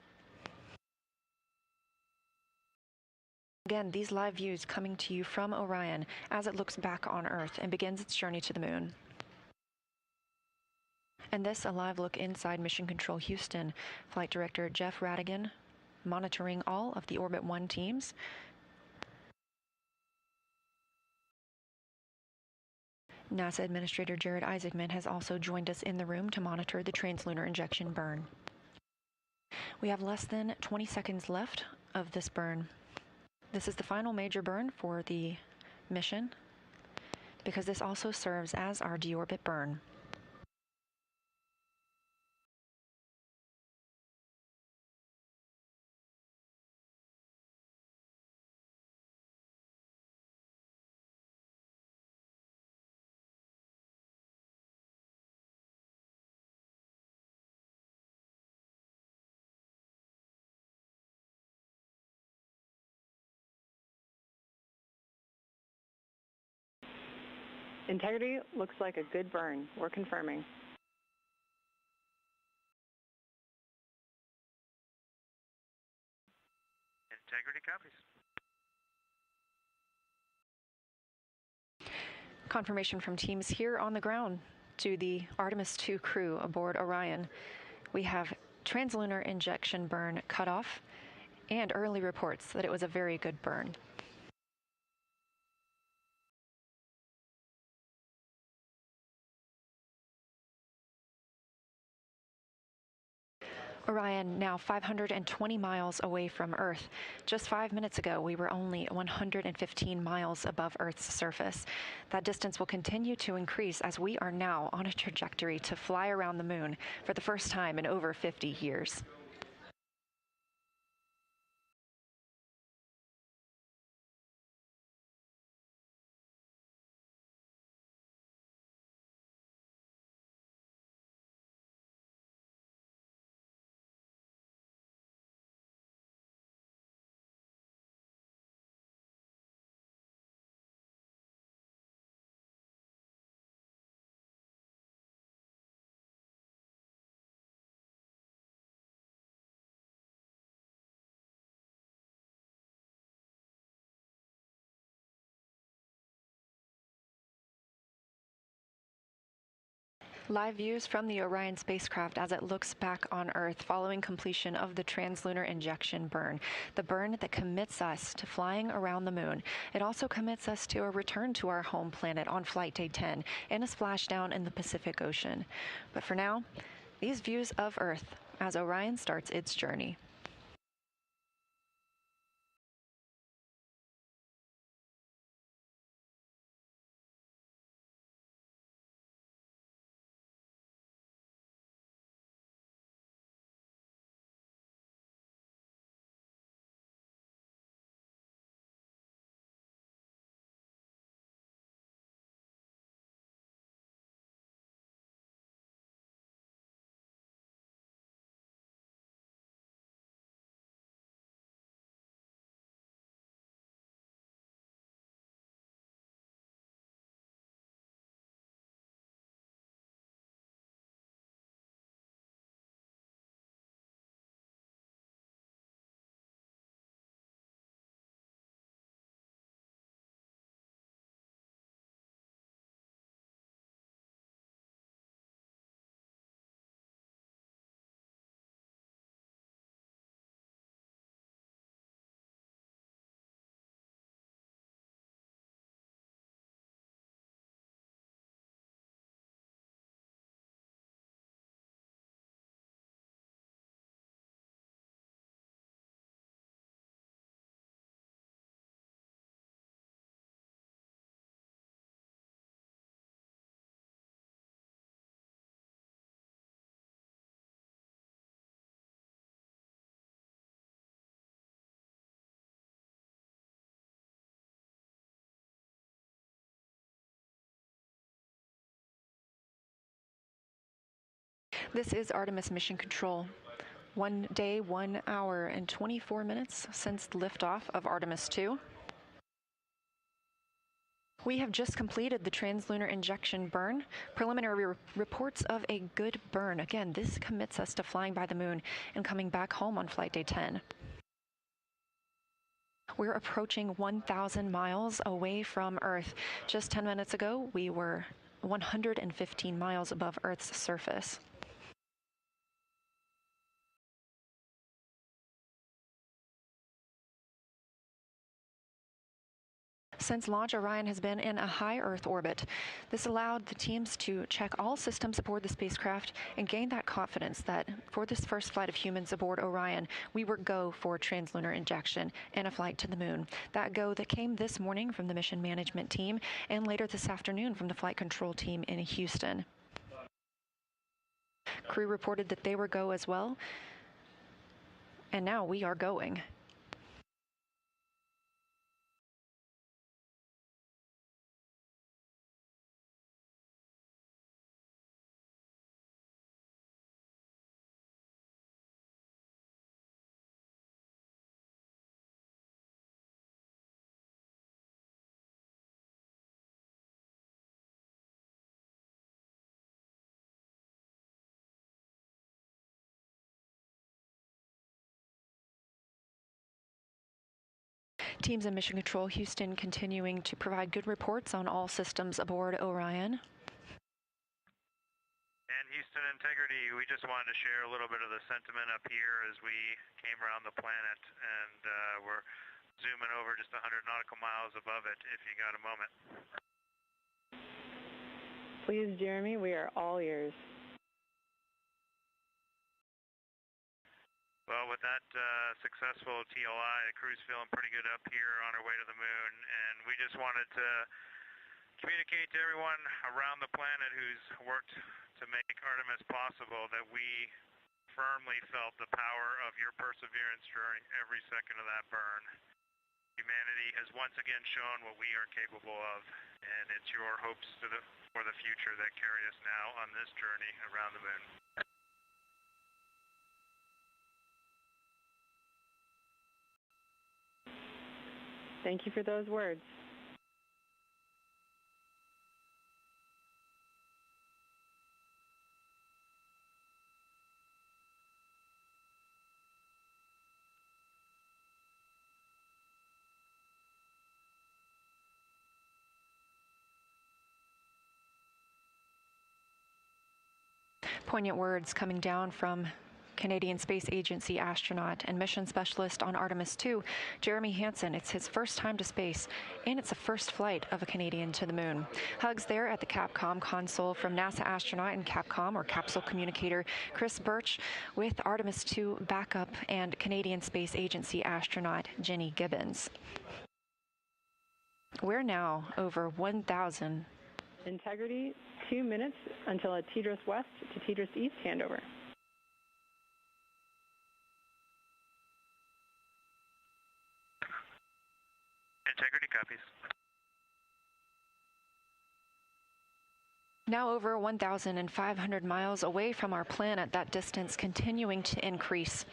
Again, these live views coming to you from Orion as it looks back on Earth and begins its journey to the moon. And this, a live look inside Mission Control Houston. Flight Director Jeff Radigan monitoring all of the Orbit 1 teams. NASA Administrator Jared Isaacman has also joined us in the room to monitor the translunar injection burn. We have less than 20 seconds left of this burn. This is the final major burn for the mission because this also serves as our deorbit burn. Integrity looks like a good burn. We're confirming. Integrity copies. Confirmation from teams here on the ground to the Artemis II crew aboard Orion. We have translunar injection burn cutoff and early reports that it was a very good burn. Orion now 520 miles away from Earth. Just 5 minutes ago, we were only 115 miles above Earth's surface. That distance will continue to increase as we are now on a trajectory to fly around the moon for the first time in over 50 years. Live views from the Orion spacecraft as it looks back on Earth following completion of the translunar injection burn, the burn that commits us to flying around the moon. It also commits us to a return to our home planet on Flight Day 10 and a splashdown in the Pacific Ocean. But for now, these views of Earth as Orion starts its journey. This is Artemis Mission Control. 1 day, 1 hour, and 24 minutes since liftoff of Artemis II. We have just completed the translunar injection burn. Preliminary reports of a good burn. Again, this commits us to flying by the moon and coming back home on flight day 10. We're approaching 1,000 miles away from Earth. Just 10 minutes ago, we were 115 miles above Earth's surface. Since launch, Orion has been in a high Earth orbit. This allowed the teams to check all systems aboard the spacecraft and gain that confidence that for this first flight of humans aboard Orion, we were go for translunar injection and a flight to the moon. That go that came this morning from the mission management team and later this afternoon from the flight control team in Houston. Crew reported that they were go as well, and now we are going. Teams in Mission Control Houston continuing to provide good reports on all systems aboard Orion. And Houston Integrity, we just wanted to share a little bit of the sentiment up here as we came around the planet, and we're zooming over just 100 nautical miles above it if you got a moment. Please, Jeremy, we are all ears. Well, with that successful TLI, the crew's feeling pretty good up here on our way to the moon, and we just wanted to communicate to everyone around the planet who's worked to make Artemis possible that we firmly felt the power of your perseverance during every second of that burn. Humanity has once again shown what we are capable of, and it's your hopes for the future that carry us now on this journey around the moon. Thank you for those words. Poignant words coming down from Canadian Space Agency astronaut and mission specialist on Artemis II, Jeremy Hansen. It's his first time to space, and it's the first flight of a Canadian to the moon. Hugs there at the Capcom console from NASA astronaut and Capcom, or capsule communicator, Chris Birch, with Artemis II backup and Canadian Space Agency astronaut Jenny Gibbons. We're now over 1,000. Integrity, 2 minutes until a TDRS West to TDRS East handover. Integrity copies. Now over 1,500 miles away from our planet, that distance continuing to increase.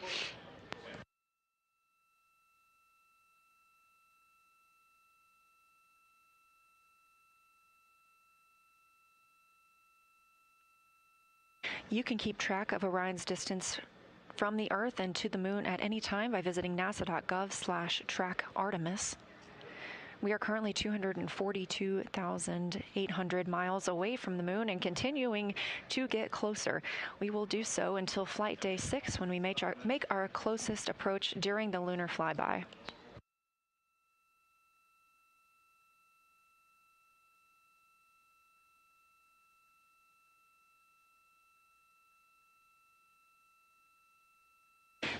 You can keep track of Orion's distance from the Earth and to the moon at any time by visiting nasa.gov/track-Artemis. We are currently 242,800 miles away from the moon and continuing to get closer. We will do so until flight day 6 when we make our closest approach during the lunar flyby.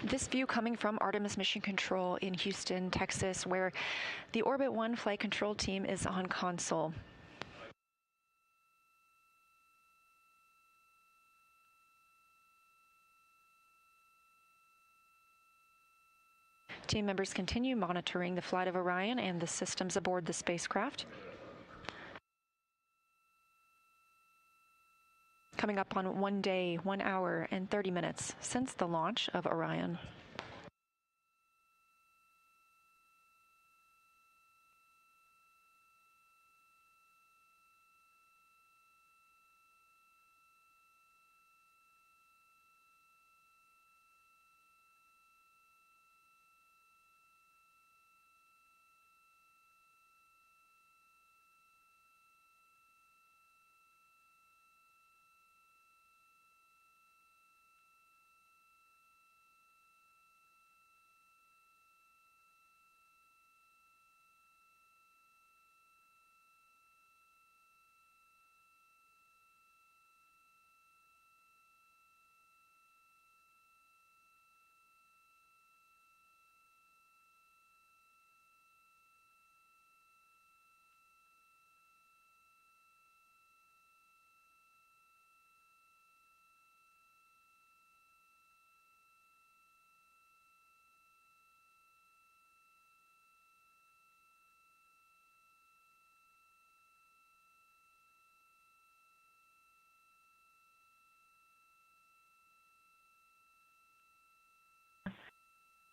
This view coming from Artemis Mission Control in Houston, Texas, where the Orbit 1 flight control team is on console. Team members continue monitoring the flight of Orion and the systems aboard the spacecraft. coming up on 1 day, 1 hour, and 30 minutes since the launch of Orion.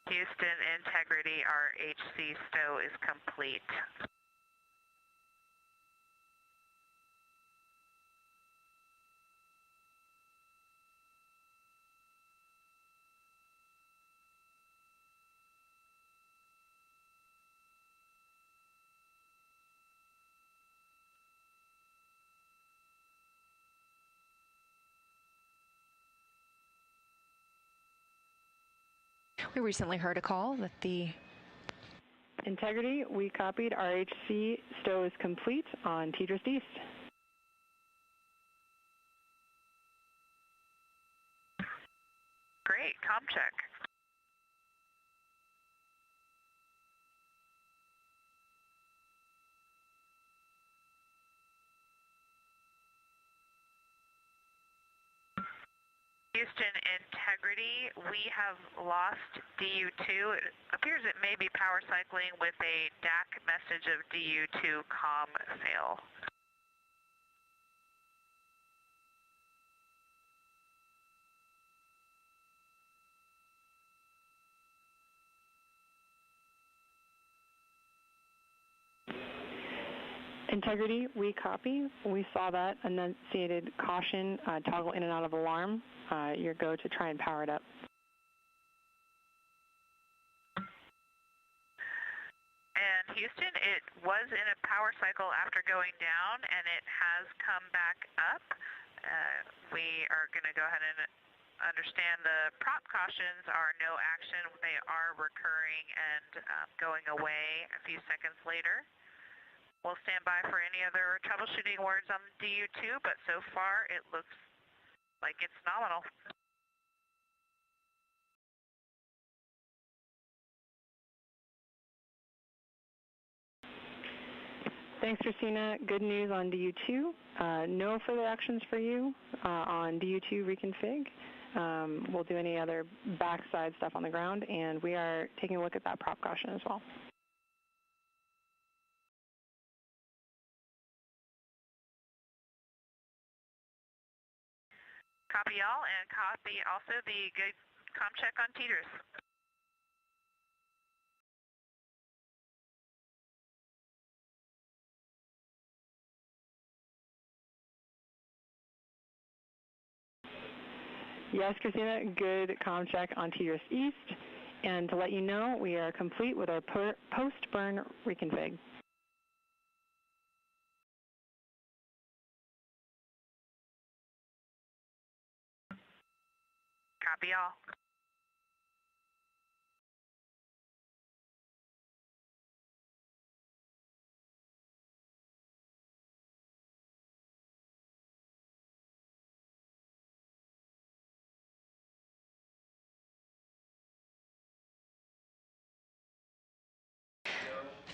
Houston Integrity RHC stow is complete. We recently heard a call that the Integrity, we copied. RHC stow is complete on Tidris East. Great, com check. Houston Integrity, we have lost DU2. It appears it may be power cycling with a DAC message of DU2 com fail. Integrity, we copy. We saw that enunciated caution, toggle in and out of alarm. Your go to try and power it up. And Houston, it was in a power cycle after going down, and it has come back up. We are going to go ahead and understand the prop cautions are no action. They are recurring and going away a few seconds later. We'll stand by for any other troubleshooting words on DU2, but so far it looks like it's nominal. Thanks, Christina. Good news on DU2. No further actions for you on DU2 reconfig. We'll do any other backside stuff on the ground, and we are taking a look at that prop caution as well. Copy y'all, and copy also the good com check on Tidris. Yes, Christina, good com check on Tidris East. And to let you know, we are complete with our post-burn reconfig. Copy all.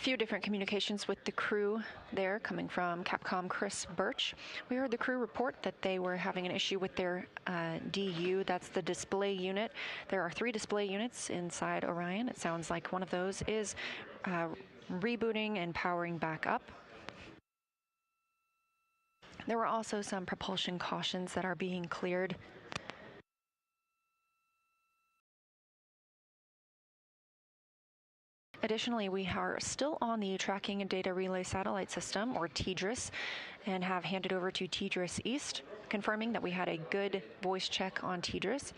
few different communications with the crew there coming from Capcom Chris Birch. We heard the crew report that they were having an issue with their DU. That's the display unit. There are 3 display units inside Orion. It sounds like one of those is rebooting and powering back up. There were also some propulsion cautions that are being cleared. Additionally, we are still on the Tracking and Data Relay Satellite System, or TDRS, and have handed over to TDRS East, confirming that we had a good voice check on TDRS.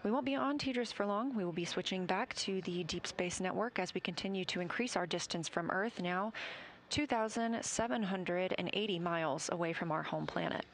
We won't be on TDRS for long. We will be switching back to the Deep Space Network as we continue to increase our distance from Earth, now 2,780 miles away from our home planet.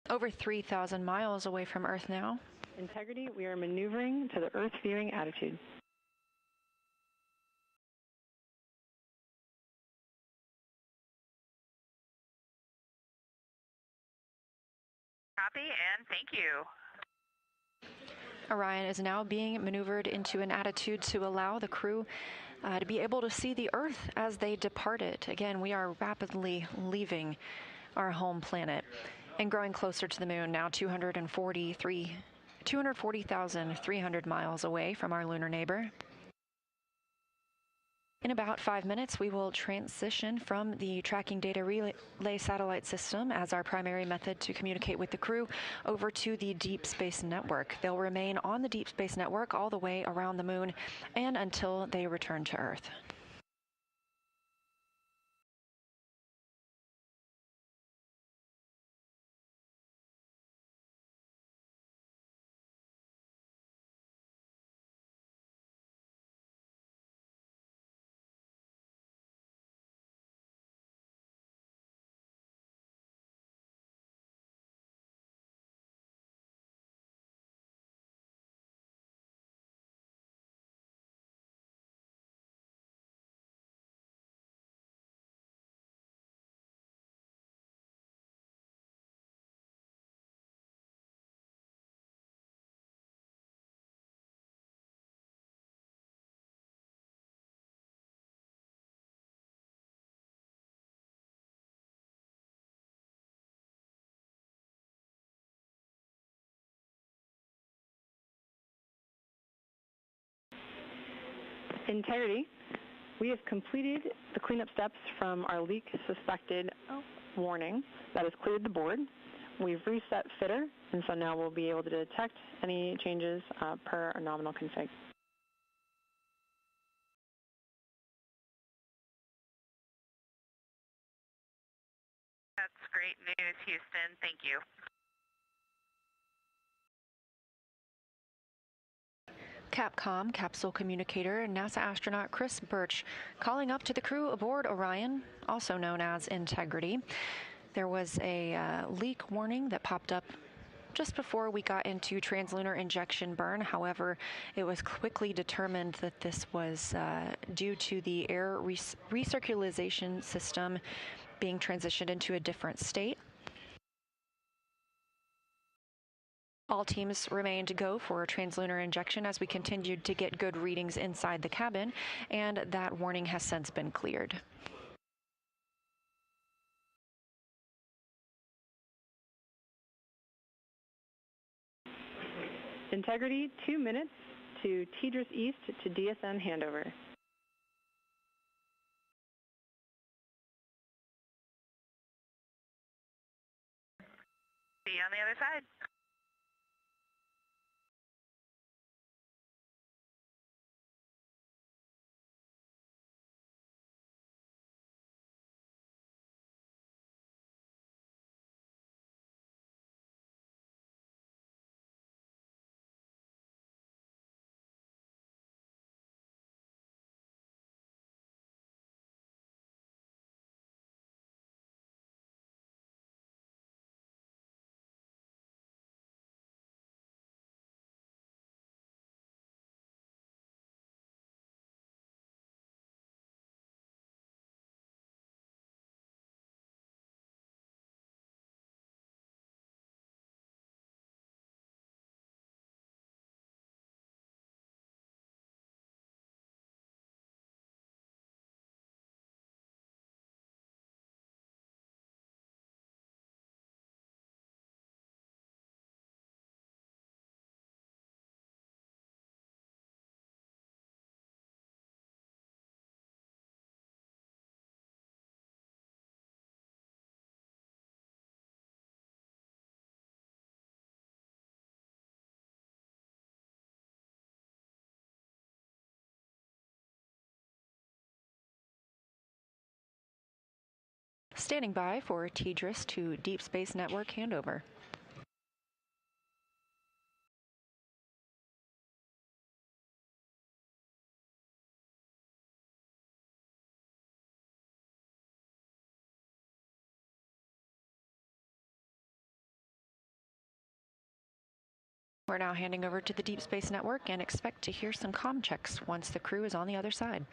Over 3,000 miles away from Earth now. Integrity, we are maneuvering to the Earth viewing attitude. Copy, and thank you. Orion is now being maneuvered into an attitude to allow the crew to be able to see the Earth as they depart it. Again, we are rapidly leaving our home planet and growing closer to the moon, now 240,300 miles away from our lunar neighbor. In about 5 minutes, we will transition from the Tracking Data Relay Satellite System as our primary method to communicate with the crew over to the Deep Space Network. They'll remain on the Deep Space Network all the way around the moon and until they return to Earth. Integrity, we have completed the cleanup steps from our leak suspected warning that has cleared the board. We've reset FITR, and so now we'll be able to detect any changes per our nominal config. That's great news, Houston. Thank you. Capcom capsule communicator NASA astronaut Chris Birch calling up to the crew aboard Orion, also known as Integrity. There was a leak warning that popped up just before we got into translunar injection burn. However, it was quickly determined that this was due to the air recirculation system being transitioned into a different state. All teams remained go for translunar injection as we continued to get good readings inside the cabin, and that warning has since been cleared. Integrity, 2 minutes to TDRS East to DSN handover. See you on the other side. Standing by for TDRS to Deep Space Network handover. We're now handing over to the Deep Space Network and expect to hear some comm checks once the crew is on the other side.